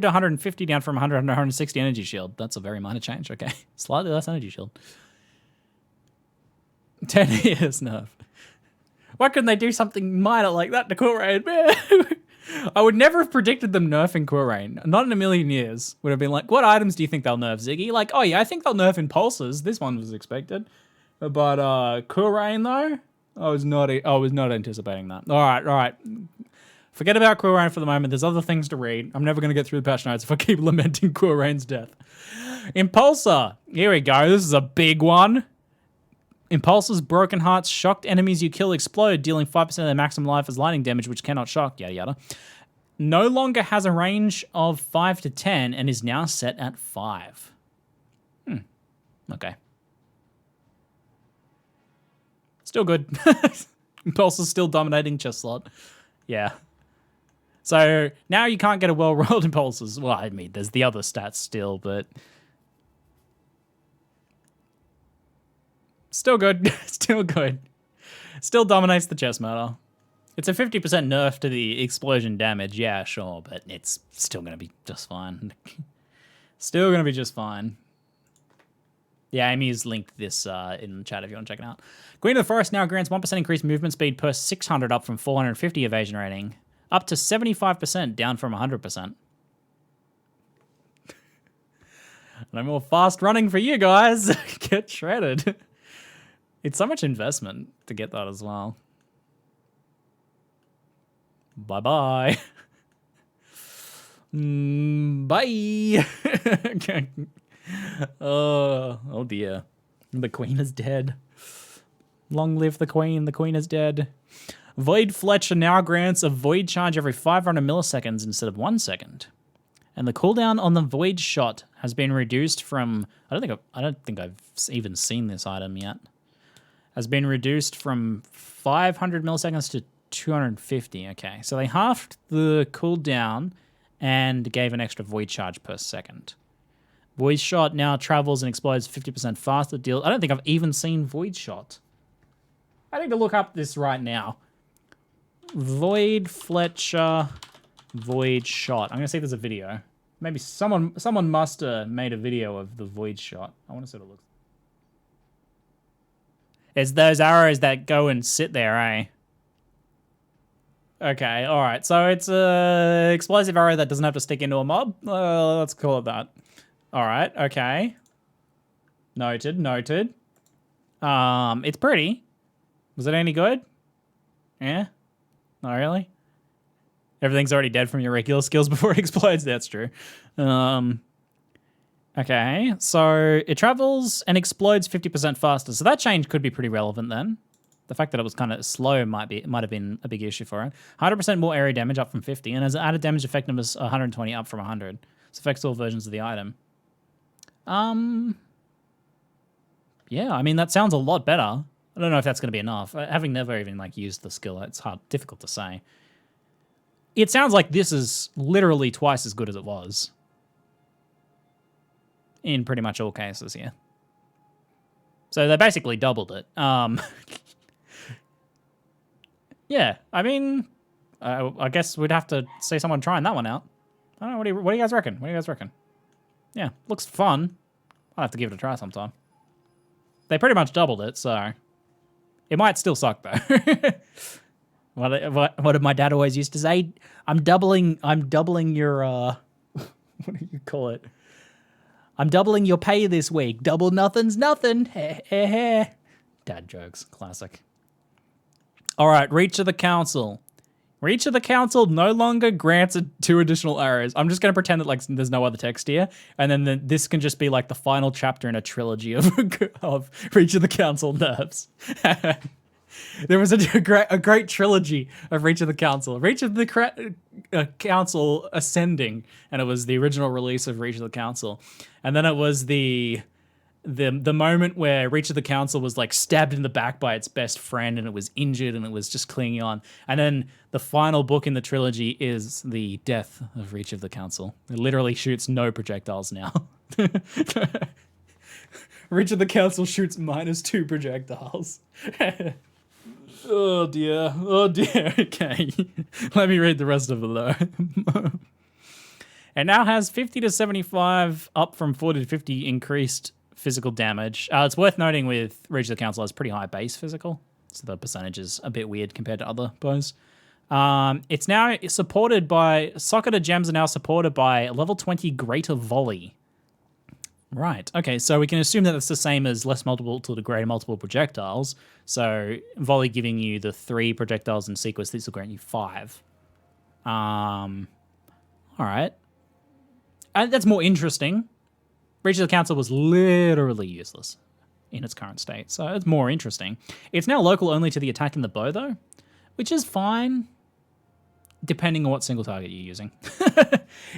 to 150 down from 100 to 160 energy shield. That's a very minor change. Okay. Slightly less energy shield. 10 years nerf. Why couldn't they do something minor like that to Quill Rain, man? I would never have predicted them nerfing Quill Rain. Not in a million years. Would have been like, what items do you think they'll nerf, Ziggy? Like, oh yeah, I think they'll nerf impulses. This one was expected. But Quill Rain though, I was not anticipating that. All right. Forget about Quill Rain for the moment. There's other things to read. I'm never going to get through the patch notes if I keep lamenting Quill Rain's death. Impulsor. Here we go. This is a big one. Impulsors, broken hearts, shocked enemies you kill explode, dealing 5% of their maximum life as lightning damage, which cannot shock, yada yada. No longer has a range of 5 to 10 and is now set at 5. Okay. Still good. Impulsor's still dominating chest slot. Yeah. So now you can't get a well-rolled Impulsors. Well, I mean, there's the other stats still, but still good. Still good. Still dominates the chest meta. It's a 50% nerf to the explosion damage. Yeah, sure, but it's still going to be just fine. Still going to be just fine. Yeah, Amy's linked this in the chat if you want to check it out. Queen of the Forest now grants 1% increased movement speed per 600 up from 450 evasion rating. Up to 75% down from 100%. No more fast running for you guys. Get shredded. It's so much investment to get that as well. Bye-bye. Bye. Okay. Oh dear. The queen is dead. Long live the queen. The queen is dead. Void Fletcher now grants a void charge every 500 milliseconds instead of 1 second. And the cooldown on the void shot has been reduced from, I don't think I've even seen this item yet. Has been reduced from 500 milliseconds to 250. Okay, so they halved the cooldown and gave an extra void charge per second. Void shot now travels and explodes 50% faster. I don't think I've even seen void shot. I need to look up this right now. Void Fletcher void shot. I'm gonna see if there's a video. Maybe someone must have made a video of the void shot. I want to see what it looks like. It's those arrows that go and sit there, eh? Okay, all right. So it's a explosive arrow that doesn't have to stick into a mob. Let's call it that. All right. Okay. Noted. It's pretty. Was it any good? Yeah. Not really. Everything's already dead from your regular skills before it explodes. That's true. Okay, so it travels and explodes 50% faster. So that change could be pretty relevant then. The fact that it was kind of slow might have been a big issue for it. 100% more area damage up from 50, and has added damage effectiveness 120 up from 100. This affects all versions of the item. Yeah, I mean that sounds a lot better. I don't know if that's going to be enough. Having never even used the skill, it's difficult to say. It sounds like this is literally twice as good as it was. In pretty much all cases here. So they basically doubled it. Yeah, I mean, I guess we'd have to see someone trying that one out. I don't know, what do you guys reckon? Yeah, looks fun. I'll have to give it a try sometime. They pretty much doubled it, so it might still suck though. What did my dad always used to say? I'm doubling your what do you call it? I'm doubling your pay this week. Double nothing's nothing. Dad jokes, classic. All right, Reach of the Council. Reach of the Council no longer grants 2 additional arrows. I'm just going to pretend that like there's no other text here, and then this can just be like the final chapter in a trilogy of Reach of the Council nerfs. There was a great trilogy of Reach of the Council. Reach of the Council Ascending, and it was the original release of Reach of the Council. And then it was the moment where Reach of the Council was like stabbed in the back by its best friend and it was injured and it was just clinging on. And then the final book in the trilogy is the death of Reach of the Council. It literally shoots no projectiles now. Reach of the Council shoots -2 projectiles. Oh dear. Okay. Let me read the rest of it though. It now has 50 to 75 up from 40 to 50 increased physical damage. It's worth noting with Reach of the Council has pretty high base physical, so the percentage is a bit weird compared to other bows. It's now supported by socketed gems are now supported by level 20 greater volley. Right. Okay. So we can assume that it's the same as less multiple to the greater multiple projectiles. So volley giving you the 3 projectiles in sequence. This will grant you 5. All right. And that's more interesting. Reach of the Council was literally useless in its current state, so it's more interesting. It's now local only to the attack in the bow, though, which is fine, depending on what single target you're using.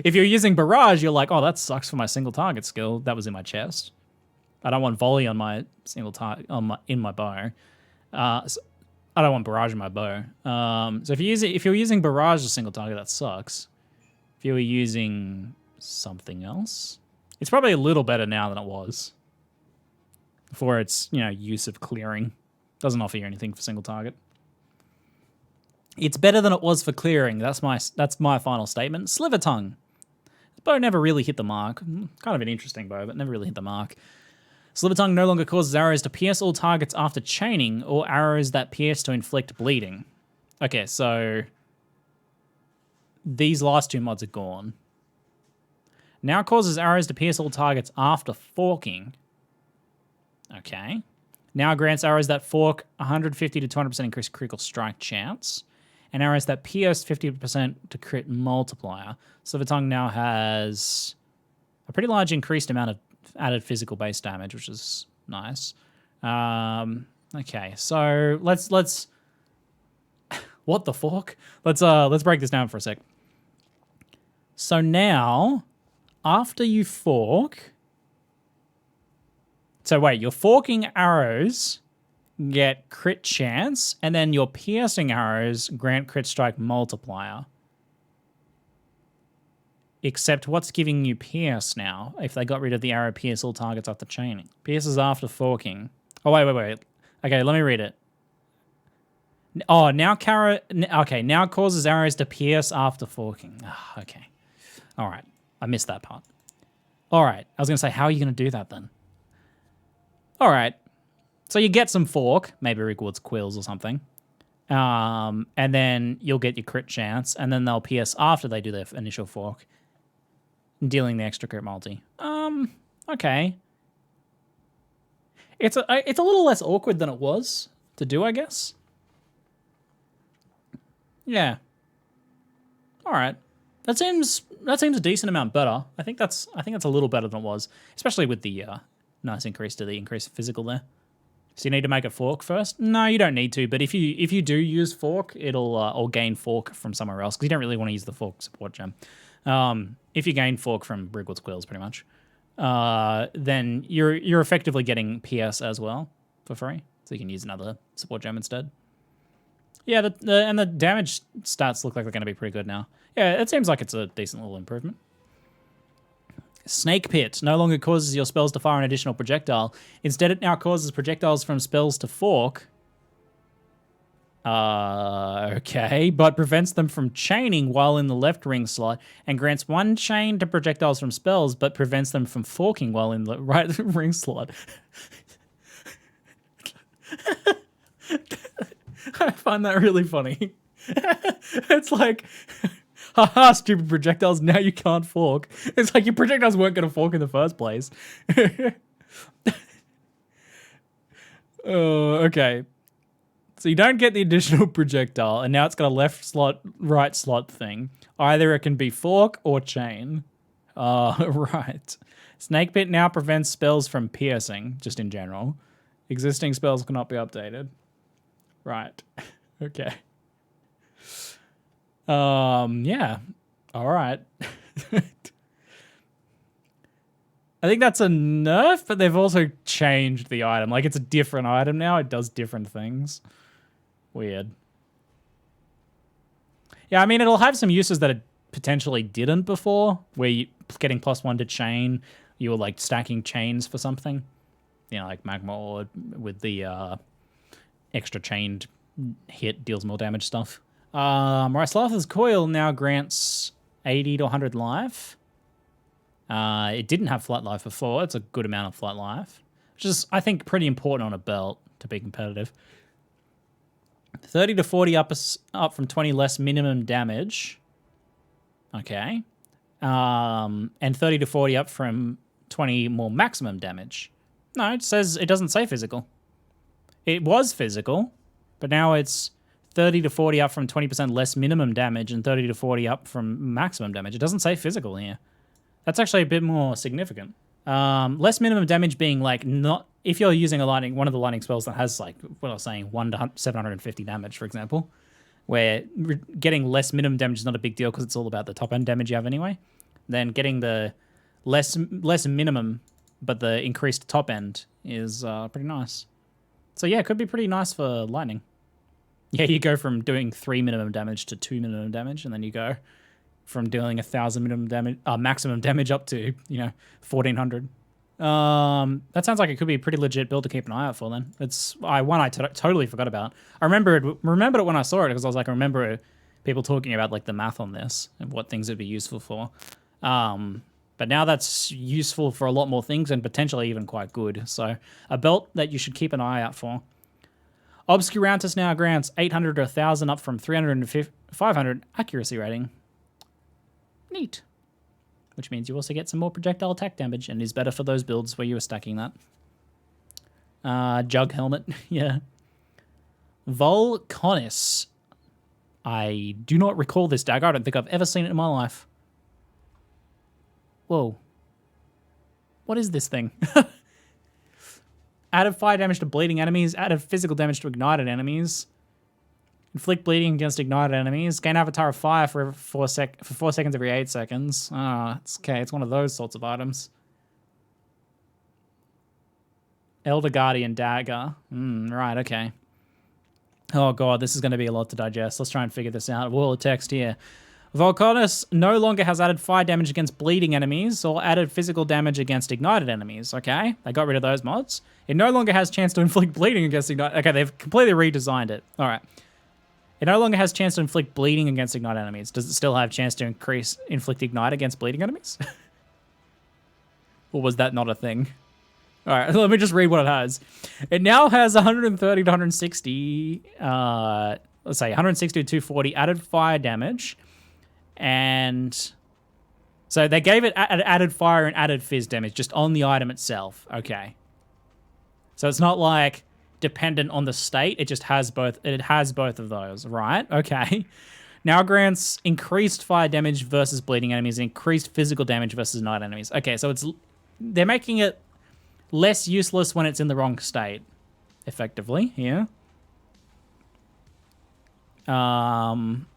If you're using Barrage, you're like, oh, that sucks for my single target skill. That was in my chest. I don't want volley on my single target in my bow. So I don't want Barrage in my bow. So if you're using Barrage as a single target, that sucks. If you were using something else, it's probably a little better now than it was for its, use of clearing. Doesn't offer you anything for single target. It's better than it was for clearing. That's my final statement. Sliver Tongue. The bow never really hit the mark. Kind of an interesting bow, but never really hit the mark. Sliver Tongue no longer causes arrows to pierce all targets after chaining or arrows that pierce to inflict bleeding. Okay, so these last 2 mods are gone. Now causes arrows to pierce all targets after forking. Okay. Now grants arrows that fork 150 to 200% increased critical strike chance. And arrows that pierce 50% to crit multiplier. Sliver Tongue now has a pretty large increased amount of added physical base damage, which is nice. Okay, so let's what the fork? Let's break this down for a sec. So now, after you fork, so wait, your forking arrows get crit chance, and then your piercing arrows grant crit strike multiplier. Except what's giving you pierce now, if they got rid of the arrow pierce all targets after chaining? Pierce is after forking. Oh, wait. Okay, let me read it. Oh, now now causes arrows to pierce after forking. Okay. All right. I missed that part. All right. I was going to say, how are you going to do that then? All right. So you get some fork, maybe Rewards quills or something. And then you'll get your crit chance, and then they'll pierce after they do their initial fork, dealing the extra crit multi. Okay. It's a little less awkward than it was to do, I guess. Yeah. All right. That seems a decent amount better. I think that's a little better than it was, especially with the nice increase to the increased physical there. So you need to make a fork first? No, you don't need to, but if you do use fork, it'll or gain fork from somewhere else, because you don't really want to use the fork support gem. If you gain fork from Brigwood's Quills, pretty much, then you're effectively getting PS as well for free, so you can use another support gem instead. Yeah, and the damage stats look like they're going to be pretty good now. Yeah, it seems like it's a decent little improvement. Snake Pit no longer causes your spells to fire an additional projectile. Instead, it now causes projectiles from spells to fork. Okay, but prevents them from chaining while in the left ring slot, and grants 1 chain to projectiles from spells, but prevents them from forking while in the right ring slot. I find that really funny. It's like, haha, stupid projectiles, now you can't fork. It's like your projectiles weren't going to fork in the first place. Okay. So you don't get the additional projectile, and now it's got a left slot, right slot thing. Either it can be fork or chain. Right. Snake Pit now prevents spells from piercing, just in general. Existing spells cannot be updated. Right. Okay. Yeah. All right. I think that's a nerf, but they've also changed the item. Like, it's a different item now. It does different things. Weird. Yeah, I mean, it'll have some uses that it potentially didn't before, where you getting +1 to chain, you were, like, stacking chains for something. You know, like Magma Ore with the extra chained hit deals more damage stuff. Right, Slather's Coil now grants 80 to 100 life. It didn't have flat life before. It's a good amount of flat life, which is, I think, pretty important on a belt to be competitive. 30 to 40 up from 20 less minimum damage. Okay. And 30 to 40 up from 20 more maximum damage. No, it says, it doesn't say physical. It was physical, but now it's 30 to 40 up from 20% less minimum damage and 30 to 40 up from maximum damage. It doesn't say physical here. That's actually a bit more significant. Less minimum damage being like not, if you're using one of the lightning spells that has like, what I was saying, 1 to 750 damage, for example, where getting less minimum damage is not a big deal because it's all about the top end damage you have anyway. Then getting the less minimum, but the increased top end is pretty nice. So yeah, it could be pretty nice for lightning. Yeah, you go from doing 3 minimum damage to 2 minimum damage, and then you go from dealing 1,000 minimum damage, maximum damage up to, 1,400. That sounds like it could be a pretty legit build to keep an eye out for. Then it's one I totally forgot about. I remembered it when I saw it because I was like, I remember people talking about like the math on this and what things it'd be useful for. But now that's useful for a lot more things and potentially even quite good. So a belt that you should keep an eye out for. Obscurantis now grants 800 to 1,000 up from 300 to 500 accuracy rating. Neat. Which means you also get some more projectile attack damage and is better for those builds where you were stacking that. Jug Helmet, yeah. Volcanis. I do not recall this dagger. I don't think I've ever seen it in my life. Whoa. What is this thing? Added fire damage to bleeding enemies. Added physical damage to ignited enemies. Inflict bleeding against ignited enemies. Gain Avatar of Fire for 4 seconds every 8 seconds. It's okay. It's one of those sorts of items. Elder Guardian Dagger. Right, okay. Oh god, this is going to be a lot to digest. Let's try and figure this out. Wall of text here. Volcanis no longer has added fire damage against bleeding enemies or added physical damage against ignited enemies. Okay, they got rid of those mods. It no longer has chance to inflict bleeding against ignited... Okay, they've completely redesigned it. All right. It no longer has chance to inflict bleeding against ignited enemies. Does it still have chance to inflict ignite against bleeding enemies? Or was that not a thing? All right, let me just read what it has. It now has 130 to 160, let's say 160 to 240 added fire damage. And so they gave it added fire and added fizz damage just on the item itself. Okay. So it's not like dependent on the state. It just has both. It has both of those, right? Okay. Now grants increased fire damage versus bleeding enemies, increased physical damage versus night enemies. Okay, so they're making it less useless when it's in the wrong state, effectively, yeah.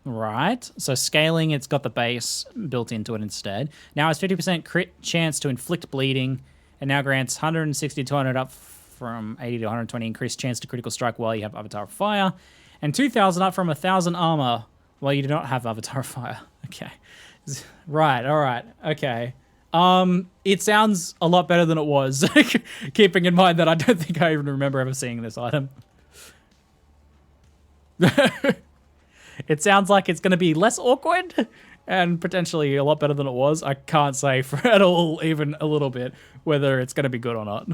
Right. So scaling, it's got the base built into it instead. Now it's 50% crit chance to inflict bleeding, and now grants 160 to 200 up from 80 to 120 increased chance to critical strike while you have Avatar of Fire, and 2,000 up from 1,000 armor while you do not have Avatar of Fire. Okay. Right. All right. Okay. It sounds a lot better than it was, keeping in mind that I don't think I even remember ever seeing this item. It sounds like it's going to be less awkward and potentially a lot better than it was. I can't say for at all, even a little bit, whether it's going to be good or not.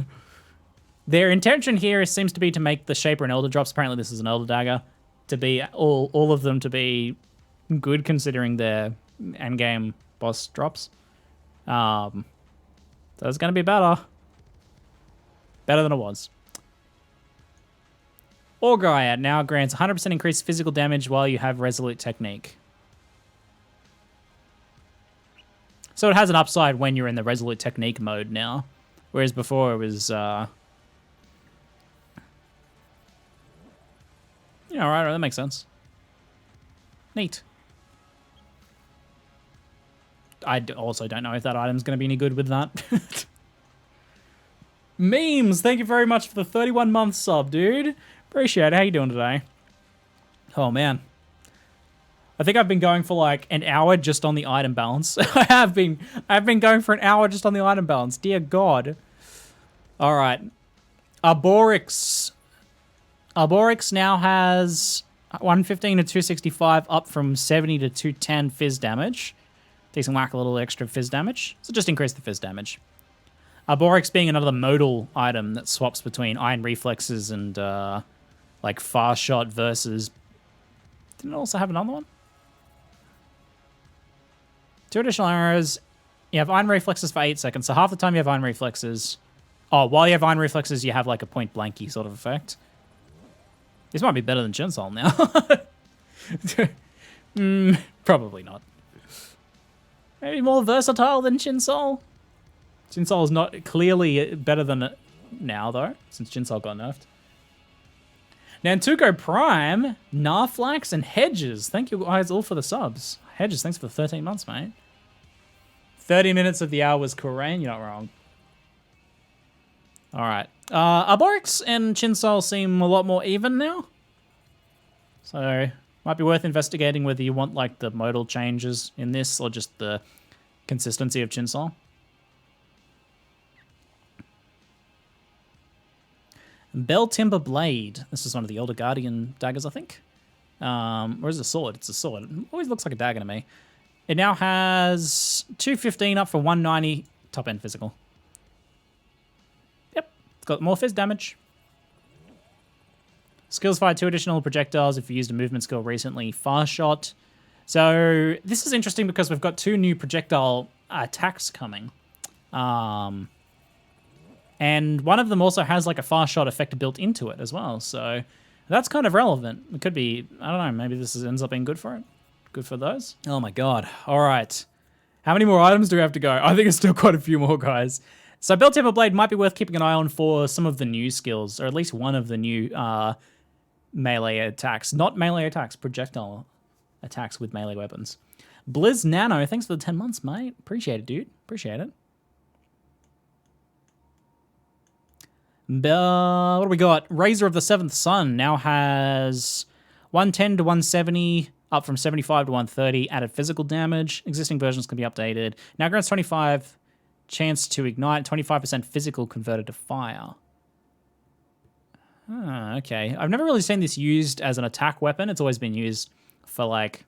Their intention here seems to be to make the Shaper and Elder drops, apparently this is an Elder Dagger, to be all of them to be good considering their endgame boss drops. So it's going to be better. Better than it was. Orgriad now grants 100% increased physical damage while you have Resolute Technique. So it has an upside when you're in the Resolute Technique mode now. Whereas before it was... yeah, alright, that makes sense. Neat. I also don't know if that item's going to be any good with that. Memes, thank you very much for the 31-month sub, dude. Appreciate it. How you doing today? Oh, man. I think I've been going for like an hour just on the item balance. I've been going for an hour just on the item balance. Dear God. All right. Arborix now has 115 to 265 up from 70 to 210 fizz damage. Decent whack, a little extra fizz damage. So just increase the fizz damage. Arborix being another modal item that swaps between Iron Reflexes and like Fast Shot versus... Didn't it also have another one? 2 additional arrows. You have Iron Reflexes for 8 seconds. So half the time you have Iron Reflexes... Oh, while you have Iron Reflexes, you have like a point blanky sort of effect. This might be better than Chinsol now. Probably not. Maybe more versatile than Chinsol. Chinsol is not clearly better than it now, though, since Chinsol got nerfed. Nantuko Prime, Narflax, and Hedges. Thank you guys all for the subs. Hedges, thanks for the 13 months, mate. 30 minutes of the hour was Korean. You're not wrong. All right. Arborix and Chinsol seem a lot more even now. So, might be worth investigating whether you want, like, the modal changes in this or just the consistency of Chinsol. Bell Timber Blade. This is one of the Elder Guardian daggers, I think. Or is it a sword? It's a sword. It always looks like a dagger to me. It now has 215 up for 190 top end physical. Yep. It's got more fizz damage. Skills fire 2 additional projectiles if you used a movement skill recently. Fast Shot. So this is interesting because we've got 2 new projectile attacks coming. And one of them also has like a Fast Shot effect built into it as well. So that's kind of relevant. It could be, I don't know, maybe this ends up being good for it. Good for those. Oh my God. All right. How many more items do we have to go? I think it's still quite a few more, guys. So Bell Timber Blade might be worth keeping an eye on for some of the new skills, or at least one of the new melee attacks. Not melee attacks, projectile attacks with melee weapons. Blizz Nano, thanks for the 10 months, mate. Appreciate it, dude. Appreciate it. What do we got? Razor of the Seventh Sun now has 110 to 170, up from 75 to 130, added physical damage. Existing versions can be updated. Now grants 25 chance to ignite, 25% physical converted to fire. Okay. I've never really seen this used as an attack weapon. It's always been used for like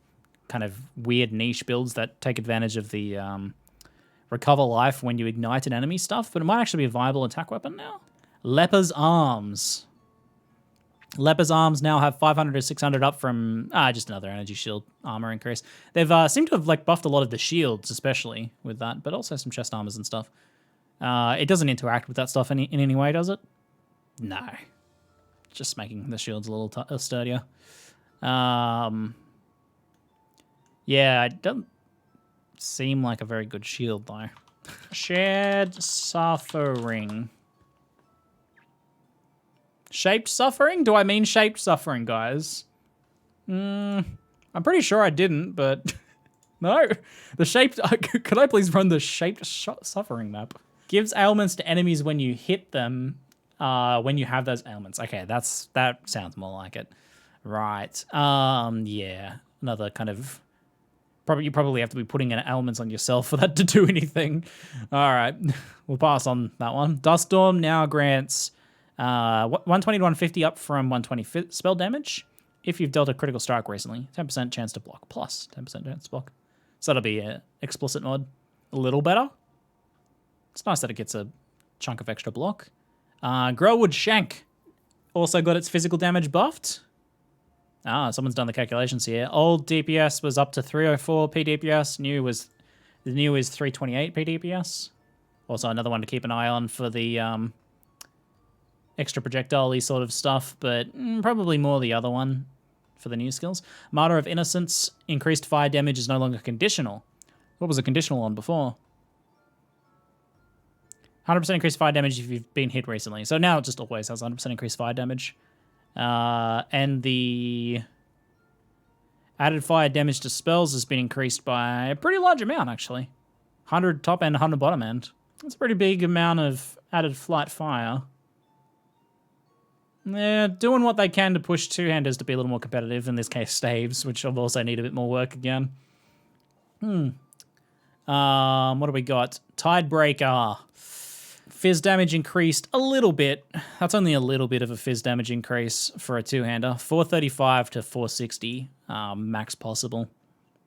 kind of weird niche builds that take advantage of the recover life when you ignite an enemy stuff, but it might actually be a viable attack weapon now. Leper's Arms. Leper's Arms now have 500 to 600 up from just another energy shield armor increase. They've seemed to have like buffed a lot of the shields, especially with that, but also some chest armors and stuff. It doesn't interact with that stuff in any way, does it? No. Just making the shields a little sturdier. Yeah, it doesn't seem like a very good shield, though. Shared Suffering. Shaped Suffering? Do I mean Shaped Suffering, guys? I'm pretty sure I didn't, but... No. The Shaped... Could I please run the Shaped Suffering map? Gives ailments to enemies when you hit them, when you have those ailments. Okay, that sounds more like it. Right. Yeah. Another kind of... You probably have to be putting in ailments on yourself for that to do anything. All right. We'll pass on that one. Dust Storm now grants... 120 to 150 up from 120 spell damage. If you've dealt a critical strike recently, 10% chance to block, plus 10% chance to block. So that'll be an explicit mod. A little better. It's nice that it gets a chunk of extra block. Growwood Shank also got its physical damage buffed. Someone's done the calculations here. Old DPS was up to 304 PDPS. The new is 328 PDPS. Also another one to keep an eye on for the extra projectile-y sort of stuff, but probably more the other one for the new skills. Martyr of Innocence, increased fire damage is no longer conditional. What was it conditional on before? 100% increased fire damage if you've been hit recently. So now it just always has 100% increased fire damage. And the added fire damage to spells has been increased by a pretty large amount, actually. 100 top end, 100 bottom end. That's a pretty big amount of added flight fire. They're doing what they can to push two-handers to be a little more competitive, in this case staves, which will also need a bit more work again. What do we got? Tidebreaker. Fizz damage increased a little bit. That's only a little bit of a fizz damage increase for a two-hander. 435 to 460 max possible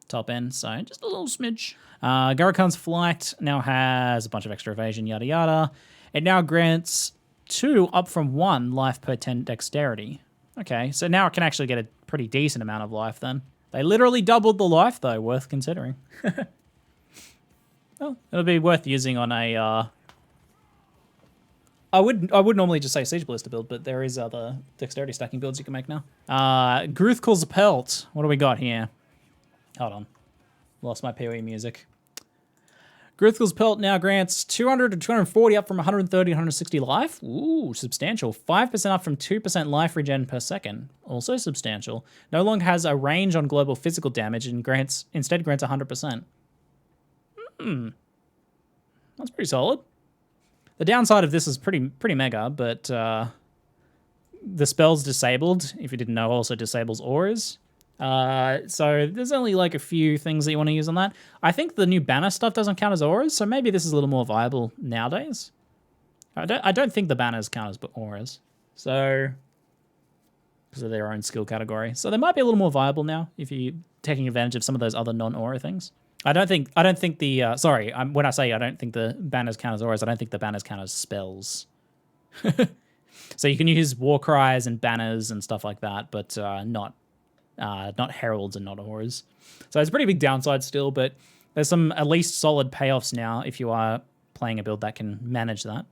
top end, so just a little smidge. Garakan's Flight now has a bunch of extra evasion, yada yada. It now grants 2 up from 1 life per 10 dexterity. Okay, so now it can actually get a pretty decent amount of life then. They literally doubled the life though, worth considering. Well, it'll be worth using on a... I would normally just say Siege Ballista build, but there is other dexterity stacking builds you can make now. Gruthkul's Pelt. What do we got here? Hold on. Lost my PoE music. Gruthkul's Pelt now grants 200 to 240 up from 130 to 160 life. Ooh, substantial. 5% up from 2% life regen per second. Also substantial. No longer has a range on global physical damage and instead grants 100%. That's pretty solid. The downside of this is pretty mega, but the spell's disabled. If you didn't know, also disables auras. So there's only like a few things that you want to use on that. I think the new banner stuff doesn't count as auras, so maybe this is a little more viable nowadays. I don't think the banners count as auras, so because of their own skill category. So they might be a little more viable now if you're taking advantage of some of those other non-aura things. I don't think the when I say I don't think the banners count as auras, I don't think the banners count as spells. So you can use war cries and banners and stuff like that, but not heralds and not auras. So it's a pretty big downside still, but there's some at least solid payoffs now if you are playing a build that can manage that.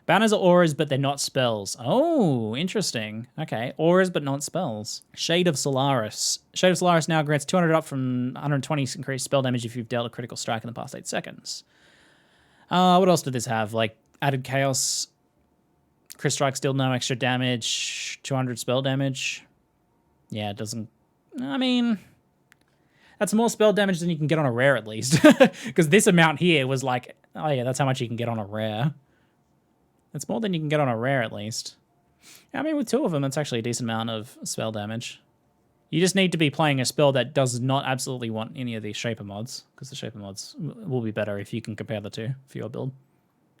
Banners are auras, but they're not spells. Oh, interesting. Okay, auras, but not spells. Shade of Solaris. Shade of Solaris now grants 200 up from 120 increased spell damage if you've dealt a critical strike in the past 8 seconds. What else did this have? Like, added chaos. Crit strike, still no extra damage. 200 spell damage. Yeah, it doesn't... I mean... That's more spell damage than you can get on a rare, at least. Because this amount here was like... Oh yeah, that's how much you can get on a rare. It's more than you can get on a rare, at least. I mean, with 2 of them, it's actually a decent amount of spell damage. You just need to be playing a spell that does not absolutely want any of these Shaper mods, because the Shaper mods will be better if you can compare the two for your build.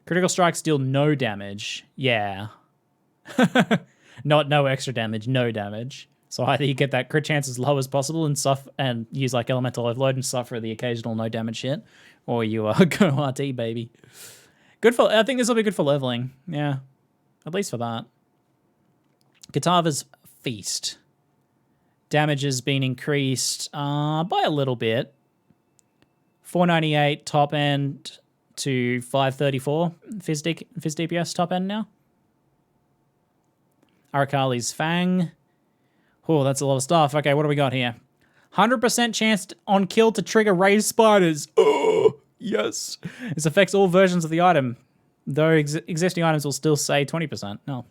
Critical strikes deal no damage. Yeah. Not no extra damage, no damage. So either you get that crit chance as low as possible and use like Elemental Overload and suffer the occasional no damage hit, or you go RT, baby. I think this will be good for leveling. Yeah, at least for that. Katava's Feast. Damage has been increased by a little bit. 498 top end to 534 Fizz DPS top end now. Arakali's Fang. Oh, that's a lot of stuff. Okay, what do we got here? 100% chance on kill to trigger raised spiders. Oh, yes. This affects all versions of the item, though existing items will still say 20%. No.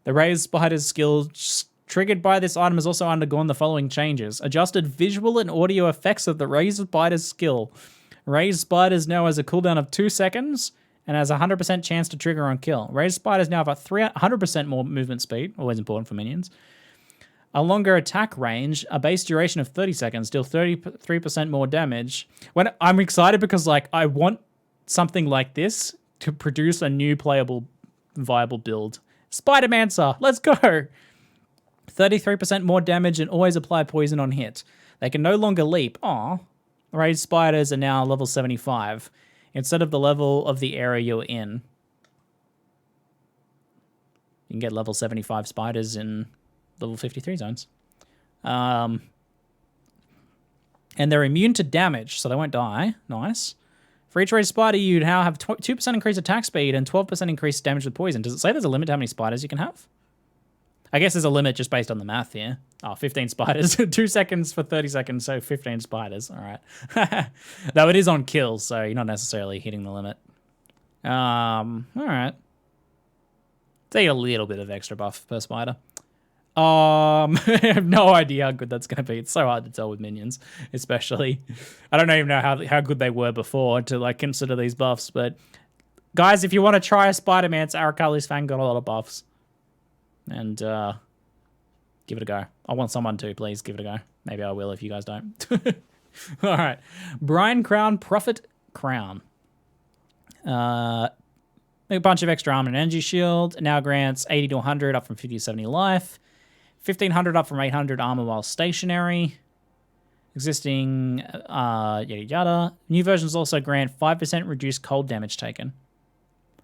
The raised spiders skill triggered by this item has also undergone the following changes. Adjusted visual and audio effects of the raised spiders skill. Raised spiders now has a cooldown of 2 seconds and has a 100% chance to trigger on kill. Raised spiders now have a 100% more movement speed, always important for minions. A longer attack range, a base duration of 30 seconds, deal 33% more damage. When I'm excited because like I want something like this to produce a new playable, viable build. Spider-Mancer, let's go! 33% more damage and always apply poison on hit. They can no longer leap. Aw. Raised spiders are now level 75 instead of the level of the area you're in. You can get level 75 spiders in level 53 zones. And they're immune to damage, so they won't die. Nice. For each raised spider, you'd now have 2% increased attack speed and 12% increased damage with poison. Does it say there's a limit to how many spiders you can have? I guess there's a limit just based on the math here. Oh, 15 spiders. 2 seconds for 30 seconds, so 15 spiders. All right. Though it is on kills, so you're not necessarily hitting the limit. All right. Take a little bit of extra buff per spider. I have no idea how good that's going to be. It's so hard to tell with minions, especially. I don't even know how good they were before to like consider these buffs. But guys, if you want to try a Spider-Man, Arakali's Fang got a lot of buffs. And give it a go. I want someone to, please give it a go. Maybe I will if you guys don't. All right. Brine Crown, Prophet Crown. A bunch of extra armor and energy shield. Now grants 80 to 100, up from 50 to 70 life. 1500 up from 800 armor while stationary. Existing yada yada. New versions also grant 5% reduced cold damage taken.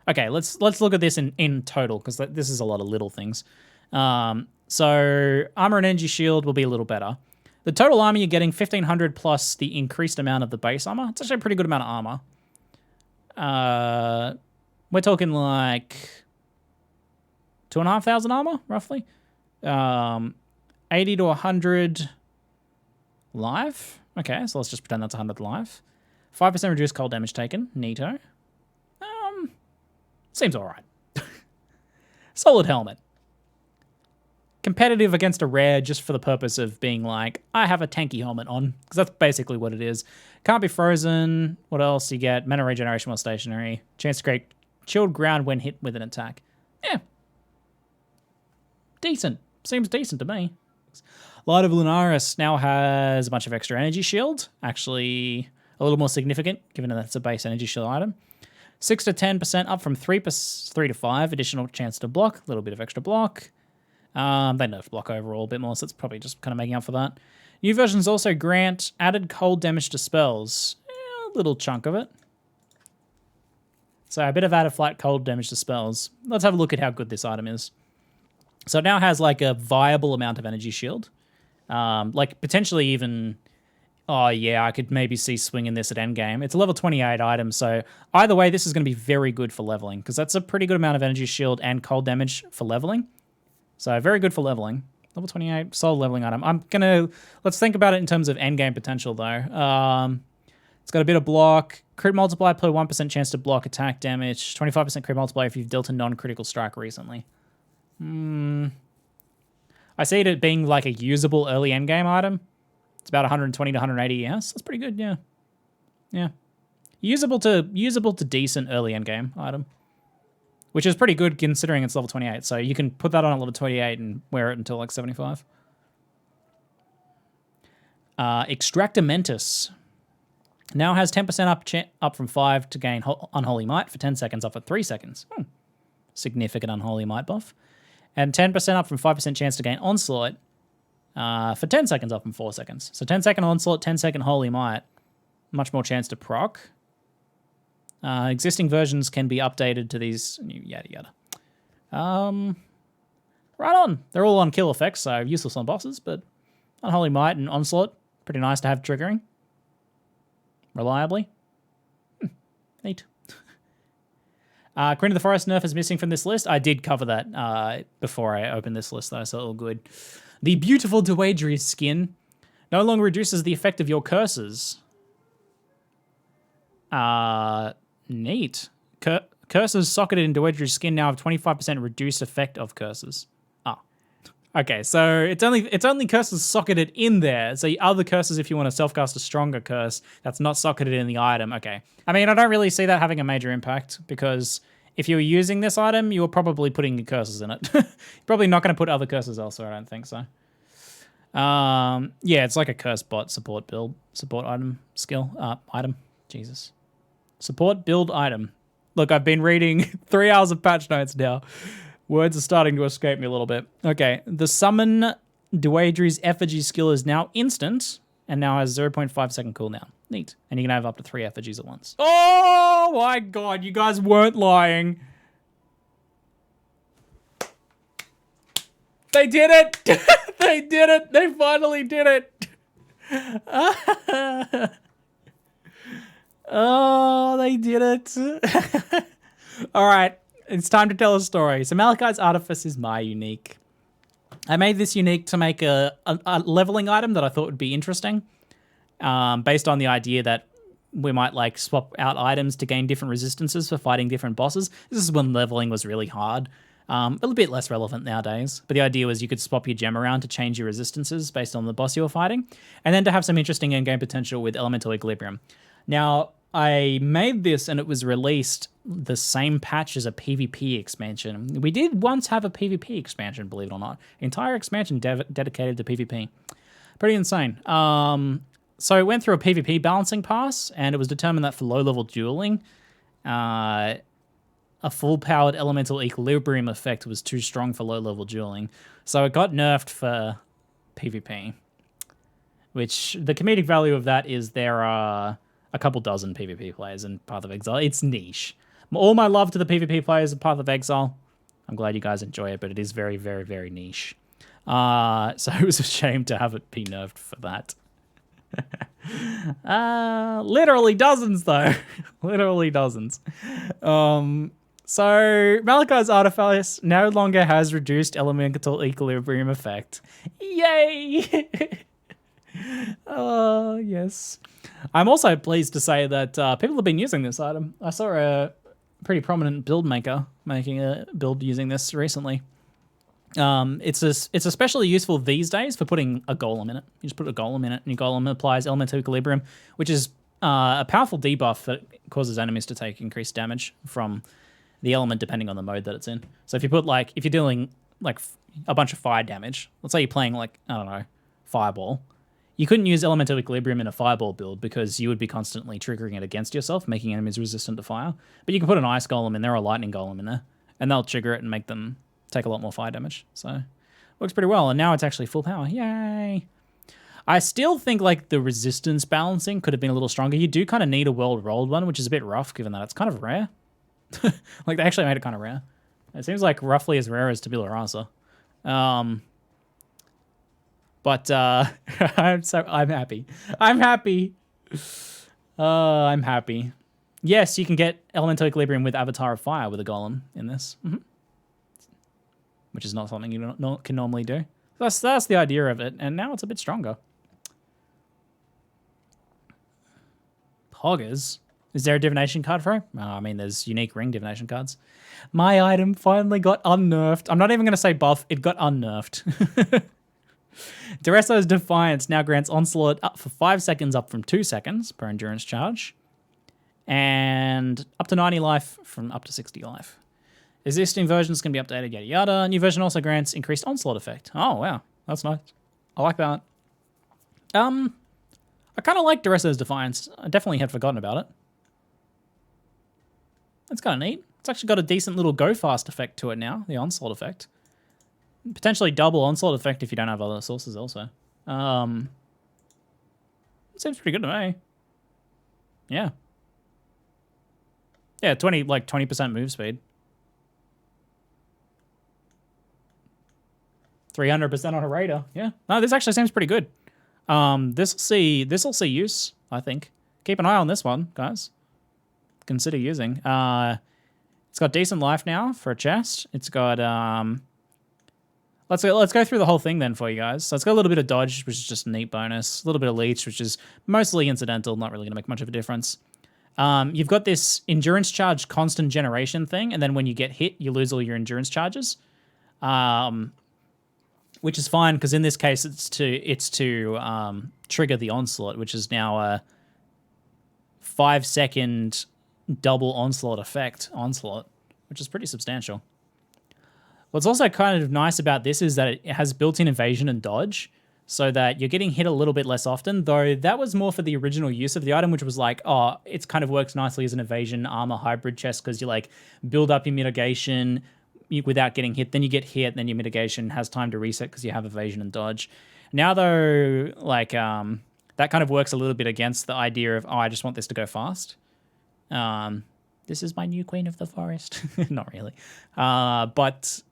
Okay, let's look at this in total, because this is a lot of little things. So armor and energy shield will be a little better. The total armor you're getting 1500 plus the increased amount of the base armor. It's actually a pretty good amount of armor. We're talking like 2,500 armor, roughly. 80 to 100 life. Okay, so let's just pretend that's 100 life. 5% reduced cold damage taken. Neato. Seems all right. Solid helmet. Competitive against a rare just for the purpose of being like, I have a tanky helmet on, because that's basically what it is. Can't be frozen. What else you get? Mana regeneration while stationary. Chance to create chilled ground when hit with an attack. Yeah. Decent. Seems decent to me. Light of Lunaris now has a bunch of extra energy shield. Actually, a little more significant, given that it's a base energy shield item. 6 to 10% up from 3 to 5. Additional chance to block. A little bit of extra block. They nerf block overall a bit more, so it's probably just kind of making up for that. New versions also grant added cold damage to spells. A little chunk of it. So a bit of added flat cold damage to spells. Let's have a look at how good this item is. So it now has like a viable amount of energy shield. Like potentially even... Oh, yeah, I could maybe see swinging this at endgame. It's a level 28 item, so either way, this is going to be very good for leveling, because that's a pretty good amount of energy shield and cold damage for leveling. So very good for leveling. Level 28, solid leveling item. Let's think about it in terms of endgame potential, though. It's got a bit of block. Crit multiplier, play 1% chance to block attack damage. 25% crit multiplier if you've dealt a non-critical strike recently. I see it being like a usable early endgame item. It's about 120 to 180, yes. That's pretty good, yeah. Yeah. Usable to decent early endgame item. Which is pretty good considering it's level 28. So you can put that on at level 28 and wear it until like 75. Extractamentus. Now has 10% up from 5 to gain Unholy Might for 10 seconds, up for 3 seconds. Significant Unholy Might buff. And 10% up from 5% chance to gain Onslaught. For 10 seconds up from 4 seconds. So 10 second Onslaught, 10 second Holy Might. Much more chance to proc. Existing versions can be updated to these yada yada. Right on. They're all on kill effects, so useless on bosses, but Unholy Might and Onslaught, pretty nice to have triggering. Reliably. Neat. Queen of the Forest nerf is missing from this list. I did cover that before I opened this list, though, so all good. The beautiful Dewedri skin no longer reduces the effect of your curses. Neat. Curses socketed in Dewedri's skin now have 25% reduced effect of curses. Okay, so it's only curses socketed in there. So other curses, if you want to self-cast a stronger curse, that's not socketed in the item. Okay. I mean, I don't really see that having a major impact, because if you were using this item, you were probably putting your curses in it. You're probably not going to put other curses elsewhere, I don't think so. Yeah, it's like a curse bot support item skill. Item. Jesus. Support build item. Look, I've been reading 3 hours of patch notes now. Words are starting to escape me a little bit. Okay, the summon Dewedri's effigy skill is now instant and now has 0.5 second cooldown. Neat. And you can have up to 3 effigies at once. Oh my god, you guys weren't lying. They did it! They did it! They finally did it! Oh, they did it. All right, it's time to tell a story. So Malachi's Artifice is my unique. I made this unique to make a leveling item that I thought would be interesting, based on the idea that we might like swap out items to gain different resistances for fighting different bosses. This is when leveling was really hard. A little bit less relevant nowadays, but the idea was you could swap your gem around to change your resistances based on the boss you were fighting, and then to have some interesting endgame potential with Elemental Equilibrium. Now, I made this and it was released the same patch as a PvP expansion. We did once have a PvP expansion, believe it or not. Entire expansion dedicated to PvP. Pretty insane. So it went through a PvP balancing pass, and it was determined that for low-level dueling, a full-powered elemental equilibrium effect was too strong for low-level dueling. So it got nerfed for PvP, which the comedic value of that is there are a couple dozen PvP players in Path of Exile. It's niche. All my love to the PvP players of Path of Exile. I'm glad you guys enjoy it, but it is very, very, very niche. So it was a shame to have it be nerfed for that. Literally dozens, though. Literally dozens. So Malachi's Artifice no longer has reduced elemental equilibrium effect. Yay! Oh, yes. I'm also pleased to say that people have been using this item. I saw a pretty prominent build maker making a build using this recently. It's especially useful these days for putting a golem in it. You just put a golem in it, and your golem applies elemental equilibrium, which is a powerful debuff that causes enemies to take increased damage from the element depending on the mode that it's in. So if you put if you're dealing like a bunch of fire damage, let's say you're playing like, I don't know, Fireball, you couldn't use elemental equilibrium in a Fireball build because you would be constantly triggering it against yourself, making enemies resistant to fire. But you can put an ice golem in there or a lightning golem in there, and they'll trigger it and make them take a lot more fire damage. So works pretty well, and now it's actually full power. Yay! I still think like the resistance balancing could have been a little stronger. You do kind of need a world-rolled one, which is a bit rough given that it's kind of rare. Like they actually made it kind of rare. It seems like roughly as rare as Tabula Rasa. But I'm happy. I'm happy. I'm happy. Yes, you can get elemental equilibrium with Avatar of Fire with a golem in this, which is not something you can normally do. That's the idea of it, and now it's a bit stronger. Poggers. Is there a divination card for it? I mean, there's unique ring divination cards. My item finally got unnerfed. I'm not even going to say buff. It got unnerfed. Duresso's Defiance now grants Onslaught up for 5 seconds, up from 2 seconds per endurance charge. And up to 90 life from up to 60 life. Existing versions can be updated, yada yada. New version also grants increased Onslaught effect. Oh, wow. That's nice. I like that. I kind of like Duresso's Defiance. I definitely had forgotten about it. That's kind of neat. It's actually got a decent little go fast effect to it now, the Onslaught effect. Potentially double Onslaught effect if you don't have other sources also. Seems pretty good to me. Yeah. Yeah, 20% move speed. 300% on a raider. Yeah. No, this actually seems pretty good. This'll see use, I think. Keep an eye on this one, guys. Consider using. It's got decent life now for a chest. It's got let's go through the whole thing then for you guys. So it's got a little bit of dodge, which is just a neat bonus. A little bit of leech, which is mostly incidental, not really going to make much of a difference. You've got this endurance charge constant generation thing, and then when you get hit, you lose all your endurance charges. Which is fine because in this case it's to trigger the onslaught, which is now a 5-second double onslaught effect onslaught, which is pretty substantial. What's also kind of nice about this is that it has built-in evasion and dodge, so that you're getting hit a little bit less often, though that was more for the original use of the item, which was like, oh, it kind of works nicely as an evasion armor hybrid chest because you like build up your mitigation without getting hit, then you get hit, then your mitigation has time to reset because you have evasion and dodge. Now though, like that kind of works a little bit against the idea of, oh, I just want this to go fast. This is my new queen of the forest. Not really. But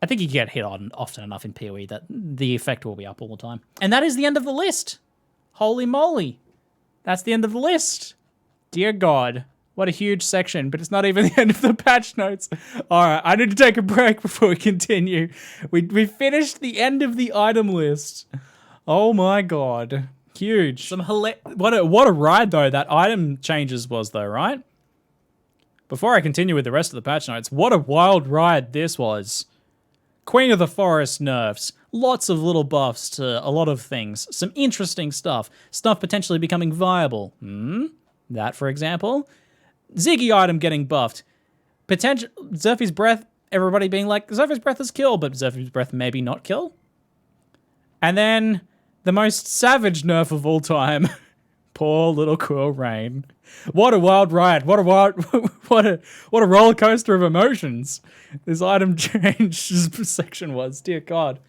I think you get hit on often enough in PoE that the effect will be up all the time. And that is the end of the list. Holy moly. That's the end of the list. Dear God. What a huge section, but it's not even the end of the patch notes. All right, I need to take a break before we continue. We finished the end of the item list. Oh my God. Huge. What a ride, though, that item changes was, though, right? Before I continue with the rest of the patch notes, what a wild ride this was. Queen of the Forest nerfs. Lots of little buffs to a lot of things. Some interesting stuff. Stuff potentially becoming viable. That, for example. Ziggy item getting buffed. Potential Zerfy's Breath, everybody being like, Zerfy's Breath is kill, but Zerfy's Breath maybe not kill. And then the most savage nerf of all time. Poor little Cool Rain. What a wild ride. What a roller coaster of emotions this item change section was. Dear God.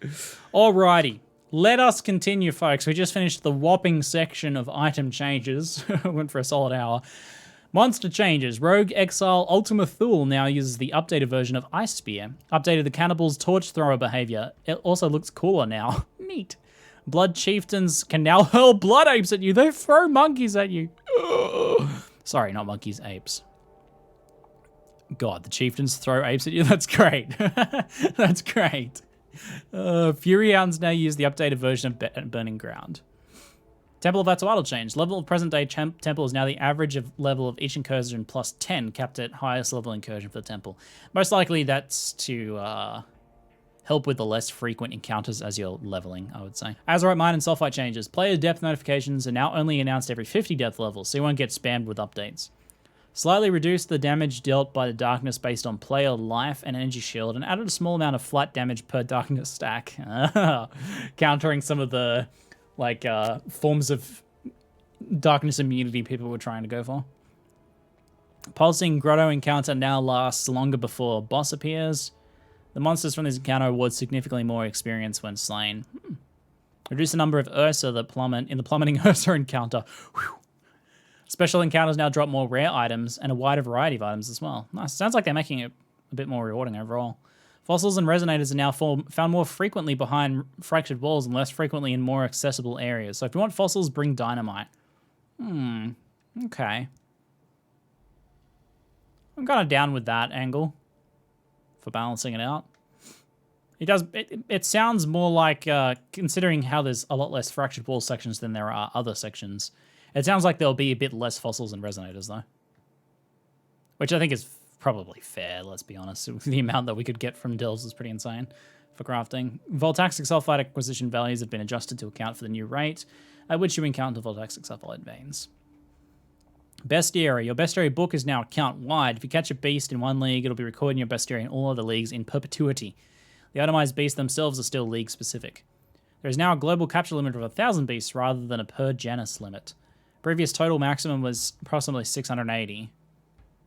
Alrighty. Let us continue, folks. We just finished the whopping section of item changes. Went for a solid hour. Monster changes. Rogue Exile Ultima Thule now uses the updated version of Ice Spear. Updated the cannibal's torch thrower behavior. It also looks cooler now. Neat. Blood Chieftains can now hurl blood apes at you. They throw monkeys at you. Sorry, not monkeys, apes. God, the Chieftains throw apes at you? That's great. That's great. Fury Hounds now use the updated version of Burning Ground. Temple of Atawatl change. Level of present day temple is now the average of level of each incursion plus 10, capped at highest level incursion for the temple. Most likely that's to help with the less frequent encounters as you're leveling, I would say. Azerite Mine and Sulfite changes. Player depth notifications are now only announced every 50 depth levels, so you won't get spammed with updates. Slightly reduced the damage dealt by the darkness based on player life and energy shield, and added a small amount of flat damage per darkness stack. Countering some of the forms of darkness immunity people were trying to go for. Pulsing Grotto encounter now lasts longer before boss appears. The monsters from this encounter award significantly more experience when slain. Reduce the number of Ursa that plummet in the plummeting Ursa encounter. Whew. Special encounters now drop more rare items and a wider variety of items as well. Nice. Sounds like they're making it a bit more rewarding overall. Fossils and resonators are now found more frequently behind fractured walls and less frequently in more accessible areas. So if you want fossils, bring dynamite. Okay. I'm kind of down with that angle for balancing it out. It sounds more like, considering how there's a lot less fractured wall sections than there are other sections, it sounds like there'll be a bit less fossils and resonators though. Which I think is probably fair, let's be honest. The amount that we could get from delves is pretty insane for crafting. Voltaxic sulfide acquisition values have been adjusted to account for the new rate at which you encounter voltaxic sulfide veins. Bestiary. Your bestiary book is now account-wide. If you catch a beast in one league, it'll be recorded in your bestiary in all other leagues in perpetuity. The itemized beasts themselves are still league-specific. There is now a global capture limit of 1,000 beasts rather than a per-genus limit. Previous total maximum was approximately 680.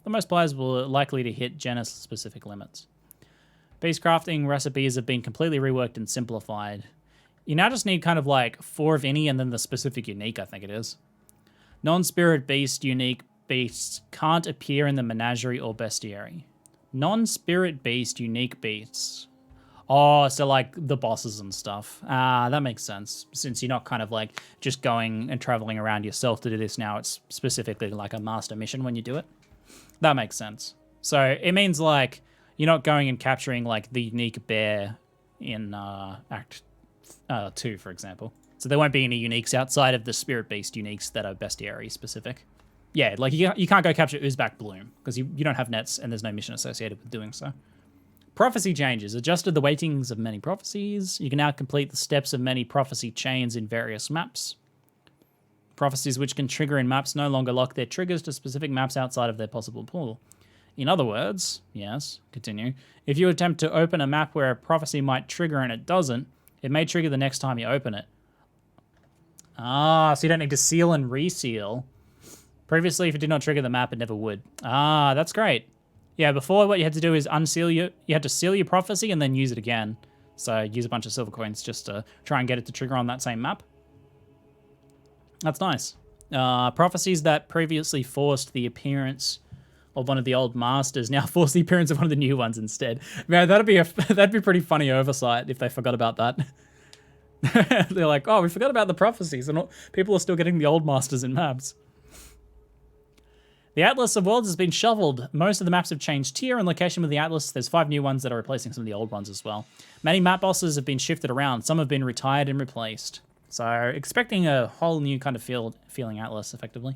The most players were likely to hit genus-specific limits. Beast crafting recipes have been completely reworked and simplified. You now just need kind of like 4 of any and then the specific unique, I think it is. Non-spirit beast unique beasts can't appear in the menagerie or bestiary. Non-spirit beast unique beasts. Oh, so like the bosses and stuff. That makes sense. Since you're not kind of like just going and traveling around yourself to do this now, it's specifically like a master mission when you do it. That makes sense. So it means like you're not going and capturing like the unique bear in Act 2, for example. So there won't be any uniques outside of the Spirit Beast uniques that are bestiary specific. Yeah, like you can't go capture Uzbek Bloom because you don't have nets and there's no mission associated with doing so. Prophecy changes. Adjusted the weightings of many prophecies. You can now complete the steps of many prophecy chains in various maps. Prophecies which can trigger in maps no longer lock their triggers to specific maps outside of their possible pool. In other words, yes, continue. If you attempt to open a map where a prophecy might trigger and it doesn't, it may trigger the next time you open it. So you don't need to seal and reseal. Previously, if it did not trigger the map, it never would. That's great. Yeah, before what you had to do is you had to seal your prophecy and then use it again. So use a bunch of silver coins just to try and get it to trigger on that same map. That's nice. Prophecies that previously forced the appearance of one of the old masters now force the appearance of one of the new ones instead. Man, that'd be pretty funny oversight if they forgot about that. They're like, oh, we forgot about the prophecies, and people are still getting the old masters in maps. The Atlas of Worlds has been shuffled. Most of the maps have changed tier and location with the Atlas. There's 5 new ones that are replacing some of the old ones as well. Many map bosses have been shifted around. Some have been retired and replaced. So expecting a whole new kind of feeling Atlas, effectively.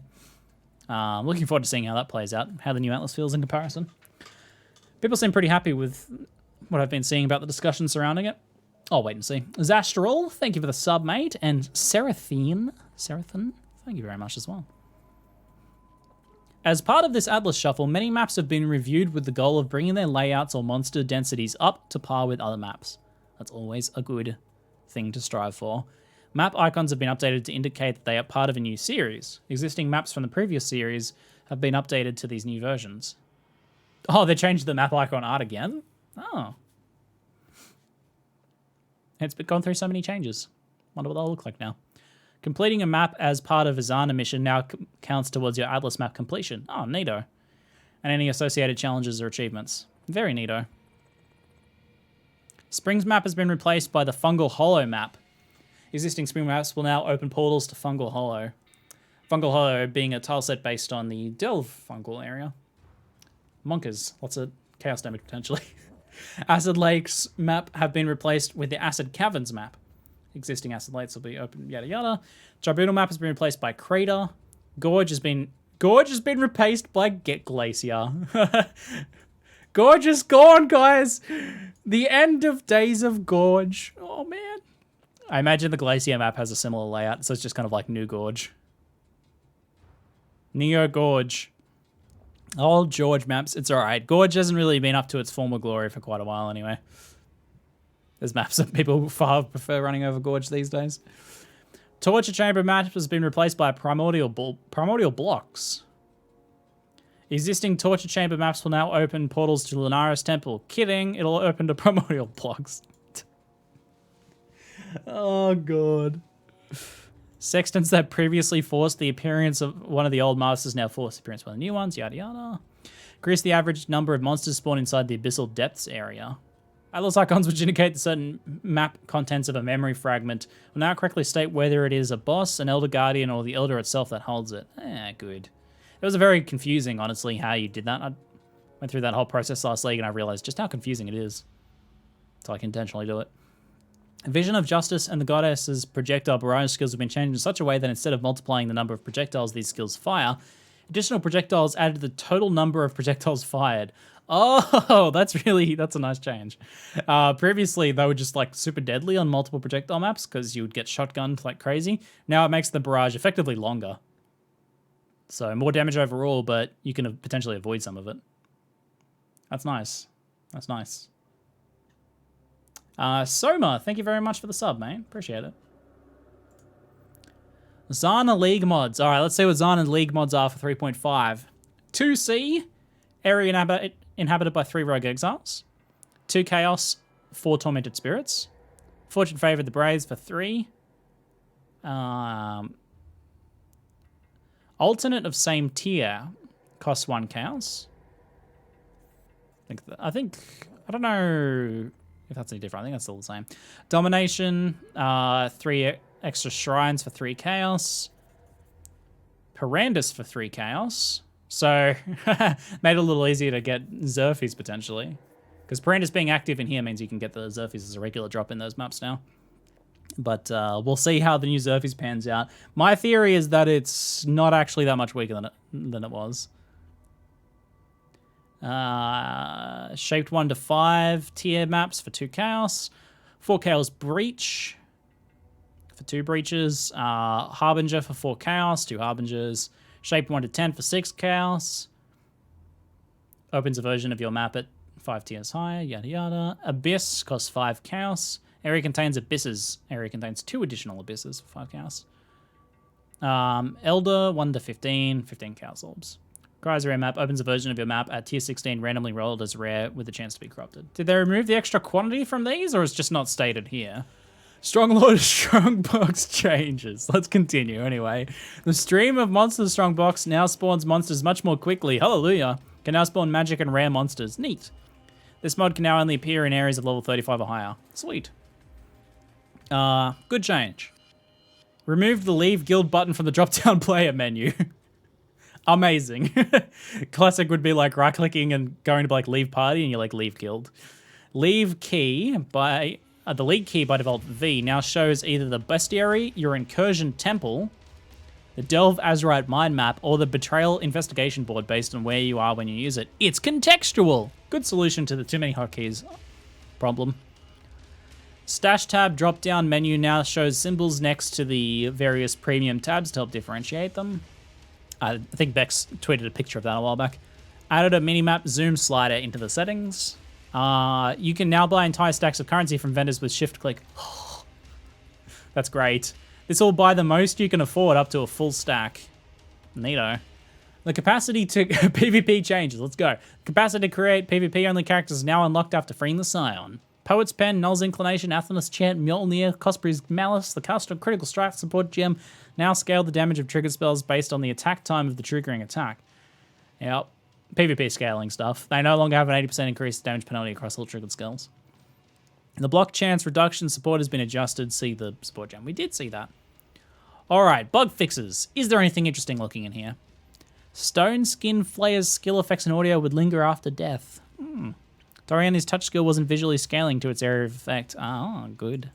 Looking forward to seeing how that plays out, how the new Atlas feels in comparison. People seem pretty happy with what I've been seeing about the discussion surrounding it. I'll wait and see. Zastral, thank you for the sub, mate. And Serathine, thank you very much as well. As part of this Atlas shuffle, many maps have been reviewed with the goal of bringing their layouts or monster densities up to par with other maps. That's always a good thing to strive for. Map icons have been updated to indicate that they are part of a new series. Existing maps from the previous series have been updated to these new versions. Oh, they changed the map icon art again? Oh. It's been gone through so many changes. Wonder what they'll look like now. Completing a map as part of a Zana mission now counts towards your Atlas map completion. Oh, neato. And any associated challenges or achievements. Very neato. Spring's map has been replaced by the Fungal Hollow map. Existing Spring maps will now open portals to Fungal Hollow. Fungal Hollow being a tile set based on the Delve Fungal area. Monkers. Lots of chaos damage potentially. Acid Lakes map have been replaced with the Acid Caverns map. Existing Acid Lakes will be open, yada yada. Tribunal map has been replaced by Crater. Gorge has been replaced by Get Glacier. Gorge is gone, guys. The end of Days of Gorge. Oh man. I imagine the Glacier map has a similar layout, so it's just kind of like New Gorge. Neo Gorge. Old George maps, it's alright. Gorge hasn't really been up to its former glory for quite a while anyway. There's maps that people far prefer running over Gorge these days. Torture Chamber map has been replaced by Primordial Blocks. Existing Torture Chamber maps will now open portals to Lunaris Temple. Kidding, it'll open to Primordial Blocks. Oh god. Sextants that previously forced the appearance of one of the old masters now force the appearance of one of the new ones, yada yada. Increase the average number of monsters spawned inside the Abyssal Depths area. Atlas icons which indicate the certain map contents of a memory fragment will now correctly state whether it is a boss, an Elder Guardian, or the Elder itself that holds it. Good. It was very confusing, honestly, how you did that. I went through that whole process last league and I realized just how confusing it is. So I can intentionally do it. Vision of Justice and the Goddess's projectile barrage skills have been changed in such a way that instead of multiplying the number of projectiles these skills fire, additional projectiles added to the total number of projectiles fired. Oh, that's a nice change. Previously, they were just like super deadly on multiple projectile maps because you would get shotgunned like crazy. Now it makes the barrage effectively longer. So more damage overall, but you can potentially avoid some of it. That's nice. That's nice. Soma, thank you very much for the sub, mate. Appreciate it. Zana League mods. All right, let's see what Zana League mods are for 3.5. 2C, area inhabited by 3 rogue exiles. 2 chaos, 4 tormented spirits. Fortune favored the Braves for 3. Alternate of same tier costs 1 chaos. I don't know if that's any different. I think that's still the same. Domination, 3 extra shrines for 3 chaos. Perandus for 3 chaos. So, made it a little easier to get Zerfies potentially. Because Perandus being active in here means you can get the Zerfies as a regular drop in those maps now. But we'll see how the new Zerfies pans out. My theory is that it's not actually that much weaker than it was. Shaped 1 to 5 tier maps for 2 chaos. 4 chaos breach for 2 breaches. Harbinger for 4 chaos, 2 harbingers. Shaped 1 to 10 for 6 chaos. Opens a version of your map at 5 tiers higher, yada yada. Abyss costs 5 chaos. Area contains abysses. Area contains 2 additional abysses for 5 chaos. Elder 1 to 15, 15 chaos orbs. Cries rare map opens a version of your map at tier 16 randomly rolled as rare with a chance to be corrupted. Did they remove the extra quantity from these or is just not stated here? Strongload Strongbox changes. Let's continue anyway. The stream of Monster Strongbox now spawns monsters much more quickly. Hallelujah. Can now spawn magic and rare monsters. Neat. This mod can now only appear in areas of level 35 or higher. Sweet. Good change. Remove the leave guild button from the drop-down player menu. Amazing. Classic would be like right-clicking and going to like leave party and you're like leave guild. Leave key by the lead key by default V now shows either the bestiary, your incursion temple, the Delve Azurite mind map, or the betrayal investigation board based on where you are when you use it. It's contextual. Good solution to the too many hotkeys problem. Stash tab drop-down menu now shows symbols next to the various premium tabs to help differentiate them. I think Bex tweeted a picture of that a while back. Added a minimap zoom slider into the settings. You can now buy entire stacks of currency from vendors with shift click. That's great. This will buy the most you can afford up to a full stack. Neato. The capacity to PvP changes. Let's go. Capacity to create PvP only characters is now unlocked after freeing the Scion. Poet's Pen, Null's Inclination, Athena's Chant, Mjolnir, Cosprey's Malice, the caster Critical Strike support gem now scale the damage of triggered spells based on the attack time of the triggering attack. Yep. PvP scaling stuff. They no longer have an 80% increased damage penalty across all triggered skills. The block chance reduction support has been adjusted. See the support gem. We did see that. Alright, bug fixes. Is there anything interesting looking in here? Stone Skin Flayer's skill effects and audio would linger after death. Doriani's touch skill wasn't visually scaling to its area of effect. Ah, good.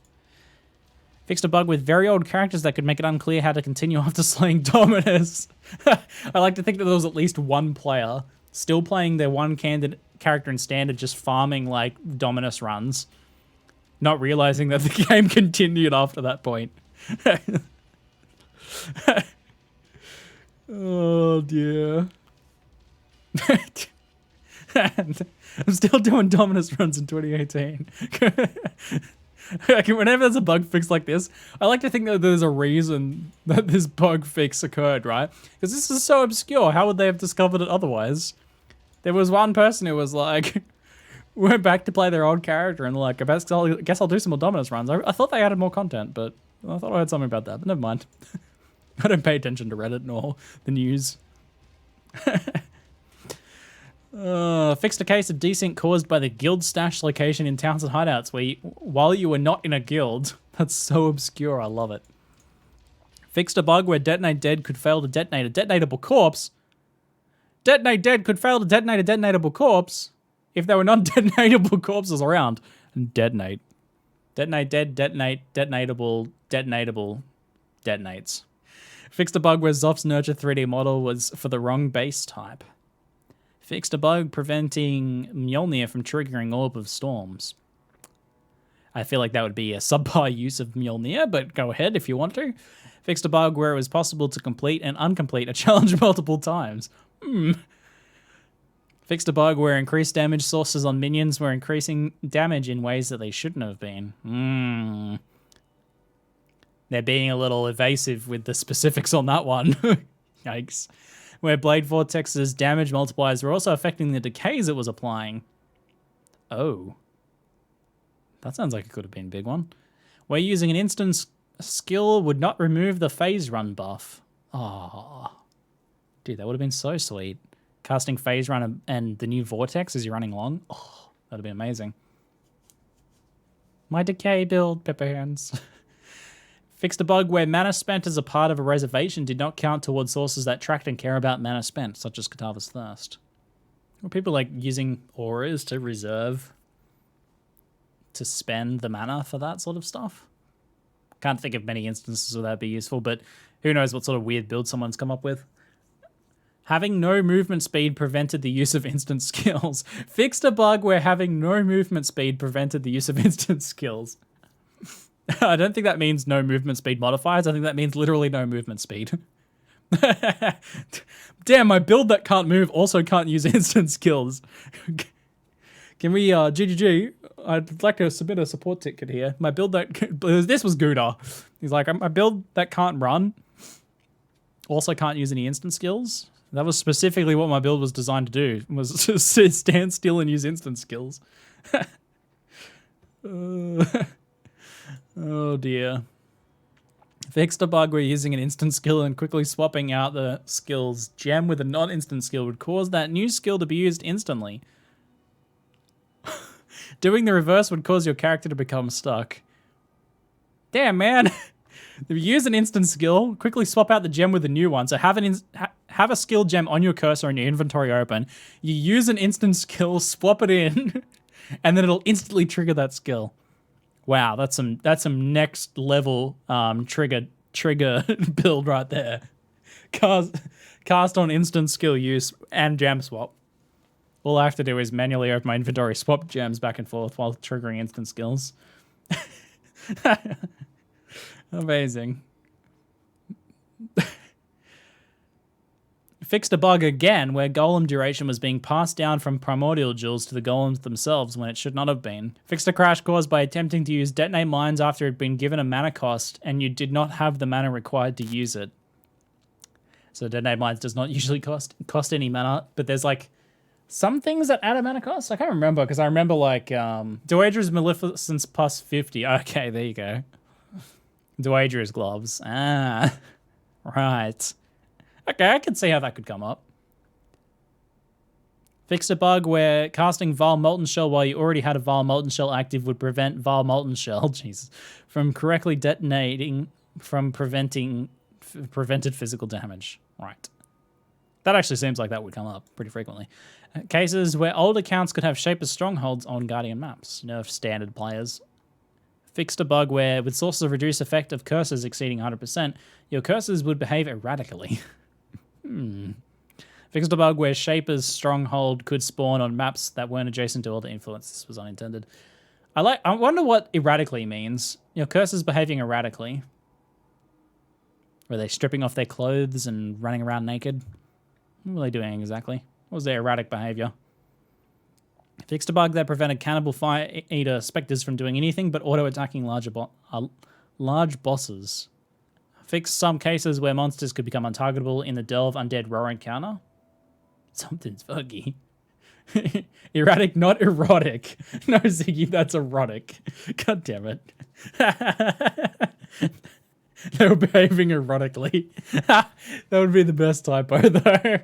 Fixed a bug with very old characters that could make it unclear how to continue after slaying Dominus. I like to think that there was at least one player still playing their one character in standard, just farming like Dominus runs, not realizing that the game continued after that point. Oh dear. And I'm still doing Dominus runs in 2018. Whenever there's a bug fix like this, I like to think that there's a reason that this bug fix occurred, right? Because this is so obscure. How would they have discovered it otherwise? There was one person who was like, went back to play their old character and like, I guess I'll do some more Dominus runs. I thought they added more content, but I thought I heard something about that, but never mind. I don't pay attention to Reddit nor the news. Fixed a case of desync caused by the guild stash location in towns and hideouts while you were not in a guild. That's so obscure, I love it. Fixed a bug where Detonate Dead could fail to detonate a detonatable corpse. Detonate Dead could fail to detonate a detonatable corpse if there were non-detonatable corpses around. And detonate. Detonate Dead, detonate, detonatable, detonates. Fixed a bug where Zoph's Nurture 3D model was for the wrong base type. Fixed a bug preventing Mjolnir from triggering Orb of Storms. I feel like that would be a subpar use of Mjolnir, but go ahead if you want to. Fixed a bug where it was possible to complete and uncomplete a challenge multiple times. Fixed a bug where increased damage sources on minions were increasing damage in ways that they shouldn't have been. They're being a little evasive with the specifics on that one. Yikes. Where Blade Vortex's damage multipliers were also affecting the decays it was applying. Oh. That sounds like it could have been a big one. Where using an instant skill would not remove the phase run buff. Oh. Dude, that would have been so sweet. Casting phase run and the new Vortex as you're running along. Oh, that would be amazing. My decay build, pepper hands. Fixed a bug where mana spent as a part of a reservation did not count towards sources that tracked and care about mana spent, such as Katava's Thirst. Were people like using auras to reserve to spend the mana for that sort of stuff? Can't think of many instances where that'd be useful, but who knows what sort of weird build someone's come up with. Having no movement speed prevented the use of instant skills. Fixed a bug where having no movement speed prevented the use of instant skills. I don't think that means no movement speed modifiers. I think that means literally no movement speed. Damn, my build that can't move also can't use instant skills. Can we, GGG, I'd like to submit a support ticket here. My build that, this was Gouda. He's like, my build that can't run also can't use any instant skills. That was specifically what my build was designed to do, was to stand still and use instant skills. Oh dear. Fixed a bug where using an instant skill and quickly swapping out the skill's gem with a non-instant skill would cause that new skill to be used instantly. Doing the reverse would cause your character to become stuck. Damn, man. If you use an instant skill, quickly swap out the gem with a new one. So have a skill gem on your cursor and your inventory open. You use an instant skill, swap it in, and then it'll instantly trigger that skill. Wow, that's some next level trigger build right there. Cast on instant skill use and gem swap. All I have to do is manually open my inventory, swap gems back and forth while triggering instant skills. Amazing. Fixed a bug again where golem duration was being passed down from primordial jewels to the golems themselves when it should not have been. Fixed a crash caused by attempting to use detonate mines after it had been given a mana cost and you did not have the mana required to use it. So detonate mines does not usually cost any mana, but there's like some things that add a mana cost. I can't remember because I remember like Doedra's Maleficence plus 50. Okay, there you go. Doedra's gloves. Ah, right. Okay, I can see how that could come up. Fixed a bug where casting Vile Molten Shell while you already had a Vile Molten Shell active would prevent Vile Molten Shell, Jesus, from correctly detonating from prevented physical damage. Right. That actually seems like that would come up pretty frequently. Cases where old accounts could have Shaper's Strongholds on Guardian maps. Nerf standard players. Fixed a bug where, with sources of reduced effect of curses exceeding 100%, your curses would behave erratically. Fixed a bug where Shaper's Stronghold could spawn on maps that weren't adjacent to other influence. This was unintended. I wonder what erratically means. Your curses behaving erratically. Were they stripping off their clothes and running around naked? What were they doing exactly? What was their erratic behavior? Fixed a bug that prevented Cannibal Fire Eater Spectres from doing anything but auto-attacking large bosses. Fixed some cases where monsters could become untargetable in the Delve Undead Roar encounter. Something's fuggy. Erratic, not erotic. No, Ziggy, that's erotic. God damn it. They were behaving erotically. That would be the best typo, though.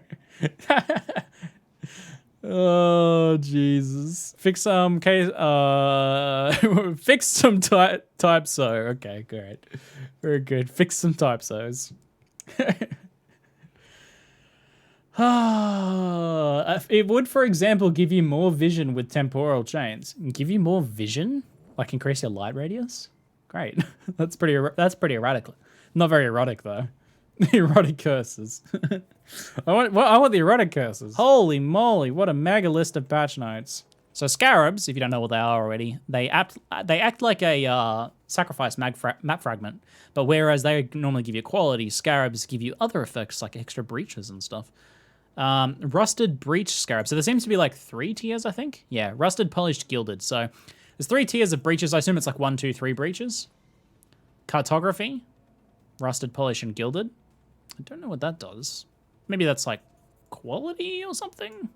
Oh, Jesus. Fix some case, fix some typso. Okay, great. Very good. Fix some typsos. It would, for example, give you more vision with temporal chains. Give you more vision? Like increase your light radius? Great. That's pretty erratic. Not very erotic, though. Erotic curses. I want the erotic curses. Holy moly, what a mega list of patch notes. So scarabs, if you don't know what they are already, they act like a sacrifice map fragment, but whereas they normally give you quality, scarabs give you other effects like extra breaches and stuff. Rusted, breach, scarab. So there seems to be like 3 tiers, I think. Yeah, rusted, polished, gilded. So there's 3 tiers of breaches. I assume it's like 1, 2, 3 breaches. Cartography, rusted, polished, and gilded. I don't know what that does. Maybe that's like quality or something.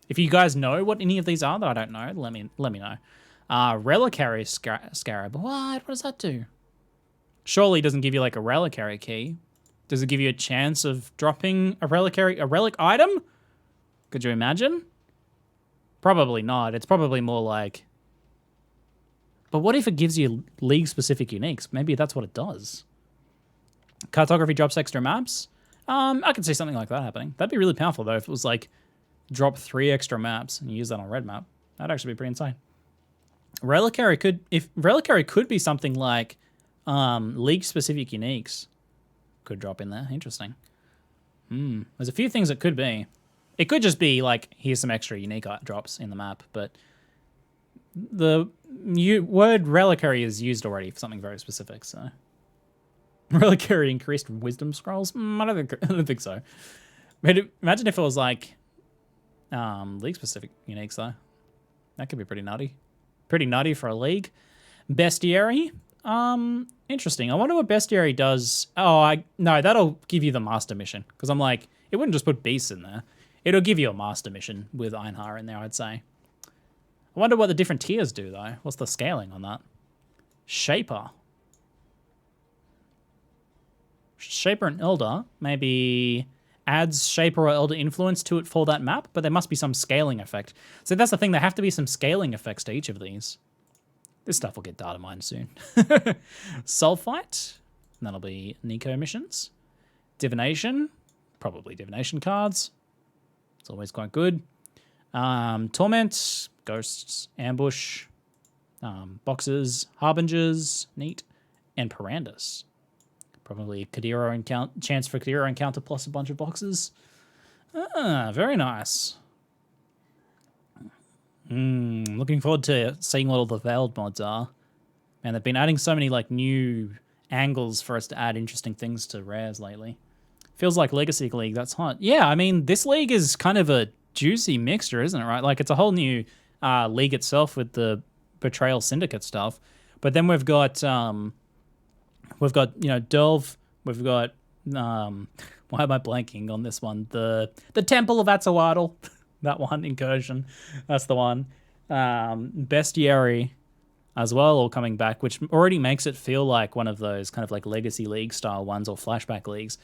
If you guys know what any of these are that I don't know, let me know. Reliquary scarab. What does that do? Surely it doesn't give you like a reliquary key. Does it give you a chance of dropping a relic item? Could you imagine? Probably not. It's probably more like... But what if it gives you league-specific uniques? Maybe that's what it does. Cartography drops extra maps. I could see something like that happening. That'd be really powerful, though, if it was like drop 3 extra maps and you use that on red map. That'd actually be pretty insane. Reliquary could be something like league-specific uniques. Could drop in there. Interesting. There's a few things it could be. It could just be like, here's some extra unique drops in the map, but the word reliquary is used already for something very specific, so. Reliquary increased wisdom scrolls? I don't think so. But imagine if it was like league-specific uniques, though. That could be pretty nutty. Pretty nutty for a league. Bestiary? Interesting. I wonder what Bestiary does. Oh, no, that'll give you the master mission. Because I'm like, it wouldn't just put beasts in there. It'll give you a master mission with Einhar in there, I'd say. I wonder what the different tiers do, though. What's the scaling on that? Shaper. Shaper and Elder maybe adds Shaper or Elder influence to it for that map, but there must be some scaling effect. So that's the thing, there have to be some scaling effects to each of these. This stuff will get data mined soon. Sulfite, that'll be Nico missions. Divination, probably Divination cards. It's always quite good. Torment, Ghosts, Ambush, Boxes, Harbingers, neat, and Parandus. Probably Kadiro chance for Kadiro encounter plus a bunch of boxes. Very nice. Looking forward to seeing what all the Veiled mods are. And they've been adding so many like new angles for us to add interesting things to rares lately. Feels like Legacy League, that's hot. Yeah, I mean, this league is kind of a juicy mixture, isn't it, right? Like, it's a whole new league itself with the Betrayal Syndicate stuff. But then we've got Delve, we've got, why am I blanking on this one? The Temple of Atzoatl, that one, Incursion, that's the one. Bestiary as well, all coming back, which already makes it feel like one of those kind of like Legacy League style ones or flashback leagues.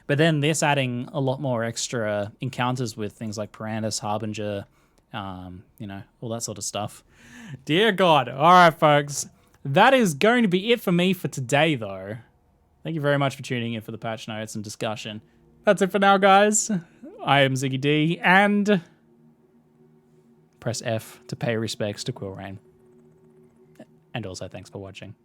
But then this adding a lot more extra encounters with things like Parandus, Harbinger, all that sort of stuff. Dear God. All right, folks. That is going to be it for me for today, though. Thank you very much for tuning in for the patch notes and discussion. That's it for now, guys. I am ZiggyD, and press F to pay respects to Quillrain. And also, thanks for watching.